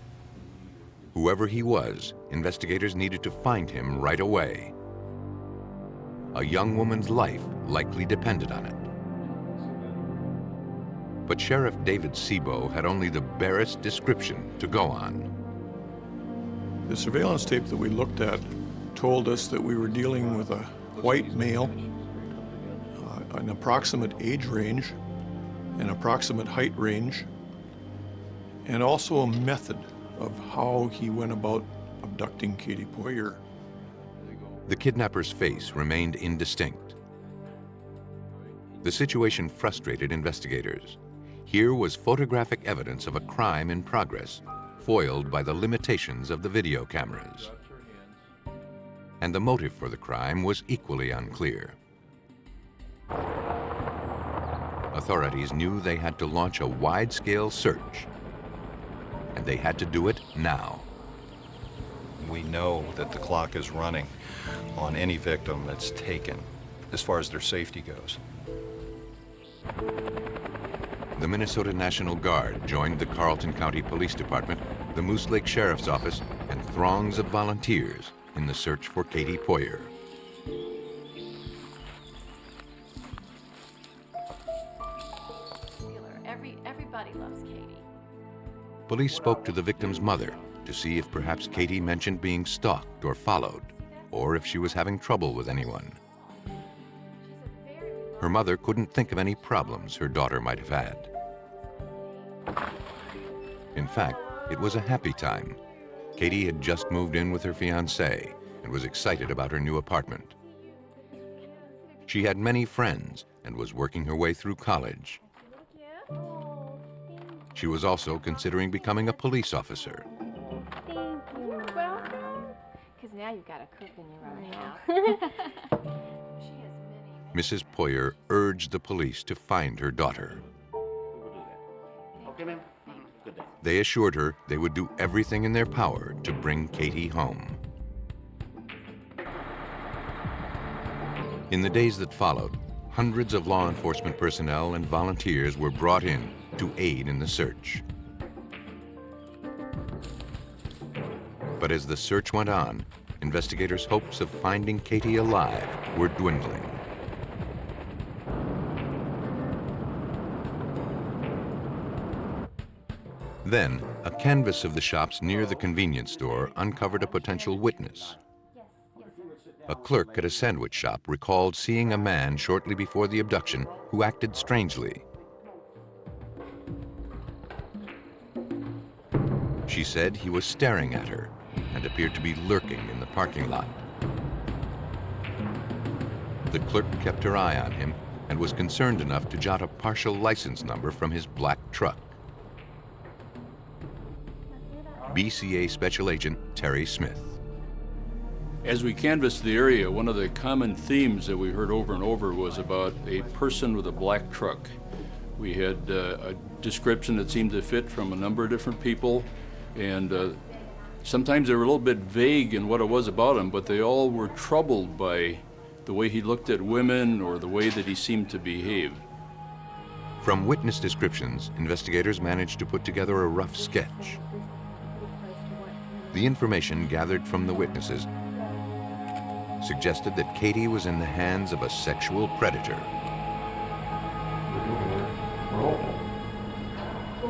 S3: Whoever he was, investigators needed to find him right away. A young woman's life likely depended on it. But Sheriff David Sebo had only the barest description to go on.
S9: The surveillance tape that we looked at told us that we were dealing with a white male, an approximate age range, an approximate height range, and also a method of how he went about abducting Katy Poyer.
S3: The kidnapper's face remained indistinct. The situation frustrated investigators. Here was photographic evidence of a crime in progress, foiled by the limitations of the video cameras. And the motive for the crime was equally unclear. Authorities knew they had to launch a wide-scale search, and they had to do it now.
S9: We know that the clock is running on any victim that's taken, as far as their safety goes.
S3: The Minnesota National Guard joined the Carlton County Police Department, the Moose Lake Sheriff's Office, and throngs of volunteers in the search for Katy Poyer.
S10: Everybody loves Katy.
S3: Police spoke to the victim's mother to see if perhaps Katy mentioned being stalked or followed, or if she was having trouble with anyone. Her mother couldn't think of any problems her daughter might have had. In fact, it was a happy time. Katy had just moved in with her fiancé and was excited about her new apartment. She had many friends and was working her way through college. She was also considering becoming a police officer.
S10: Thank you. You're welcome. Because now you've got a cook in your own house.
S3: Mrs. Poyer urged the police to find her daughter.
S13: Okay, ma'am. Good day.
S3: They assured her they would do everything in their power to bring Katy home. In the days that followed, hundreds of law enforcement personnel and volunteers were brought in to aid in the search. But as the search went on, investigators' hopes of finding Katy alive were dwindling. Then, a canvass of the shops near the convenience store uncovered a potential witness. A clerk at a sandwich shop recalled seeing a man shortly before the abduction who acted strangely. She said he was staring at her and appeared to be lurking in the parking lot. The clerk kept her eye on him and was concerned enough to jot a partial license number from his black truck. BCA Special Agent Terry Smith.
S5: As we canvassed the area, one of the common themes that we heard over and over was about a person with a black truck. We had a description that seemed to fit from a number of different people, and sometimes they were a little bit vague in what it was about him, but they all were troubled by the way he looked at women or the way that he seemed to behave.
S3: From witness descriptions, investigators managed to put together a rough sketch. The information gathered from the witnesses suggested that Katy was in the hands of a sexual predator.
S10: Well,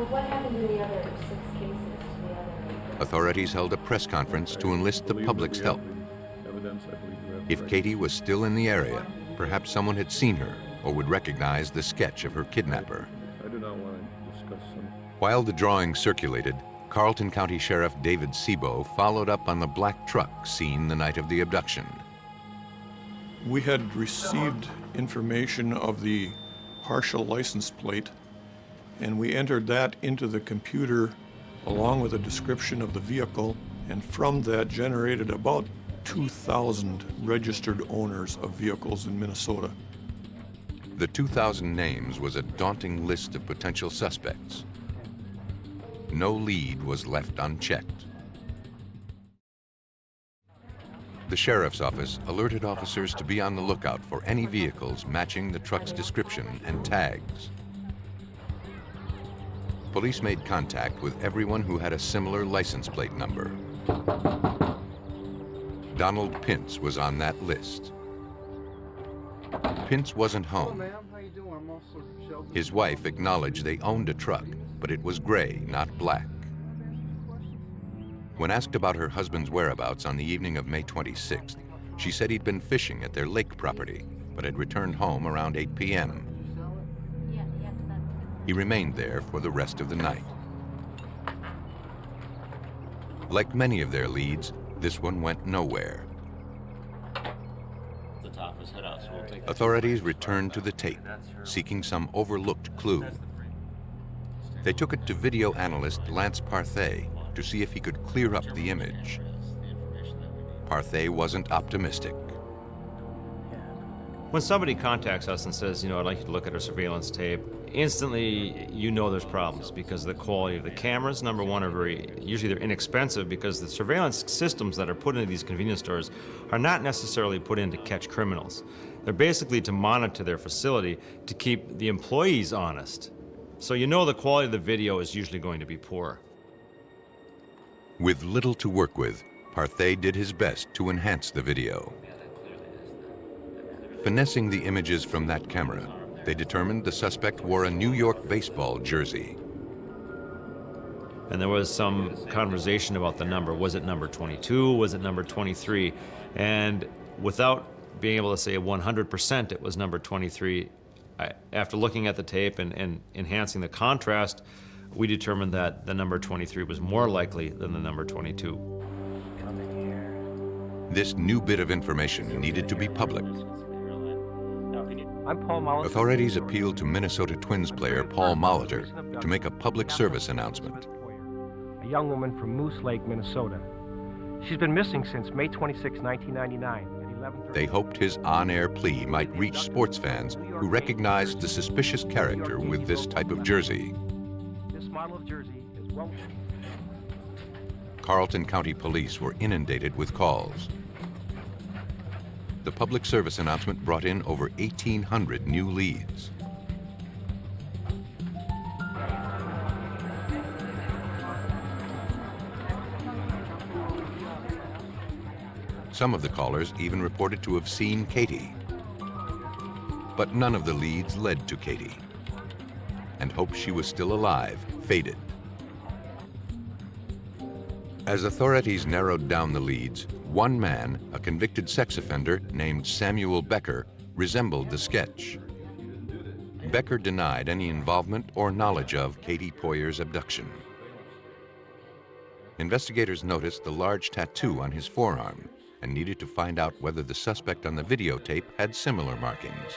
S10: what happened in the other 6 cases to the other?
S3: Authorities held a press conference to enlist the public's help. If Katy was still in the area, perhaps someone had seen her or would recognize the sketch of her kidnapper.
S8: I do not want to discuss some.
S3: While the drawing circulated, Carlton County Sheriff David Sebo followed up on the black truck seen the night of the abduction.
S14: We had received information of the partial license plate, and we entered that into the computer along with a description of the vehicle, and from that generated about 2,000 registered owners of vehicles in Minnesota.
S3: The 2,000 names was a daunting list of potential suspects. No lead was left unchecked. The sheriff's office alerted officers to be on the lookout for any vehicles matching the truck's description and tags. Police made contact with everyone who had a similar license plate number. Donald Pintz was on that list. Pintz wasn't home. His wife acknowledged they owned a truck, but it was gray, not black. When asked about her husband's whereabouts on the evening of May 26th, she said he'd been fishing at their lake property, but had returned home around 8 p.m. He remained there for the rest of the night. Like many of their leads, this one went nowhere. Authorities returned to the tape, seeking some overlooked clue. They took it to video analyst Lance Parthay to see if he could clear up the image. Parthay wasn't optimistic.
S15: When somebody contacts us and says, I'd like you to look at our surveillance tape, instantly you know there's problems because the quality of the cameras, number one, usually they're inexpensive because the surveillance systems that are put into these convenience stores are not necessarily put in to catch criminals. They're basically to monitor their facility to keep the employees honest. So the quality of the video is usually going to be poor.
S3: With little to work with, Parthay did his best to enhance the video. Finessing the images from that camera, they determined the suspect wore a New York baseball jersey.
S15: And there was some conversation about the number. Was it number 22? Was it number 23? And without being able to say 100% it was number 23, after looking at the tape and enhancing the contrast, we determined that the number 23 was more likely than the number 22.
S3: This new bit of information needed to be public.
S8: I'm Paul Molitor.
S3: Authorities appealed to Minnesota Twins player Paul Molitor to make a public service announcement.
S8: A young woman from Moose Lake, Minnesota. She's been missing since May 26, 1999.
S3: They hoped his on-air plea might reach sports fans who recognized the suspicious character with this type of jersey.
S8: This model of jersey is well.
S3: Carlton County Police were inundated with calls. The public service announcement brought in over 1,800 new leads. Some of the callers even reported to have seen Katy. But none of the leads led to Katy, and hope she was still alive faded. As authorities narrowed down the leads, one man, a convicted sex offender named Samuel Becker, resembled the sketch. Becker denied any involvement or knowledge of Katy Poyer's abduction. Investigators noticed the large tattoo on his forearm, and needed to find out whether the suspect on the videotape had similar markings.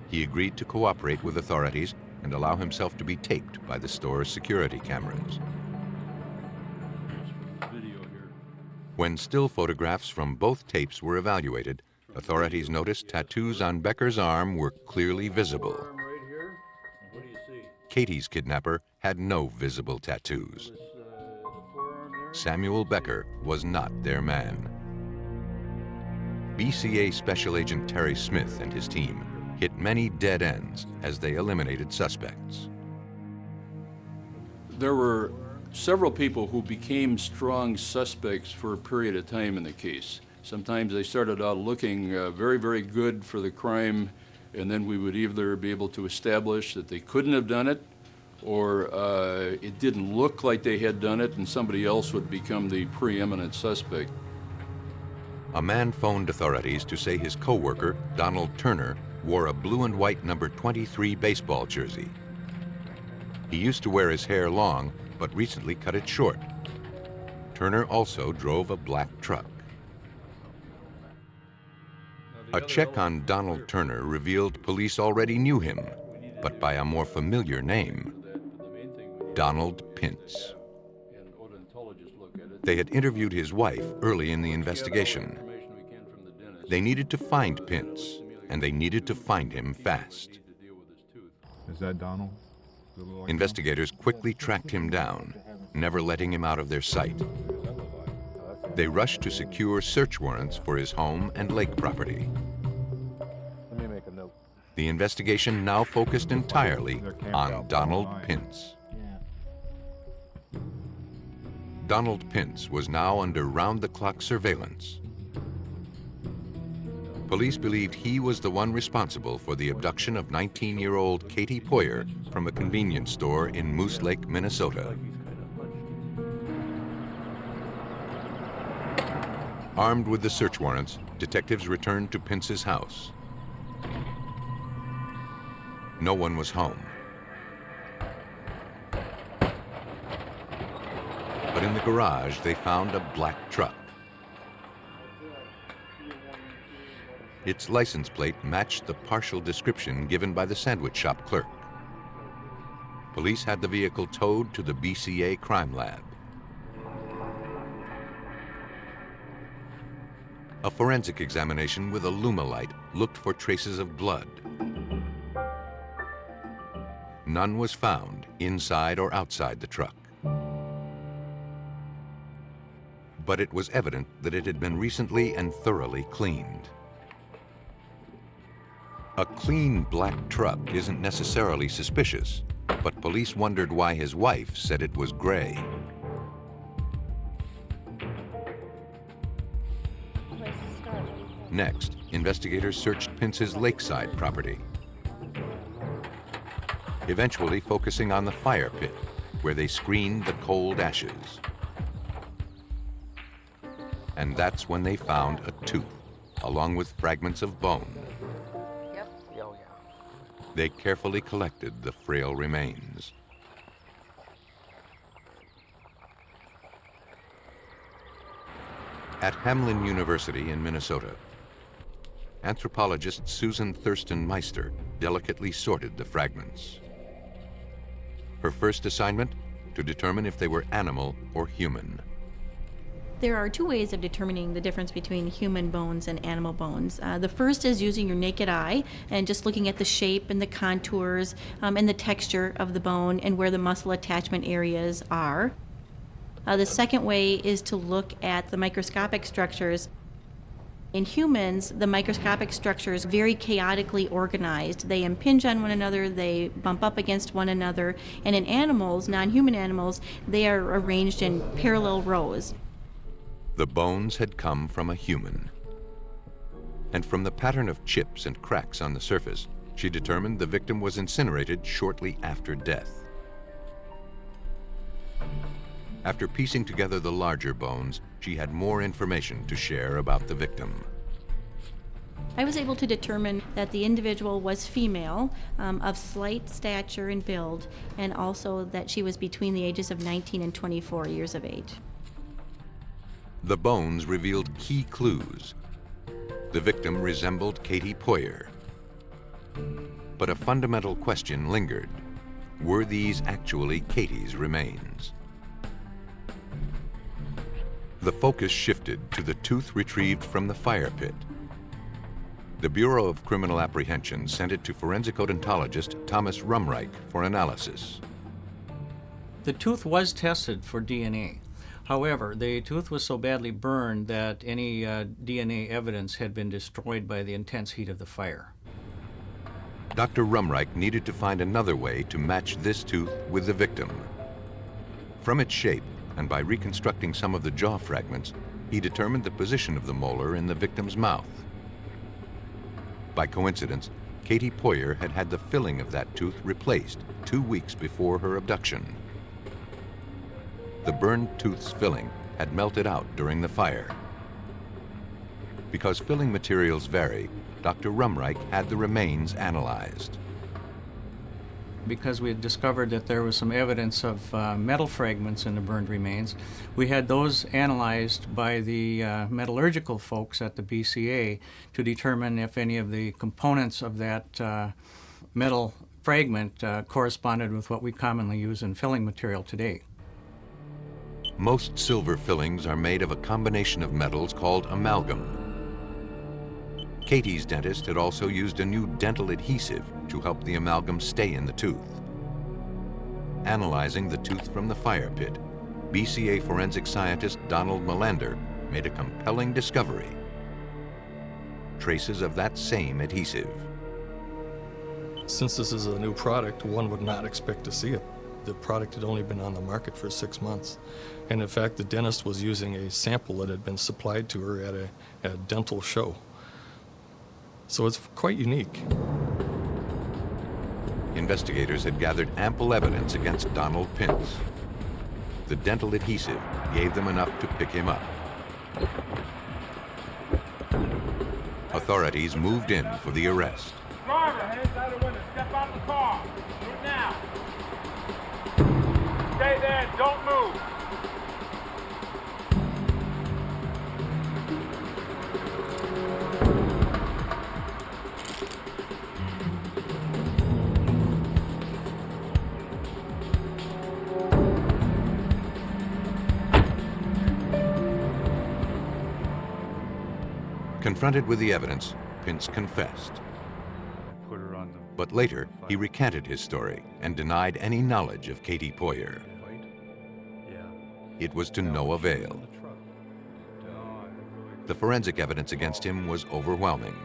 S3: He agreed to cooperate with authorities and allow himself to be taped by the store's security cameras. When still photographs from both tapes were evaluated, authorities noticed tattoos on Becker's arm were clearly visible. Katy's kidnapper had no visible tattoos. Samuel Becker was not their man. BCA Special Agent Terry Smith and his team hit many dead ends as they eliminated suspects.
S5: There were several people who became strong suspects for a period of time in the case. Sometimes they started out looking very, very good for the crime, and then we would either be able to establish that they couldn't have done it, or it didn't look like they had done it, and somebody else would become the preeminent suspect.
S3: A man phoned authorities to say his co-worker, Donald Turner, wore a blue and white number 23 baseball jersey. He used to wear his hair long, but recently cut it short. Turner also drove a black truck. A check on Donald Turner revealed police already knew him, but by a more familiar name, Donald Pintz. They had interviewed his wife early in the investigation. They needed to find Pintz, and they needed to find him fast.
S7: Is that Donald?
S3: Investigators quickly tracked him down, never letting him out of their sight. They rushed to secure search warrants for his home and lake property.
S7: Let me make a note.
S3: The investigation now focused entirely on Donald Pintz. Donald Pintz was now under round-the-clock surveillance. Police believed he was the one responsible for the abduction of 19-year-old Katy Poyer from a convenience store in Moose Lake, Minnesota. Armed with the search warrants, detectives returned to Pintz's house. No one was home. But in the garage, they found a black truck. Its license plate matched the partial description given by the sandwich shop clerk. Police had the vehicle towed to the BCA crime lab. A forensic examination with a Lumalight looked for traces of blood. None was found inside or outside the truck. But it was evident that it had been recently and thoroughly cleaned. A clean black truck isn't necessarily suspicious, but police wondered why his wife said it was gray. Next, investigators searched Pintz's lakeside property, eventually focusing on the fire pit, where they screened the cold ashes. And that's when they found a tooth, along with fragments of bone. They carefully collected the frail remains. At Hamlin University in Minnesota, anthropologist Susan Thurston Meister delicately sorted the fragments. Her first assignment, to determine if they were animal or human.
S12: There are two ways of determining the difference between human bones and animal bones. The first is using your naked eye and just looking at the shape and the contours and the texture of the bone and where the muscle attachment areas are. The second way is to look at the microscopic structures. In humans, the microscopic structures are very chaotically organized. They impinge on one another, they bump up against one another, and in animals, non-human animals, they are arranged in parallel rows.
S3: The bones had come from a human. And from the pattern of chips and cracks on the surface, she determined the victim was incinerated shortly after death. After piecing together the larger bones, she had more information to share about the victim.
S12: I was able to determine that the individual was female, of slight stature and build, and also that she was between the ages of 19 and 24 years of age.
S3: The bones revealed key clues. The victim resembled Katy Poyer. But a fundamental question lingered. Were these actually Katy's remains? The focus shifted to the tooth retrieved from the fire pit. The Bureau of Criminal Apprehension sent it to forensic odontologist Thomas Rumreich for analysis.
S16: The tooth was tested for DNA. However, the tooth was so badly burned that any DNA evidence had been destroyed by the intense heat of the fire.
S3: Dr. Rumreich needed to find another way to match this tooth with the victim. From its shape, and by reconstructing some of the jaw fragments, he determined the position of the molar in the victim's mouth. By coincidence, Katy Poyer had had the filling of that tooth replaced 2 weeks before her abduction. The burned tooth's filling had melted out during the fire. Because filling materials vary, Dr. Rumreich had the remains analyzed.
S16: Because we had discovered that there was some evidence of metal fragments in the burned remains, we had those analyzed by the metallurgical folks at the BCA to determine if any of the components of that metal fragment corresponded with what we commonly use in filling material today.
S3: Most silver fillings are made of a combination of metals called amalgam. Katy's dentist had also used a new dental adhesive to help the amalgam stay in the tooth. Analyzing the tooth from the fire pit, BCA forensic scientist Donald Melander made a compelling discovery. Traces of that same adhesive.
S14: Since this is a new product, one would not expect to see it. The product had only been on the market for 6 months. And in fact, the dentist was using a sample that had been supplied to her at a dental show. So it's quite unique.
S3: Investigators had gathered ample evidence against Donald Pintz. The dental adhesive gave them enough to pick him up. Authorities moved in for the arrest.
S17: Driver, head inside the window. Step out the car. Do it now. Stay there. Don't move.
S3: Confronted with the evidence, Pintz confessed. But later, he recanted his story and denied any knowledge of Katy Poyer. It was to no avail. The forensic evidence against him was overwhelming.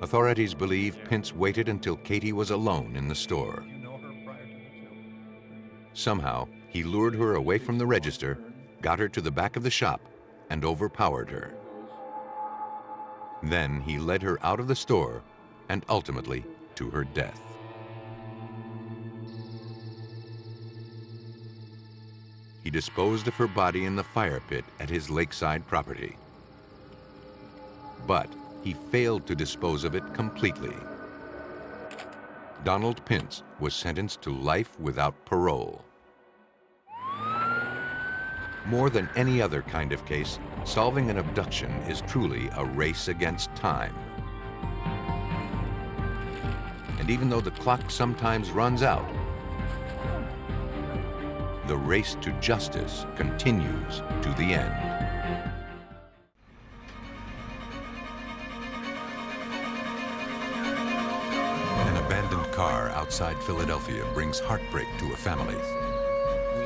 S3: Authorities believe Pintz waited until Katy was alone in the store. Somehow, he lured her away from the register, got her to the back of the shop, and overpowered her. Then he led her out of the store and ultimately to her death. He disposed of her body in the fire pit at his lakeside property. But he failed to dispose of it completely. Donald Pintz was sentenced to life without parole. More than any other kind of case, solving an abduction is truly a race against time. And even though the clock sometimes runs out, the race to justice continues to the end. An abandoned car outside Philadelphia brings heartbreak to a family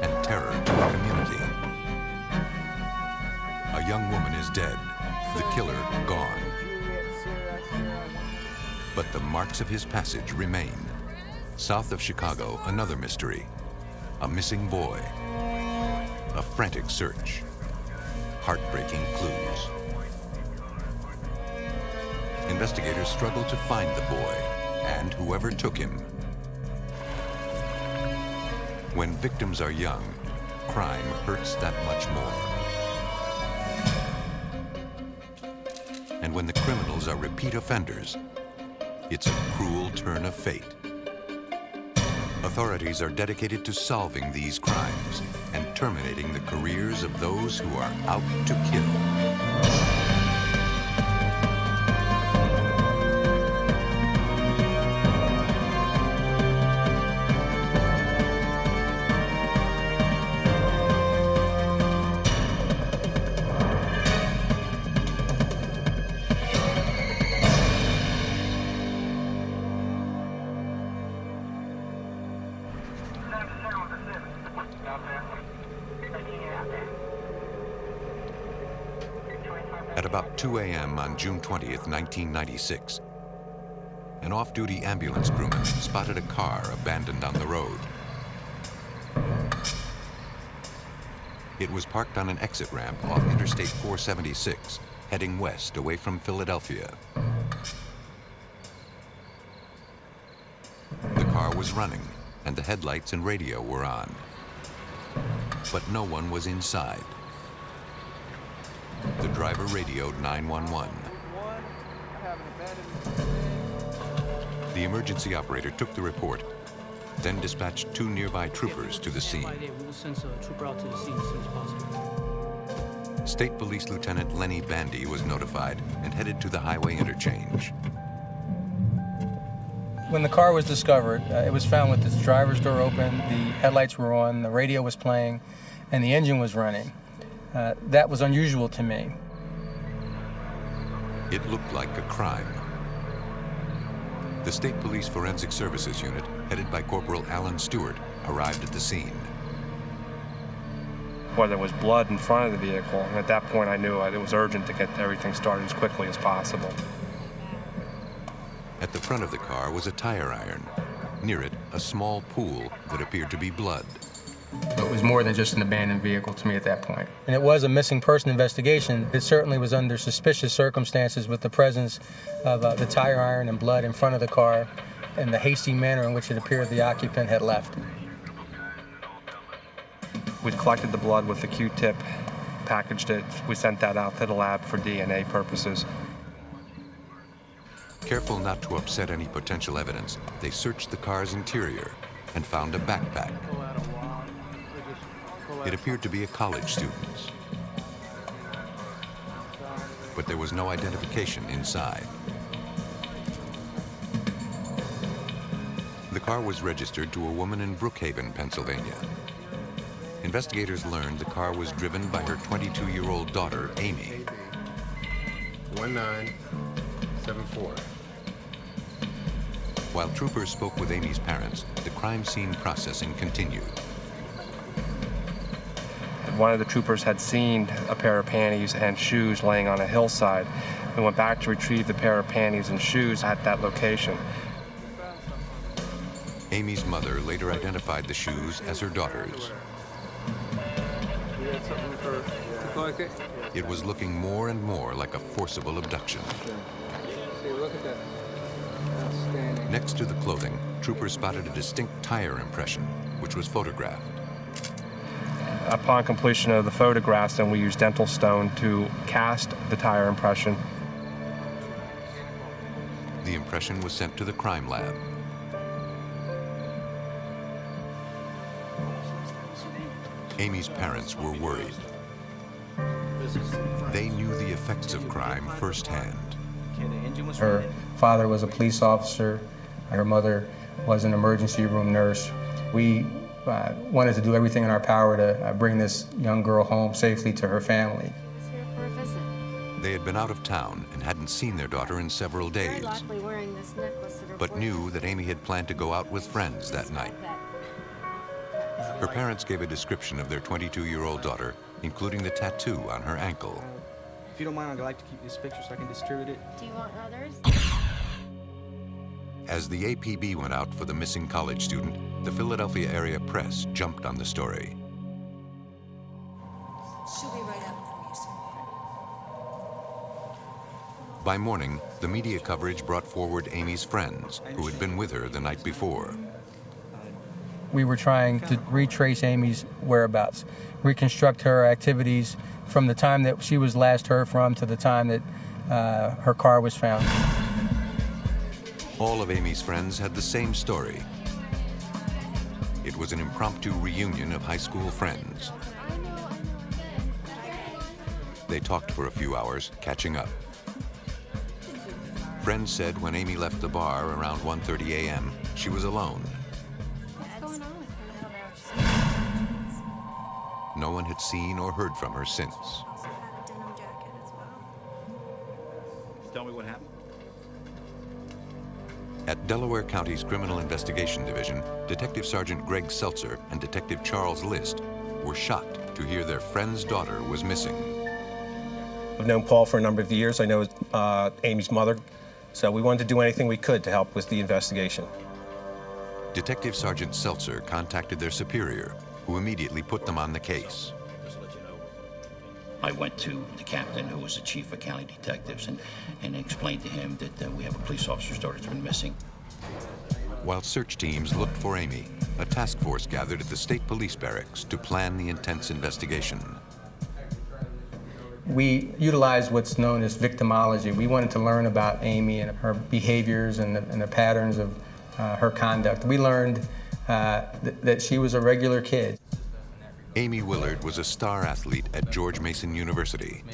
S3: and terror to a community. A young woman is dead, the killer gone. But the marks of his passage remain. South of Chicago, another mystery. A missing boy. A frantic search. Heartbreaking clues. Investigators struggle to find the boy and whoever took him. When victims are young, crime hurts that much more. And when the criminals are repeat offenders, it's a cruel turn of fate. Authorities are dedicated to solving these crimes and terminating the careers of those who are out to kill. At about 2 a.m. on June 20th, 1996, an off-duty ambulance crewman spotted a car abandoned on the road. It was parked on an exit ramp off Interstate 476, heading west away from Philadelphia. The car was running, and the headlights and radio were on. But no one was inside. The driver radioed 911. The emergency operator took the report, then dispatched 2 nearby troopers to the scene.
S2: We will send a trooper out to the scene as soon as possible.
S3: State Police Lieutenant Lenny Bandy was notified and headed to the highway interchange.
S18: When the car was discovered, it was found with its driver's door open, the headlights were on, the radio was playing, and the engine was running. That was unusual to me.
S3: It looked like a crime. The State Police Forensic Services Unit, headed by Corporal Alan Stewart, arrived at the scene.
S4: Well, there was blood in front of the vehicle, and at that point I knew it was urgent to get everything started as quickly as possible.
S3: At the front of the car was a tire iron. Near it, a small pool that appeared to be blood.
S18: It was more than just an abandoned vehicle to me at that point. And it was a missing person investigation. It certainly was under suspicious circumstances with the presence of the tire iron and blood in front of the car and the hasty manner in which it appeared the occupant had left.
S4: We collected the blood with the Q-tip, packaged it, we sent that out to the lab for DNA purposes.
S3: Careful not to upset any potential evidence, they searched the car's interior and found a backpack. It appeared to be a college student's, but there was no identification inside. The car was registered to a woman in Brookhaven, Pennsylvania. Investigators learned the car was driven by her 22-year-old daughter, Amy.
S19: 1974.
S3: While troopers spoke with Amy's parents, the crime scene processing continued.
S4: One of the troopers had seen a pair of panties and shoes laying on a hillside. We went back to retrieve the pair of panties and shoes at that location.
S3: Amy's mother later identified the shoes as her daughter's. It was looking more and more like a forcible abduction. Next to the clothing, troopers spotted a distinct tire impression, which was photographed.
S4: Upon completion of the photographs, then we used dental stone to cast the tire impression.
S3: The impression was sent to the crime lab. Amy's parents were worried. They knew the effects of crime firsthand.
S18: Her father was a police officer. Her mother was an emergency room nurse. We wanted to do everything in our power to bring this young girl home safely to her family.
S3: They had been out of town and hadn't seen their daughter in several days, but knew that Amy had planned to go out with friends that night. Her parents gave a description of their 22-year-old daughter, including the tattoo on her ankle.
S18: If you don't mind, I'd like to keep this picture so I can distribute it.
S10: Do you want others?
S3: As the APB went out for the missing college student, the Philadelphia area press jumped on the story.
S24: She'll be right up for you, sir.
S3: By morning, the media coverage brought forward Amy's friends, who had been with her the night before.
S18: We were trying to retrace Amy's whereabouts, reconstruct her activities from the time that she was last heard from to the time that her car was found.
S3: All of Amy's friends had the same story. It was an impromptu reunion of high school friends. They talked for a few hours, catching up. Friends said when Amy left the bar around 1:30 a.m., she was alone. No one had seen or heard from her since.
S13: Tell me what happened.
S3: At Delaware County's Criminal Investigation Division, Detective Sergeant Greg Seltzer and Detective Charles List were shocked to hear their friend's daughter was missing.
S18: I've known Paul for a number of years. I know Amy's mother, so we wanted to do anything we could to help with the investigation.
S3: Detective Sergeant Seltzer contacted their superior, who immediately put them on the case.
S6: I went to the captain, who was the chief of county detectives, and explained to him that we have a police officer's daughter that's been missing.
S3: While search teams looked for Amy, a task force gathered at the state police barracks to plan the intense investigation.
S18: We utilized what's known as victimology. We wanted to learn about Amy and her behaviors and the patterns of her conduct. We learned that she was a regular kid.
S3: Amy Willard was a star athlete at George Mason University,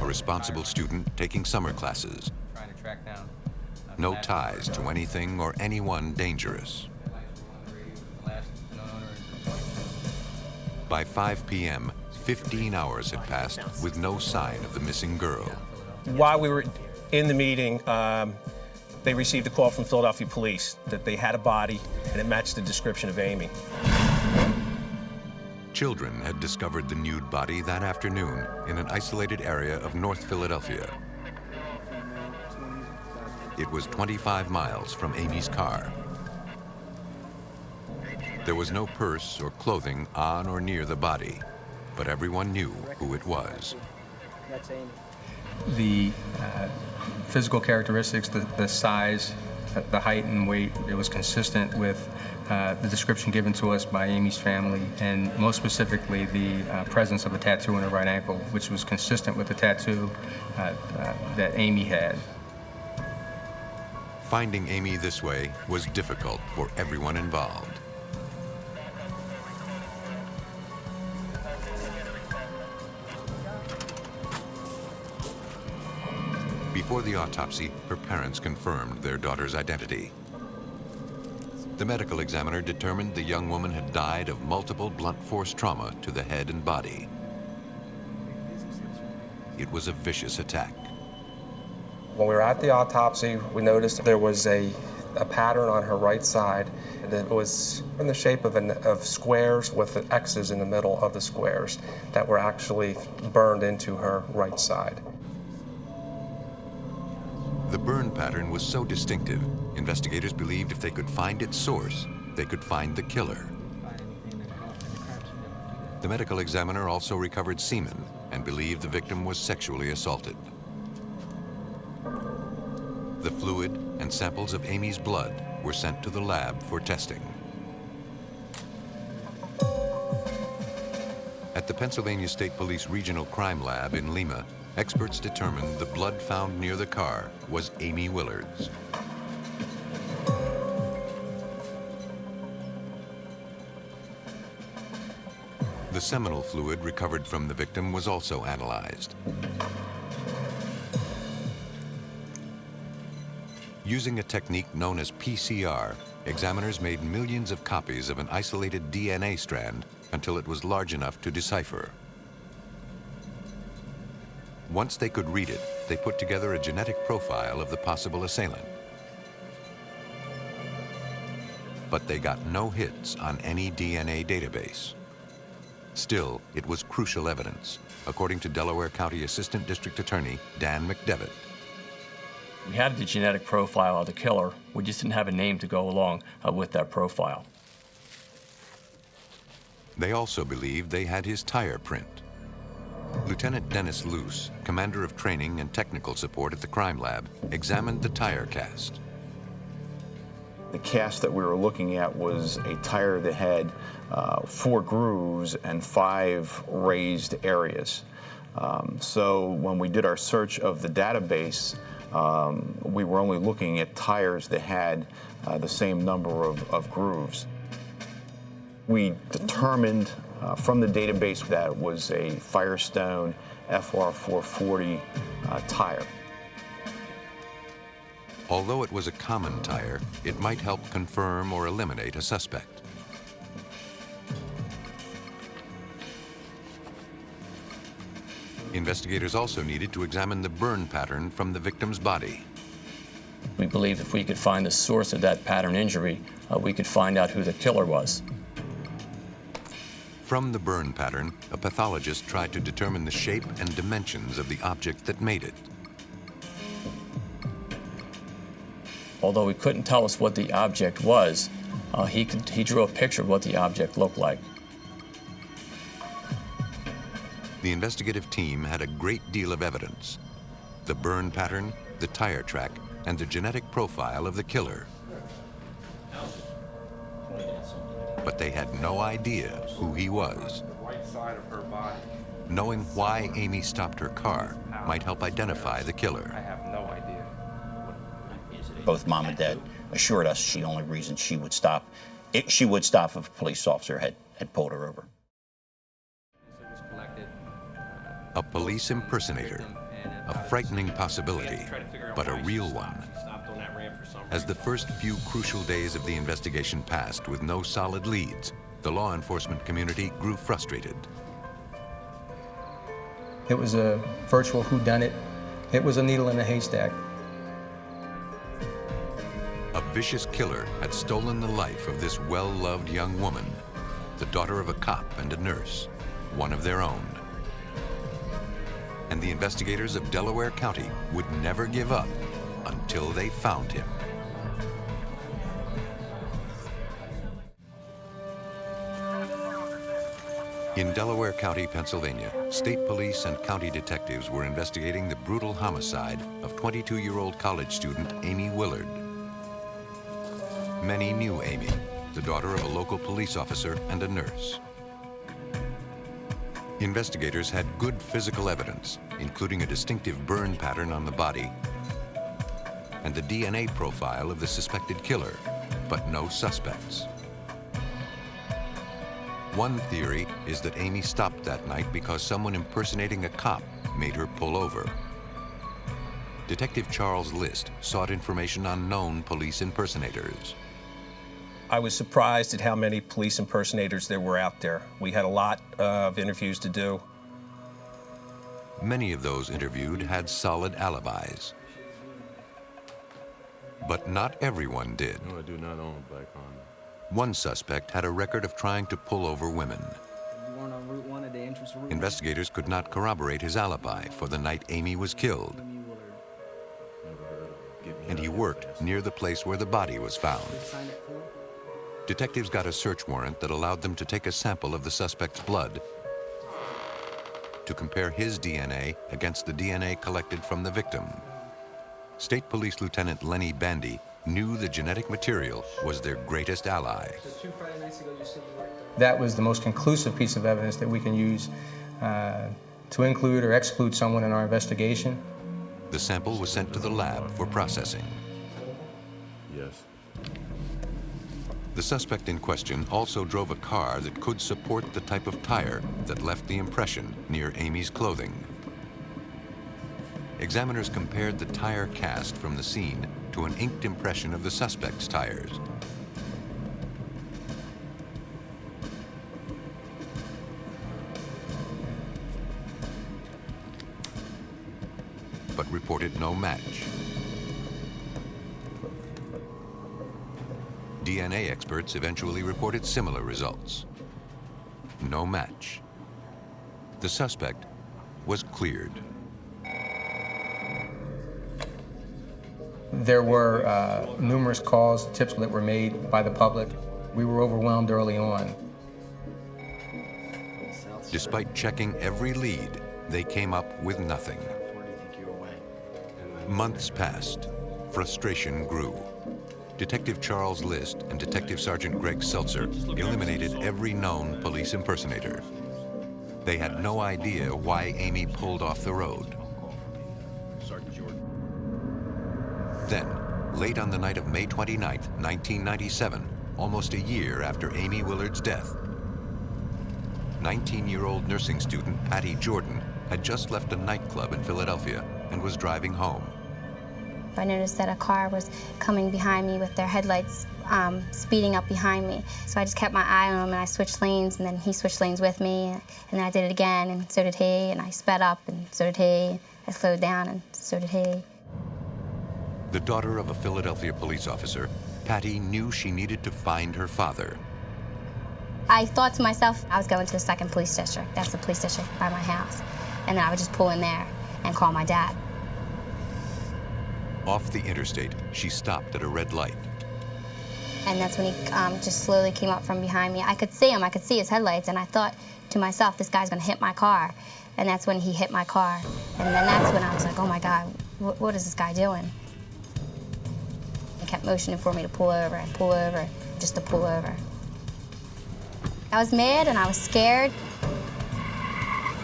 S3: a responsible student taking summer classes, no ties to anything or anyone dangerous. By 5 p.m., 15 hours had passed with no sign of the missing girl.
S18: While we were in the meeting, they received a call from Philadelphia police that they had a body and it matched the description of Amy.
S3: Children had discovered the nude body that afternoon in an isolated area of North Philadelphia. It was 25 miles from Amy's car. There was no purse or clothing on or near the body, but everyone knew who it was.
S18: That's Amy. The physical characteristics, the size, the height and weight, it was consistent with the description given to us by Amy's family, and most specifically the presence of a tattoo on her right ankle, which was consistent with the tattoo that Amy had.
S3: Finding Amy this way was difficult for everyone involved. Before the autopsy, her parents confirmed their daughter's identity. The medical examiner determined the young woman had died of multiple blunt force trauma to the head and body. It was a vicious attack.
S11: When we were at the autopsy, we noticed there was a pattern on her right side that was in the shape of squares with the X's in the middle of the squares that were actually burned into her right side.
S3: The burn pattern was so distinctive, investigators believed if they could find its source, they could find the killer. The medical examiner also recovered semen and believed the victim was sexually assaulted. The fluid and samples of Amy's blood were sent to the lab for testing. At the Pennsylvania State Police Regional Crime Lab in Lima, experts determined the blood found near the car was Amy Willard's. The seminal fluid recovered from the victim was also analyzed. Using a technique known as PCR, examiners made millions of copies of an isolated DNA strand until it was large enough to decipher. Once they could read it, they put together a genetic profile of the possible assailant. But they got no hits on any DNA database. Still, it was crucial evidence, according to Delaware County Assistant District Attorney Dan McDevitt.
S21: We had the genetic profile of the killer. We just didn't have a name to go along with that profile.
S3: They also believed they had his tire print. Lieutenant Dennis Luce, commander of training and technical support at the crime lab, examined the tire cast.
S23: The cast that we were looking at was a tire that had 4 grooves and 5 raised areas. So when we did our search of the database, We were only looking at tires that had the same number of grooves. We determined from the database that it was a Firestone FR440 tire.
S3: Although it was a common tire, it might help confirm or eliminate a suspect. Investigators also needed to examine the burn pattern from the victim's body.
S21: We believe if we could find the source of that pattern injury, we could find out who the killer was.
S3: From the burn pattern, a pathologist tried to determine the shape and dimensions of the object that made it.
S21: Although he couldn't tell us what the object was, he drew a picture of what the object looked like.
S3: The investigative team had a great deal of evidence: the burn pattern, the tire track, and the genetic profile of the killer. But they had no idea who he was. Knowing why Amy stopped her car might help identify the killer.
S11: I have no idea.
S6: Both Mom and Dad assured us the only reason she would stop if a police officer had pulled her over.
S3: A police impersonator, a frightening possibility, but a real one. As the first few crucial days of the investigation passed with no solid leads, the law enforcement community grew frustrated.
S18: It was a virtual whodunit. It was a needle in a haystack.
S3: A vicious killer had stolen the life of this well-loved young woman, the daughter of a cop and a nurse, one of their own. And the investigators of Delaware County would never give up until they found him. In Delaware County, Pennsylvania, state police and county detectives were investigating the brutal homicide of 22-year-old college student Amy Willard. Many knew Amy, the daughter of a local police officer and a nurse. Investigators had good physical evidence, including a distinctive burn pattern on the body and the DNA profile of the suspected killer, but no suspects. One theory is that Amy stopped that night because someone impersonating a cop made her pull over. Detective Charles List sought information on known police impersonators.
S1: I was surprised at how many police impersonators there were out there. We had a lot of interviews to do.
S3: Many of those interviewed had solid alibis. But not everyone did.
S19: No, I do not own a black Honda.
S3: One suspect had a record of trying to pull over women.
S9: You weren't on Route 1 at the entrance of Route 1?
S3: Investigators could not corroborate his alibi for the night Amy was killed. And he worked near the place where the body was found. Detectives got a search warrant that allowed them to take a sample of the suspect's blood to compare his DNA against the DNA collected from the victim. State Police Lieutenant Lenny Bandy knew the genetic material was their greatest ally.
S18: That was the most conclusive piece of evidence that we can use to include or exclude someone in our investigation.
S3: The sample was sent to the lab for processing.
S19: Yes.
S3: The suspect in question also drove a car that could support the type of tire that left the impression near Amy's clothing. Examiners compared the tire cast from the scene to an inked impression of the suspect's tires. But reported no match. DNA experts eventually reported similar results. No match. The suspect was cleared.
S18: There were numerous calls, tips that were made by the public. We were overwhelmed early on.
S3: Despite checking every lead, they came up with nothing. Months passed. Frustration grew. Detective Charles List and Detective Sergeant Greg Seltzer eliminated every known police impersonator. They had no idea why Amy pulled off the road. Then, late on the night of May 29, 1997, almost a year after Amy Willard's death, 19-year-old nursing student Katy Jordan had just left a nightclub in Philadelphia and was driving home.
S8: I noticed that a car was coming behind me with their headlights speeding up behind me. So I just kept my eye on him, and I switched lanes, and then he switched lanes with me, and then I did it again, and so did he, and I sped up, and so did he. I slowed down, and so did he.
S3: The daughter of a Philadelphia police officer, Katy knew she needed to find her father.
S8: I thought to myself, I was going to the 2nd Police District. That's the police district by my house. And then I would just pull in there and call my dad.
S3: Off the interstate, she stopped at a red light.
S8: And that's when he just slowly came up from behind me. I could see him, I could see his headlights, and I thought to myself, this guy's gonna hit my car. And that's when he hit my car. And then that's when I was like, oh my God, what is this guy doing? He kept motioning for me to pull over and pull over, just to pull over. I was mad and I was scared.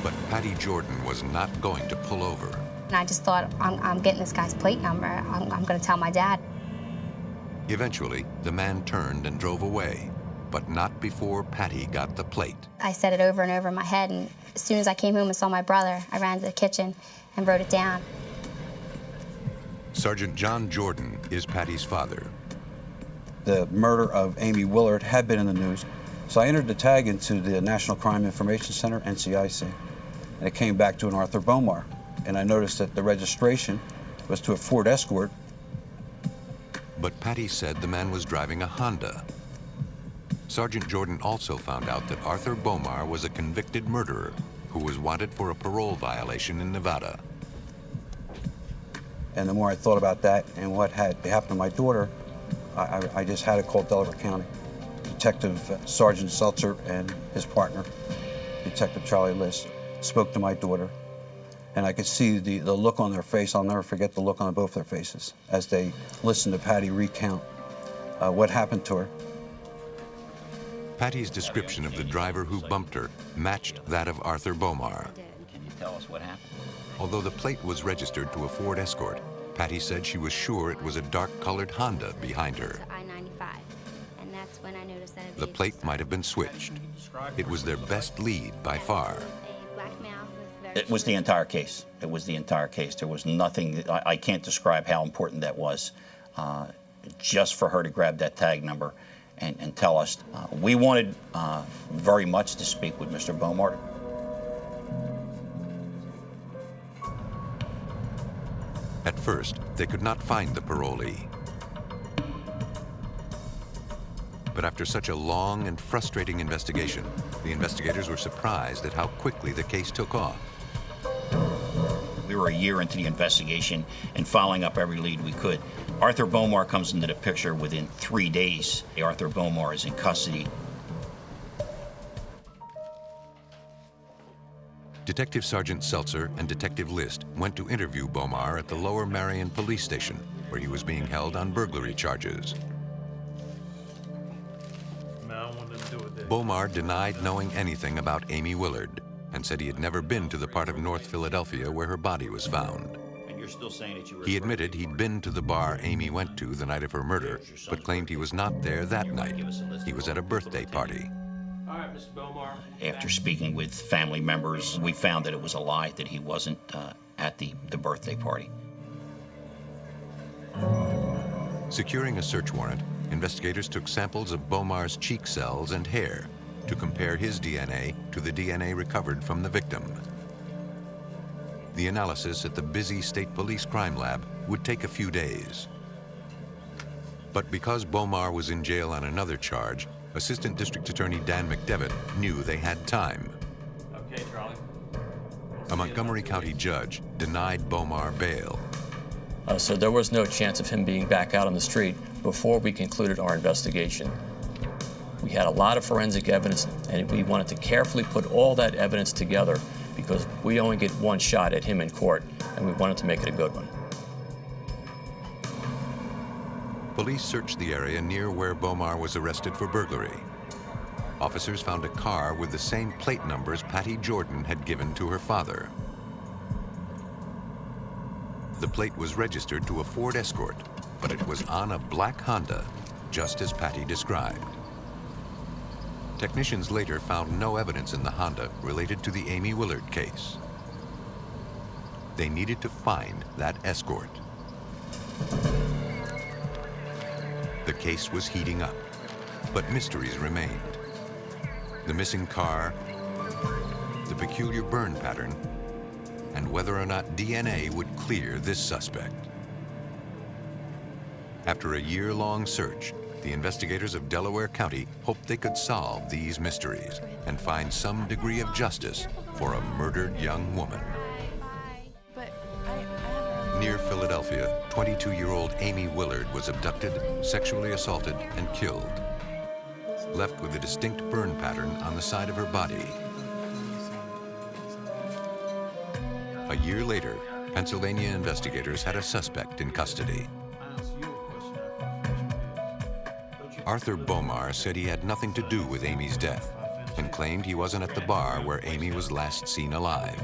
S3: But Katy Jordan was not going to pull over.
S8: And I just thought, I'm getting this guy's plate number. I'm gonna tell my dad.
S3: Eventually, the man turned and drove away, but not before Katy got the plate.
S8: I said it over and over in my head, and as soon as I came home and saw my brother, I ran to the kitchen and wrote it down.
S3: Sergeant John Jordan is Patty's father.
S15: The murder of Amy Willard had been in the news, so I entered the tag into the National Crime Information Center, NCIC, and it came back to an Arthur Bomar. And I noticed that the registration was to a Ford Escort.
S3: But Patty said the man was driving a Honda. Sergeant Jordan also found out that Arthur Bomar was a convicted murderer who was wanted for a parole violation in Nevada.
S15: And the more I thought about that and what had happened to my daughter, I just had to call Delaware County. Detective Sergeant Seltzer and his partner, Detective Charlie List, spoke to my daughter. And I could see the look on their face. I'll never forget the look on both their faces as they listened to Patty recount what happened to her.
S3: Patty's description of the driver who bumped her matched that of Arthur Bomar.
S20: Can you tell us what happened?
S3: Although the plate was registered to a Ford Escort, Patty said she was sure it was a dark-colored Honda behind her.
S8: I-95, and that's when I noticed that
S3: The plate might have been switched. It was their best lead by far.
S20: It was the entire case. It was the entire case. There was nothing, I can't describe how important that was, just for her to grab that tag number and tell us. We wanted very much to speak with Mr. Bomar.
S3: At first, they could not find the parolee. But after such a long and frustrating investigation, the investigators were surprised at how quickly the case took off.
S20: We were a year into the investigation and following up every lead we could. Arthur Bomar comes into the picture within 3 days. Arthur Bomar is in custody.
S3: Detective Sergeant Seltzer and Detective List went to interview Bomar at the Lower Marion Police Station, where he was being held on burglary charges. Bomar denied knowing anything about Amy Willard and said he had never been to the part of North Philadelphia where her body was found.
S20: And you're still saying that you were...
S3: He admitted he'd been to the bar Amy went to the night of her murder, but claimed he was not there that night. He was at a birthday party.
S2: All right, Mr. Bomar.
S20: After speaking with family members, we found that it was a lie, that he wasn't at the birthday party.
S3: Securing a search warrant, investigators took samples of Bomar's cheek cells and hair to compare his DNA to the DNA recovered from the victim. The analysis at the busy State Police Crime Lab would take a few days. But because Bomar was in jail on another charge, Assistant District Attorney Dan McDevitt knew they had time.
S2: Okay, Charlie.
S3: A Montgomery County judge denied Bomar bail.
S21: So there was no chance of him being back out on the street before we concluded our investigation. We had a lot of forensic evidence, and we wanted to carefully put all that evidence together because we only get one shot at him in court, and we wanted to make it a good one.
S3: Police searched the area near where Bomar was arrested for burglary. Officers found a car with the same plate numbers Patty Jordan had given to her father. The plate was registered to a Ford Escort, but it was on a black Honda, just as Patty described. Technicians later found no evidence in the Honda related to the Amy Willard case. They needed to find that escort. The case was heating up, but mysteries remained. The missing car, the peculiar burn pattern, and whether or not DNA would clear this suspect. After a year-long search, the investigators of Delaware County hoped they could solve these mysteries and find some degree of justice for a murdered young woman. Near Philadelphia, 22-year-old Amy Willard was abducted, sexually assaulted, and killed, left with a distinct burn pattern on the side of her body. A year later, Pennsylvania investigators had a suspect in custody. Arthur Bomar said he had nothing to do with Amy's death and claimed he wasn't at the bar where Amy was last seen alive.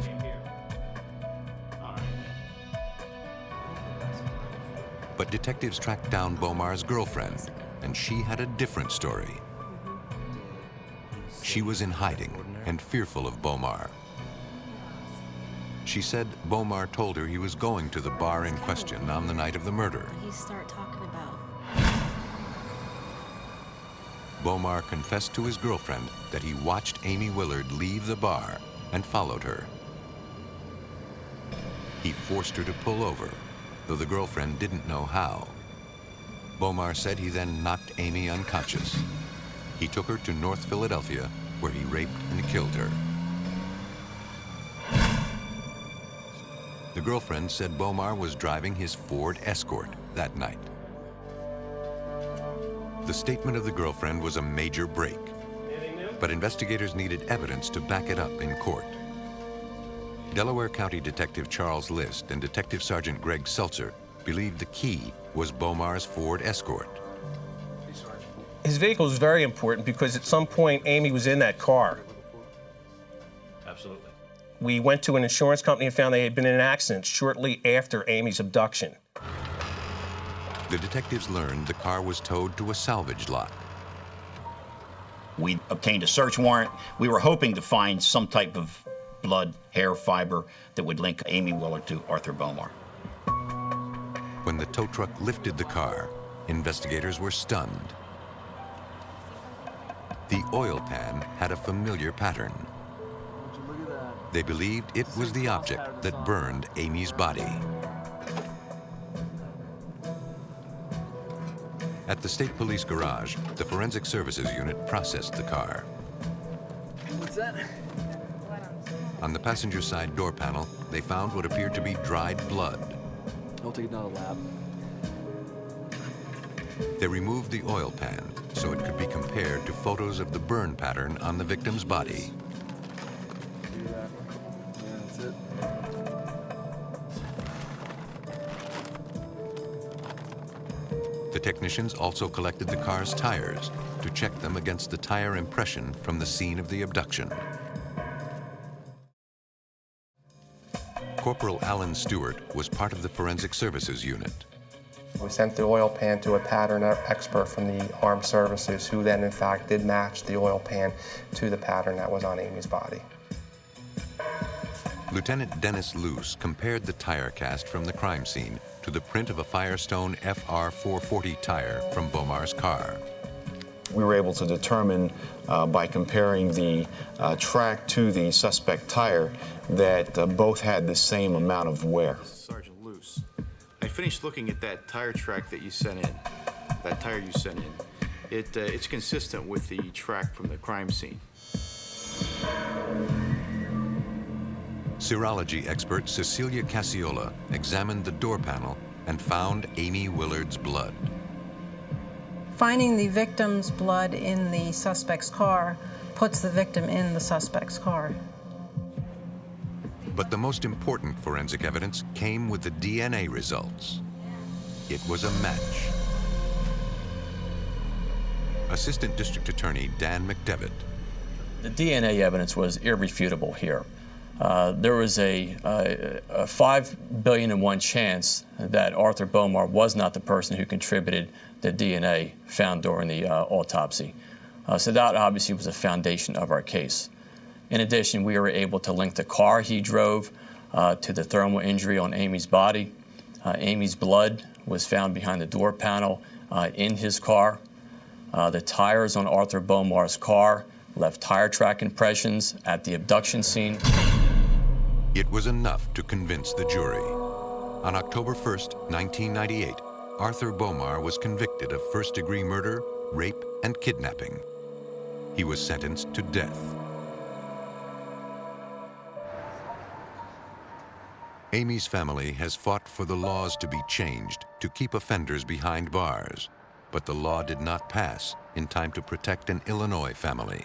S3: But detectives tracked down Bomar's girlfriend, and she had a different story. She was in hiding and fearful of Bomar. She said Bomar told her he was going to the bar in question on the night of the murder.
S5: You start talking about.
S3: Bomar confessed to his girlfriend that he watched Amy Willard leave the bar and followed her. He forced her to pull over, though the girlfriend didn't know how. Bomar said he then knocked Amy unconscious. He took her to North Philadelphia, where he raped and killed her. The girlfriend said Bomar was driving his Ford Escort that night. The statement of the girlfriend was a major break, but investigators needed evidence to back it up in court. Delaware County Detective Charles List and Detective Sergeant Greg Seltzer believed the key was Bomar's Ford Escort.
S1: His vehicle is very important because at some point Amy was in that car.
S13: Absolutely.
S1: We went to an insurance company and found they had been in an accident shortly after Amy's abduction.
S3: The detectives learned the car was towed to a salvage lot.
S20: We obtained a search warrant. We were hoping to find some type of blood, hair, fiber that would link Amy Willard to Arthur Bomar.
S3: When the tow truck lifted the car, investigators were stunned. The oil pan had a familiar pattern. They believed it was the object that burned Amy's body. At the State Police garage, the Forensic Services Unit processed the car.
S9: What's that?
S3: On the passenger side door panel, they found what appeared to be dried blood.
S9: I'll take it down to the lab.
S3: They removed the oil pan so it could be compared to photos of the burn pattern on the victim's body.
S9: Yeah, that's it.
S3: The technicians also collected the car's tires to check them against the tire impression from the scene of the abduction. Corporal Alan Stewart was part of the Forensic Services Unit.
S4: We sent the oil pan to a pattern expert from the Armed Services, who then in fact did match the oil pan to the pattern that was on Amy's body.
S3: Lieutenant Dennis Luce compared the tire cast from the crime scene to the print of a Firestone FR 440 tire from Bomar's car.
S23: We were able to determine by comparing the track to the suspect tire that both had the same amount of wear.
S13: Sergeant Luce, I finished looking at that tire track that you sent in, that tire you sent in. It's consistent with the track from the crime scene.
S3: Serology expert Cecilia Cassiola examined the door panel and found Amy Willard's blood.
S7: Finding the victim's blood in the suspect's car puts the victim in the suspect's car.
S3: But the most important forensic evidence came with the DNA results. It was a match. Assistant District Attorney Dan McDevitt.
S21: The DNA evidence was irrefutable here. There was a 5 billion and 1 chance that Arthur Bomar was not the person who contributed the DNA found during the autopsy. So that obviously was the foundation of our case. In addition, we were able to link the car he drove to the thermal injury on Amy's body. Amy's blood was found behind the door panel in his car. The tires on Arthur Bomar's car left tire track impressions at the abduction scene.
S3: It was enough to convince the jury. On October 1st, 1998, Arthur Bomar was convicted of first-degree murder, rape, and kidnapping. He was sentenced to death. Amy's family has fought for the laws to be changed to keep offenders behind bars, but the law did not pass in time to protect an Illinois family.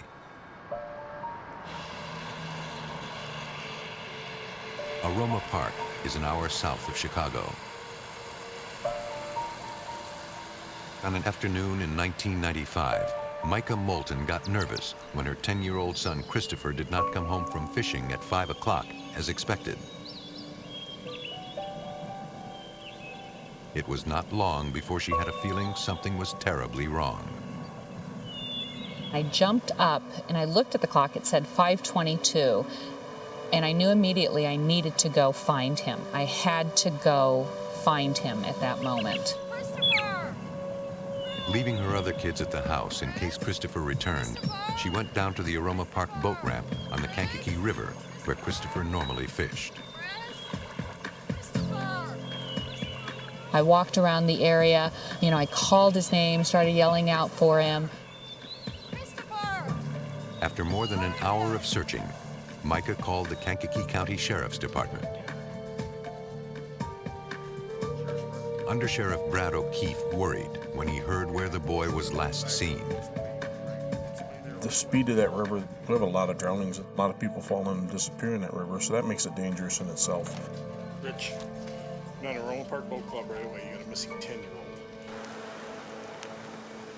S3: Aroma Park is an hour south of Chicago. On an afternoon in 1995, Micah Moulton got nervous when her 10-year-old son Christopher did not come home from fishing at 5 o'clock as expected. It was not long before she had a feeling something was terribly wrong.
S5: I jumped up and I looked at the clock. It said 5:22, and I knew immediately I needed to go find him. I had to go find him at that moment.
S3: Leaving her other kids at the house in case Christopher returned, she went down to the Aroma Park boat ramp on the Kankakee River, where Christopher normally fished.
S5: I walked around the area, I called his name, started yelling out for him.
S3: After more than an hour of searching, Micah called the Kankakee County Sheriff's Department. Under Sheriff Brad O'Keefe worried when he heard where the boy was last seen.
S12: The speed of that river, we have a lot of drownings. A lot of people fall in and disappear in that river, so that makes it dangerous in itself.
S16: Rich, not a Aroma Park Boat Club right away. You got a missing 10-year-old.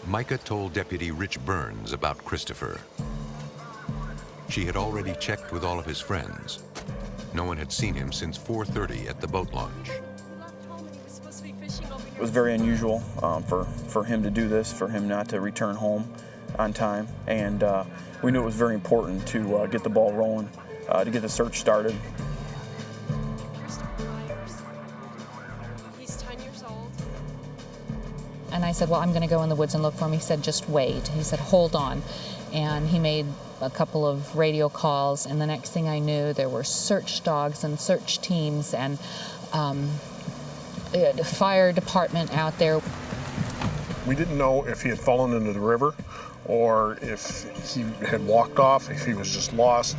S3: Micah told Deputy Rich Burns about Christopher. She had already checked with all of his friends. No one had seen him since 4:30 at the boat launch.
S22: It was very unusual for him to do this, for him not to return home on time, and we knew it was very important to get the ball rolling, to get the search started.
S10: He's 10 years old.
S5: And I said, well, I'm going to go in the woods and look for him. He said, just wait. He said, hold on. And he made a couple of radio calls, and the next thing I knew, there were search dogs and search teams and the fire department out there.
S12: We didn't know if he had fallen into the river or if he had walked off, if he was just lost.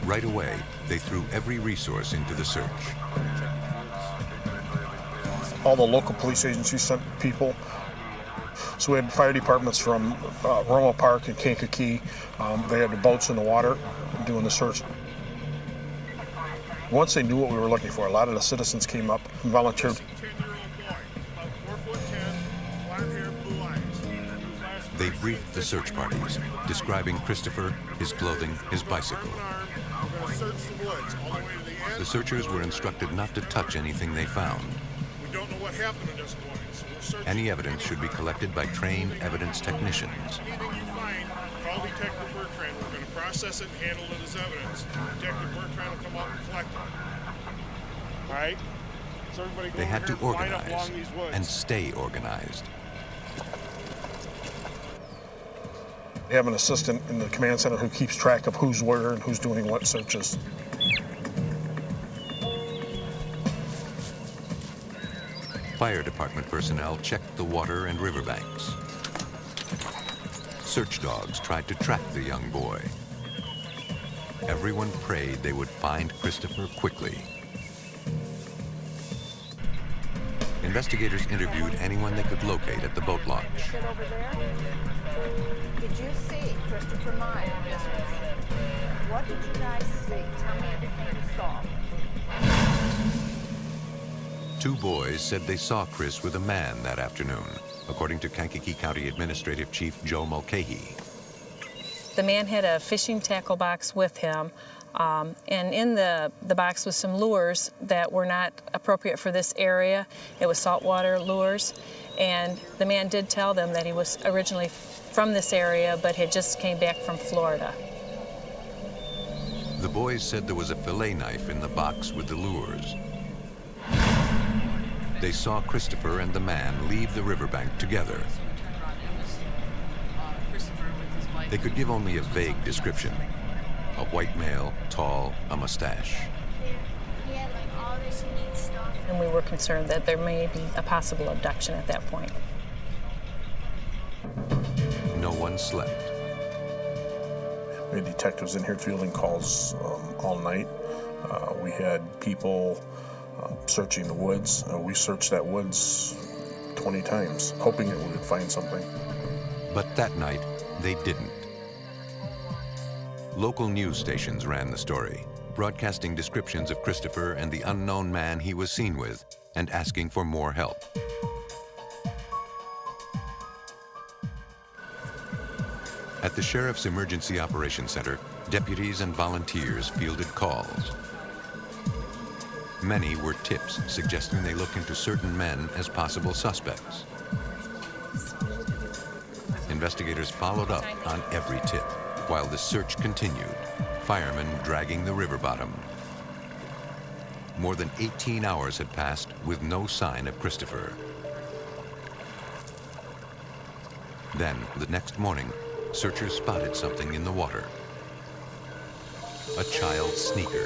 S3: Right away, they threw every resource into the search.
S12: All the local police agencies sent people. So we had fire departments from Aroma Park and Kankakee. They had the boats in the water doing the search. Once they knew what we were looking for, a lot of the citizens came up and volunteered.
S3: They briefed the search parties, describing Christopher, his clothing, his bicycle. The searchers were instructed not to touch anything they found.
S16: We don't know what happened at this point, so we're searching.
S3: Any evidence should be collected by trained evidence technicians.
S16: Anything you find, call Detective Bertrand. We're going to process it and handle it as evidence. Detective Bertrand will come out and collect it. All right? So everybody go
S3: They had to
S16: over here and line up
S3: organize
S16: along these woods.
S3: and stay organized.
S12: We have an assistant in the command center who keeps track of who's where and who's doing what searches.
S3: Fire department personnel checked the water and riverbanks. Search dogs tried to track the young boy. Everyone prayed they would find Christopher quickly. Investigators interviewed anyone they could locate at the boat launch.
S25: Did you see Christopher Meyer? Yes, ma'am. What did you guys see? Tell me everything you saw.
S3: Two boys said they saw Chris with a man that afternoon, according to Kankakee County Administrative Chief Joe Mulcahy.
S7: The man had a fishing tackle box with him. And in the box was some lures that were not appropriate for this area. It was saltwater lures. And the man did tell them that he was originally from this area, but had just came back from Florida.
S3: The boys said there was a fillet knife in the box with the lures. They saw Christopher and the man leave the riverbank together. They could give only a vague description. A white male, tall, a mustache.
S10: He had like all this neat stuff.
S7: And we were concerned that there may be a possible abduction at that point.
S3: No one slept.
S12: We had detectives in here fielding calls all night. We had people searching the woods. We searched that woods 20 times, hoping that we would find something.
S3: But that night, they didn't. Local news stations ran the story, broadcasting descriptions of Christopher and the unknown man he was seen with, and asking for more help. At the Sheriff's Emergency Operations Center, deputies and volunteers fielded calls. Many were tips suggesting they look into certain men as possible suspects. Investigators followed up on every tip, while the search continued, firemen dragging the river bottom. More than 18 hours had passed with no sign of Christopher. Then, the next morning, searchers spotted something in the water. A child's sneaker.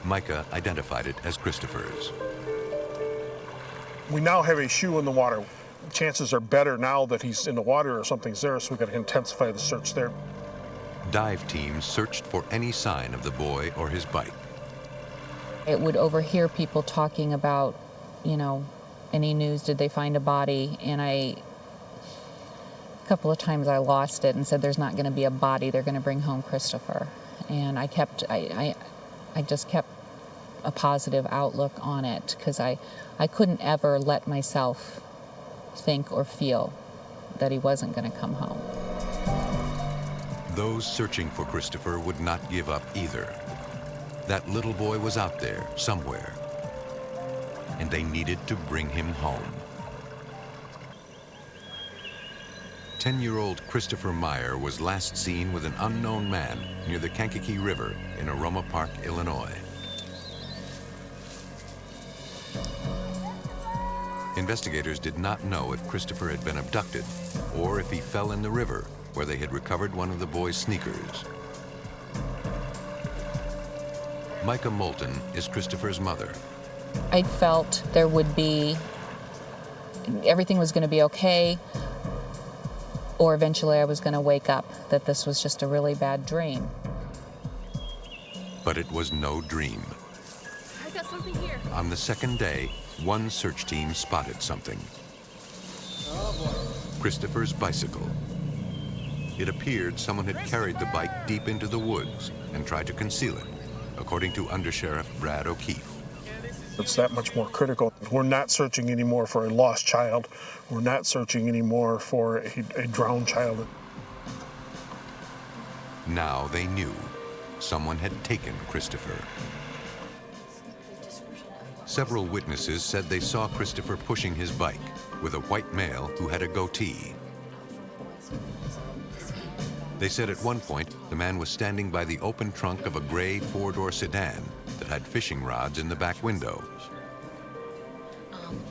S3: Micah identified it as Christopher's.
S12: We now have a shoe in the water. Chances are better now that he's in the water or something's there, so we've got to intensify the search there.
S3: Dive teams searched for any sign of the boy or his bike.
S5: It would overhear people talking about, any news, did they find a body? And a couple of times I lost it and said, there's not going to be a body, they're going to bring home Christopher. And I just kept a positive outlook on it, because I couldn't ever let myself think or feel that he wasn't going to come home.
S3: Those searching for Christopher would not give up either. That little boy was out there somewhere, and they needed to bring him home. 10-year-old Christopher Meyer was last seen with an unknown man near the Kankakee River in Aroma Park, Illinois. Investigators did not know if Christopher had been abducted or if he fell in the river where they had recovered one of the boy's sneakers. Micah Moulton is Christopher's mother.
S5: I felt everything was going to be okay, or eventually I was going to wake up, that this was just a really bad dream.
S3: But it was no dream.
S10: I got something here.
S3: On the second day, one search team spotted something. Christopher's bicycle. It appeared someone had carried the bike deep into the woods and tried to conceal it, according to Undersheriff Brad O'Keefe.
S12: It's that much more critical. We're not searching anymore for a lost child. We're not searching anymore for a drowned child.
S3: Now they knew someone had taken Christopher. Several witnesses said they saw Christopher pushing his bike with a white male who had a goatee. They said at one point the man was standing by the open trunk of a gray four-door sedan that had fishing rods in the back window.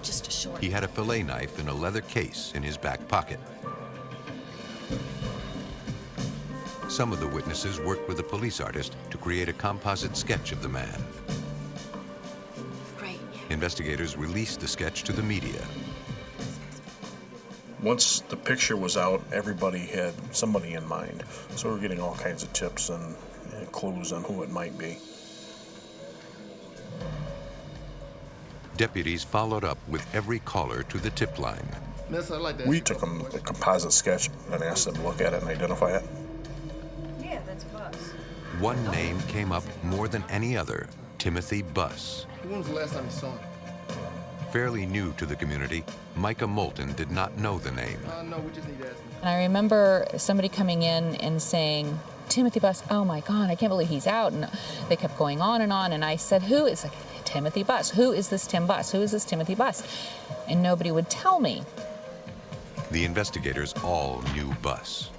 S5: Just a short.
S3: He had a fillet knife in a leather case in his back pocket. Some of the witnesses worked with a police artist to create a composite sketch of the man.
S5: Great.
S3: Investigators released the sketch to the media.
S12: Once the picture was out, everybody had somebody in mind. So we're getting all kinds of tips and clues on who it might be.
S3: Deputies followed up with every caller to the tip line.
S12: We took them a composite sketch and asked them to look at it and identify it.
S7: Yeah, that's Buzz.
S3: One name came up more than any other, Timothy Buss.
S9: When was the last time you saw him?
S3: Fairly new to the community, Micah Moulton did not know the name.
S9: No, we just need to ask him.
S5: And I remember somebody coming in and saying, Timothy Bus, oh my God, I can't believe he's out. And they kept going on, and I said, who is like, Timothy Bus? Who is this Tim Bus? Who is this Timothy Bus? And nobody would tell me.
S3: The investigators all knew Bus.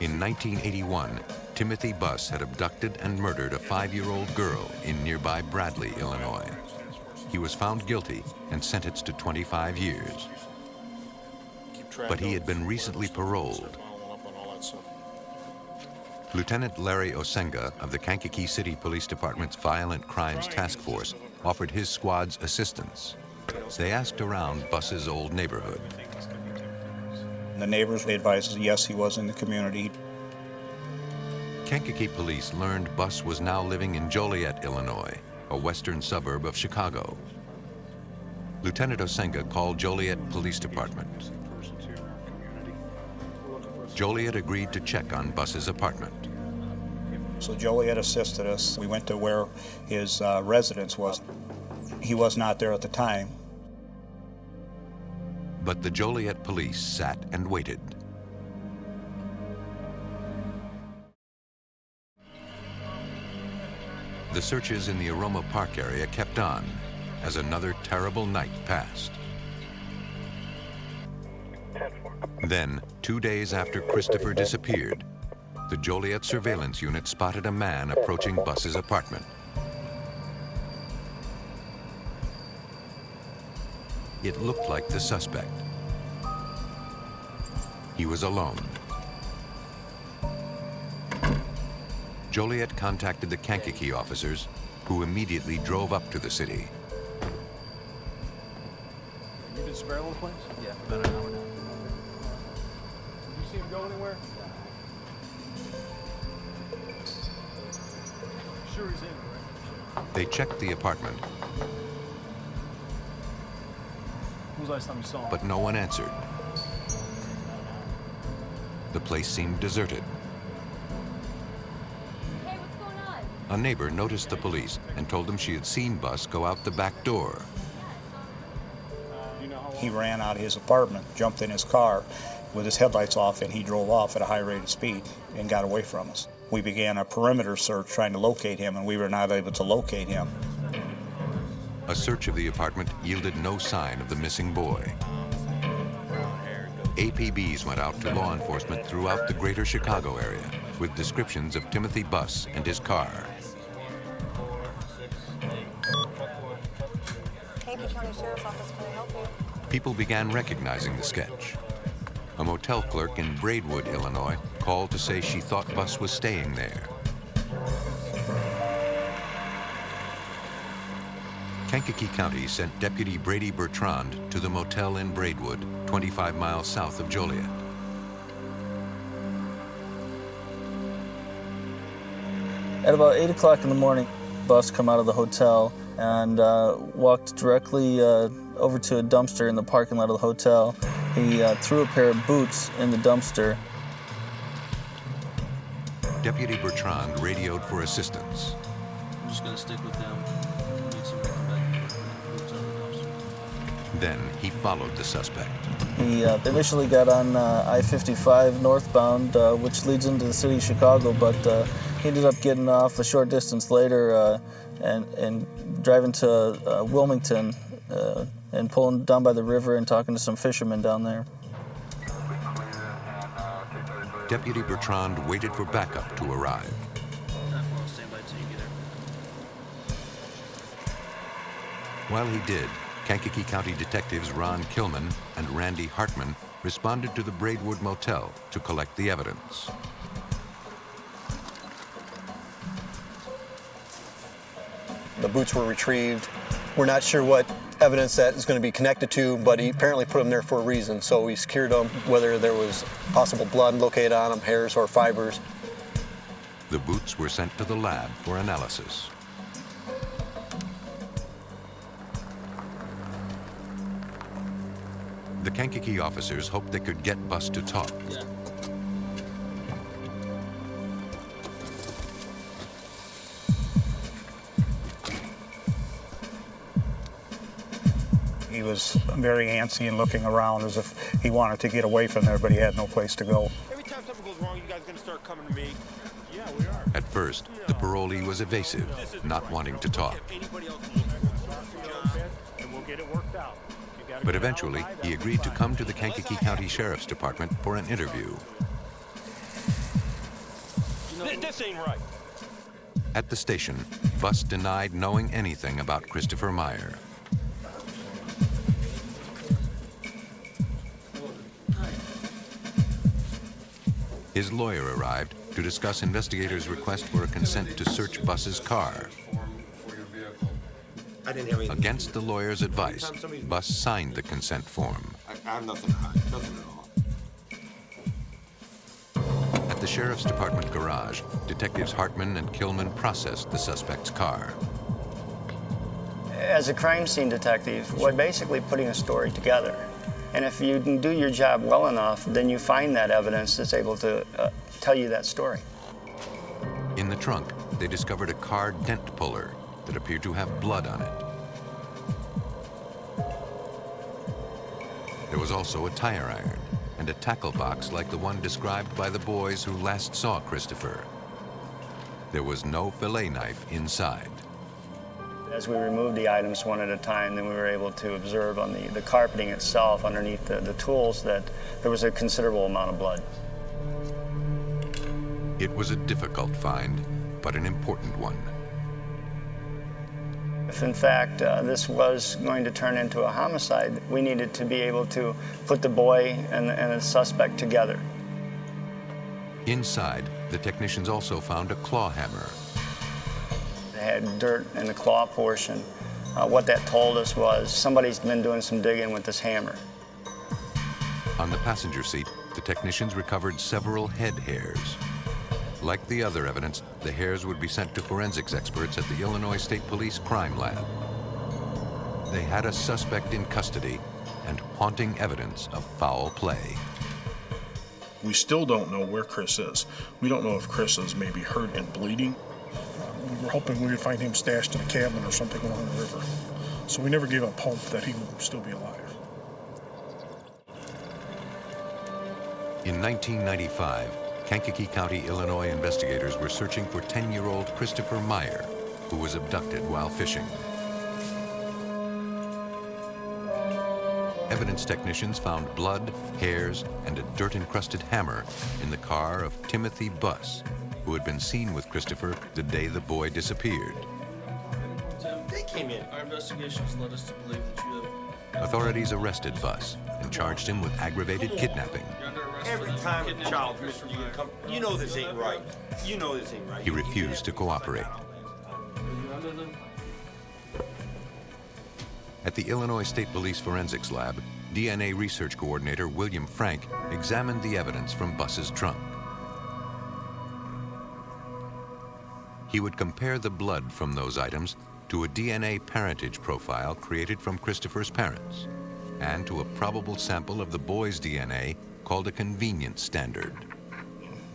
S3: In 1981, Timothy Bus had abducted and murdered a 5-year-old girl in nearby Bradley, Illinois. He was found guilty and sentenced to 25 years. But he had been recently paroled. Lieutenant Larry Osenga of the Kankakee City Police Department's Violent Crimes Task Force offered his squad's assistance. They asked around Bus's old neighborhood.
S6: The neighbors advised us, yes, he was in the community.
S3: Kankakee police learned Bus was now living in Joliet, Illinois, a western suburb of Chicago. Lieutenant Osenga called Joliet Police Department. Joliet agreed to check on Bus's apartment.
S6: So Joliet assisted us. We went to where his residence was. He was not there at the time.
S3: But the Joliet police sat and waited. The searches in the Aroma Park area kept on as another terrible night passed. Then, 2 days after Christopher disappeared, the Joliet surveillance unit spotted a man approaching Bus's apartment. It looked like the suspect. He was alone. Joliet contacted the Kankakee officers, who immediately drove up to the city.
S9: You been spare the place? Yeah, about an hour now. Did you see him go anywhere? Sure he's in, right?
S3: They checked the apartment,
S9: When was the last time you saw him?
S3: but no one answered. The place seemed deserted.
S10: Hey, what's going on?
S3: A neighbor noticed the police and told them she had seen Bus go out the back door.
S6: He ran out of his apartment, jumped in his car with his headlights off, and he drove off at a high rate of speed and got away from us. We began a perimeter search trying to locate him, and we were not able to locate him.
S3: A search of the apartment yielded no sign of the missing boy. APBs went out to law enforcement throughout the greater Chicago area with descriptions of Timothy Bus and his car.
S11: Katy County Sheriff's Office, can I help you?
S3: People began recognizing the sketch. A motel clerk in Braidwood, Illinois, called to say she thought Bus was staying there. Kankakee County sent Deputy Brady Bertrand to the motel in Braidwood, 25 miles south of Joliet.
S14: At about 8 o'clock in the morning, Bus come out of the hotel and walked directly over to a dumpster in the parking lot of the hotel. He threw a pair of boots in the dumpster.
S3: Deputy Bertrand radioed for assistance.
S2: I'm just going to stick with them. Need someone to come back and put boots on the dumpster.
S3: Then he followed the suspect.
S14: He initially got on I-55 northbound, which leads into the city of Chicago, but he ended up getting off a short distance later and driving to Wilmington and pulling down by the river and talking to some fishermen down there.
S3: Deputy Bertrand waited for backup to arrive.
S2: Stand by till you get there.
S3: While he did, Kankakee County detectives Ron Kilman and Randy Hartman responded to the Braidwood Motel to collect the evidence.
S17: The boots were retrieved. We're not sure what evidence that is going to be connected to, but he apparently put them there for a reason. So we secured them, whether there was possible blood located on them, hairs or fibers.
S3: The boots were sent to the lab for analysis. The Kankakee officers hoped they could get Bus to talk.
S6: He was very antsy and looking around as if he wanted to get away from there, but he had no place to go.
S11: Every time
S16: something goes wrong, you guys are going to start coming to me. Yeah, we are.
S3: At first, the parolee was evasive, not wanting to talk.
S9: And we'll get it worked out.
S3: But eventually, he agreed to come to the Kankakee County Sheriff's Department for an interview.
S16: This ain't right.
S3: At the station, Buss denied knowing anything about Christopher Meyer. His lawyer arrived to discuss investigators' request for a consent to search Buss's car. Against the lawyer's advice, Buss signed the consent form.
S8: I have nothing to hide, nothing at all.
S3: At the Sheriff's Department garage, detectives Hartman and Kilman processed the suspect's car.
S15: As a crime scene detective, we're basically putting a story together. And if you can do your job well enough, then you find that evidence that's able to tell you that story.
S3: In the trunk, they discovered a car dent puller that appeared to have blood on it. There was also a tire iron and a tackle box like the one described by the boys who last saw Christopher. There was no fillet knife inside.
S15: As we removed the items one at a time, then we were able to observe on the carpeting itself underneath the tools that there was a considerable amount of blood.
S3: It was a difficult find, but an important one.
S15: If in fact this was going to turn into a homicide, we needed to be able to put the boy and the suspect together.
S3: Inside, the technicians also found a claw hammer.
S15: It had dirt in the claw portion. What that told us was somebody's been doing some digging with this hammer.
S3: On the passenger seat, the technicians recovered several head hairs. Like the other evidence, the hairs would be sent to forensics experts at the Illinois State Police Crime Lab. They had a suspect in custody and haunting evidence of foul play.
S12: We still don't know where Chris is. We don't know if Chris is maybe hurt and bleeding.
S18: We were hoping we would find him stashed in a cabin or something along the river. So we never gave up hope that he would still be alive.
S3: In 1995, Kankakee County, Illinois investigators were searching for 10-year-old Christopher Meyer, who was abducted while fishing. Evidence technicians found blood, hairs, and a dirt-encrusted hammer in the car of Timothy Buss, who had been seen with Christopher the day the boy disappeared.
S2: They came in. Our investigations led us to believe that you have...
S3: Authorities arrested Buss and charged him with aggravated kidnapping.
S8: Every time a child missing, you come, you know this ain't right. You know this ain't right.
S3: He refused to cooperate. At the Illinois State Police Forensics Lab, DNA research coordinator William Frank examined the evidence from Buss's trunk. He would compare the blood from those items to a DNA parentage profile created from Christopher's parents and to a probable sample of the boy's DNA called a convenience standard.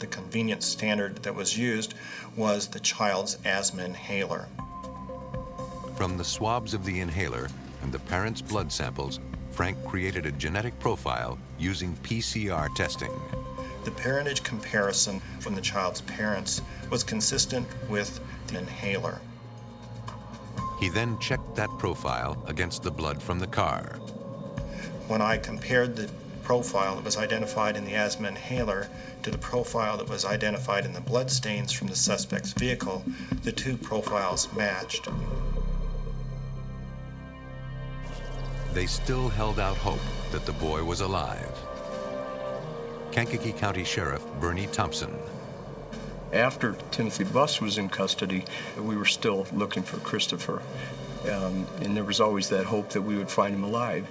S19: The convenience standard that was used was the child's asthma inhaler.
S3: From the swabs of the inhaler and the parents' blood samples, Frank created a genetic profile using PCR testing.
S19: The parentage comparison from the child's parents was consistent with the inhaler.
S3: He then checked that profile against the blood from the car.
S19: When I compared the profile that was identified in the asthma inhaler to the profile that was identified in the bloodstains from the suspect's vehicle, the two profiles matched.
S3: They still held out hope that the boy was alive. Kankakee County Sheriff Bernie Thompson.
S24: After Timothy Buss was in custody, we were still looking for Christopher, and there was always that hope that we would find him alive.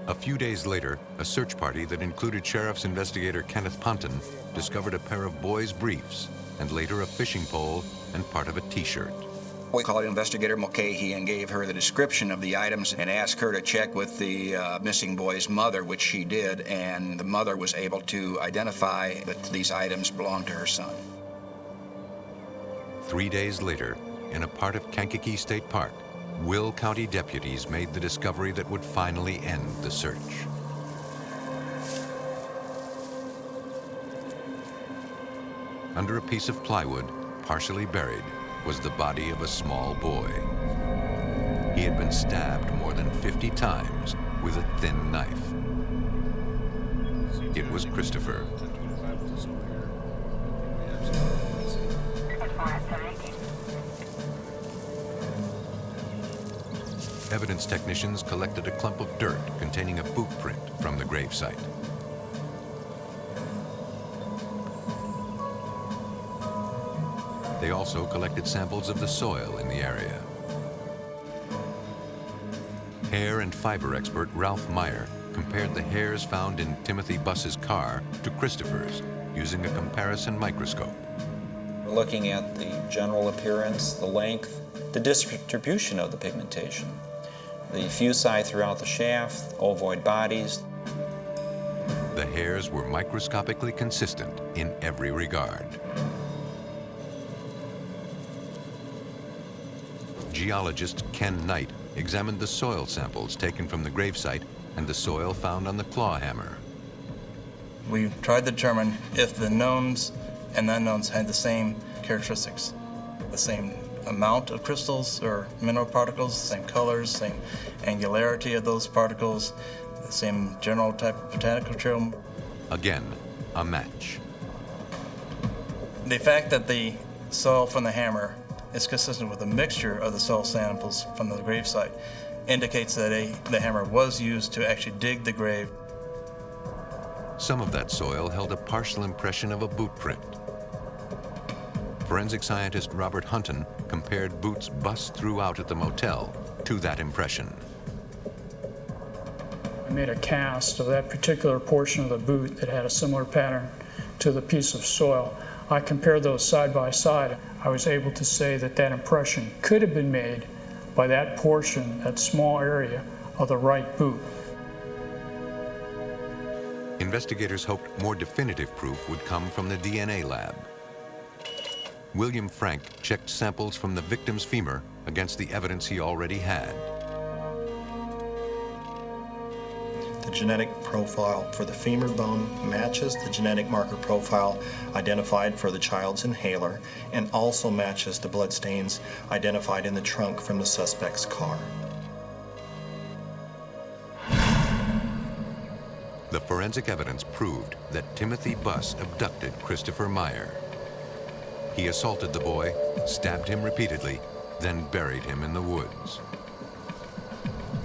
S3: A few days later, a search party that included Sheriff's investigator Kenneth Ponton discovered a pair of boys' briefs and later a fishing pole and part of a T-shirt.
S26: We called Investigator Mulcahy and gave her the description of the items and asked her to check with the missing boy's mother, which she did, and the mother was able to identify that these items belonged to her son.
S3: 3 days later, in a part of Kankakee State Park, Will County deputies made the discovery that would finally end the search. Under a piece of plywood, partially buried, was the body of a small boy. He had been stabbed more than 50 times with a thin knife. It was Christopher. Evidence technicians collected a clump of dirt containing a boot print from the gravesite. They also collected samples of the soil in the area. Hair and fiber expert Ralph Meyer compared the hairs found in Timothy Buss's car to Christopher's using a comparison microscope.
S1: Looking at the general appearance, the length, the distribution of the pigmentation, the fusi throughout the shaft, ovoid bodies.
S3: The hairs were microscopically consistent in every regard. Geologist Ken Knight examined the soil samples taken from the gravesite and the soil found on the claw hammer.
S4: We tried to determine if the knowns and unknowns had the same characteristics, the same amount of crystals or mineral particles, same colors, same angularity of those particles, the same general type of botanical material.
S3: Again, a match.
S4: The fact that the soil from the hammer is consistent with a mixture of the soil samples from the gravesite indicates that the hammer was used to actually dig the grave.
S3: Some of that soil held a partial impression of a boot print. Forensic scientist Robert Hunton compared boots Buss threw out at the motel to that impression.
S13: I made a cast of that particular portion of the boot that had a similar pattern to the piece of soil. I compared those side by side. I was able to say that that impression could have been made by that portion, that small area of the right boot.
S3: Investigators hoped more definitive proof would come from the DNA lab. William Frank checked samples from the victim's femur against the evidence he already had.
S19: The genetic profile for the femur bone matches the genetic marker profile identified for the child's inhaler and also matches the bloodstains identified in the trunk from the suspect's car.
S3: The forensic evidence proved that Timothy Buss abducted Christopher Meyer. He assaulted the boy, stabbed him repeatedly, then buried him in the woods.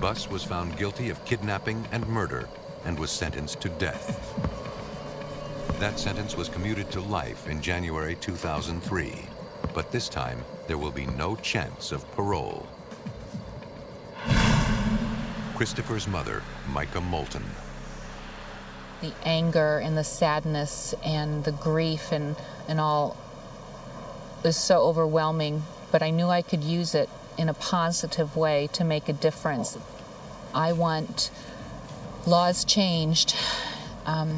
S3: Buss was found guilty of kidnapping and murder and was sentenced to death. That sentence was commuted to life in January 2003, but this time there will be no chance of parole. Christopher's mother, Micah Moulton.
S5: The anger and the sadness and the grief and all was so overwhelming, but I knew I could use it in a positive way to make a difference. I want laws changed. I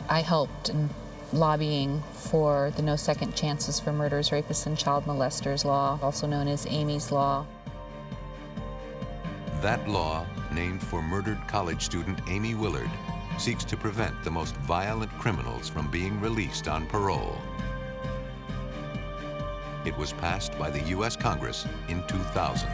S5: helped in lobbying for the No Second Chances for Murderers, Rapists, and Child Molesters law, also known as Amy's Law.
S3: That law, named for murdered college student Amy Willard, seeks to prevent the most violent criminals from being released on parole. It was passed by the U.S. Congress in 2000.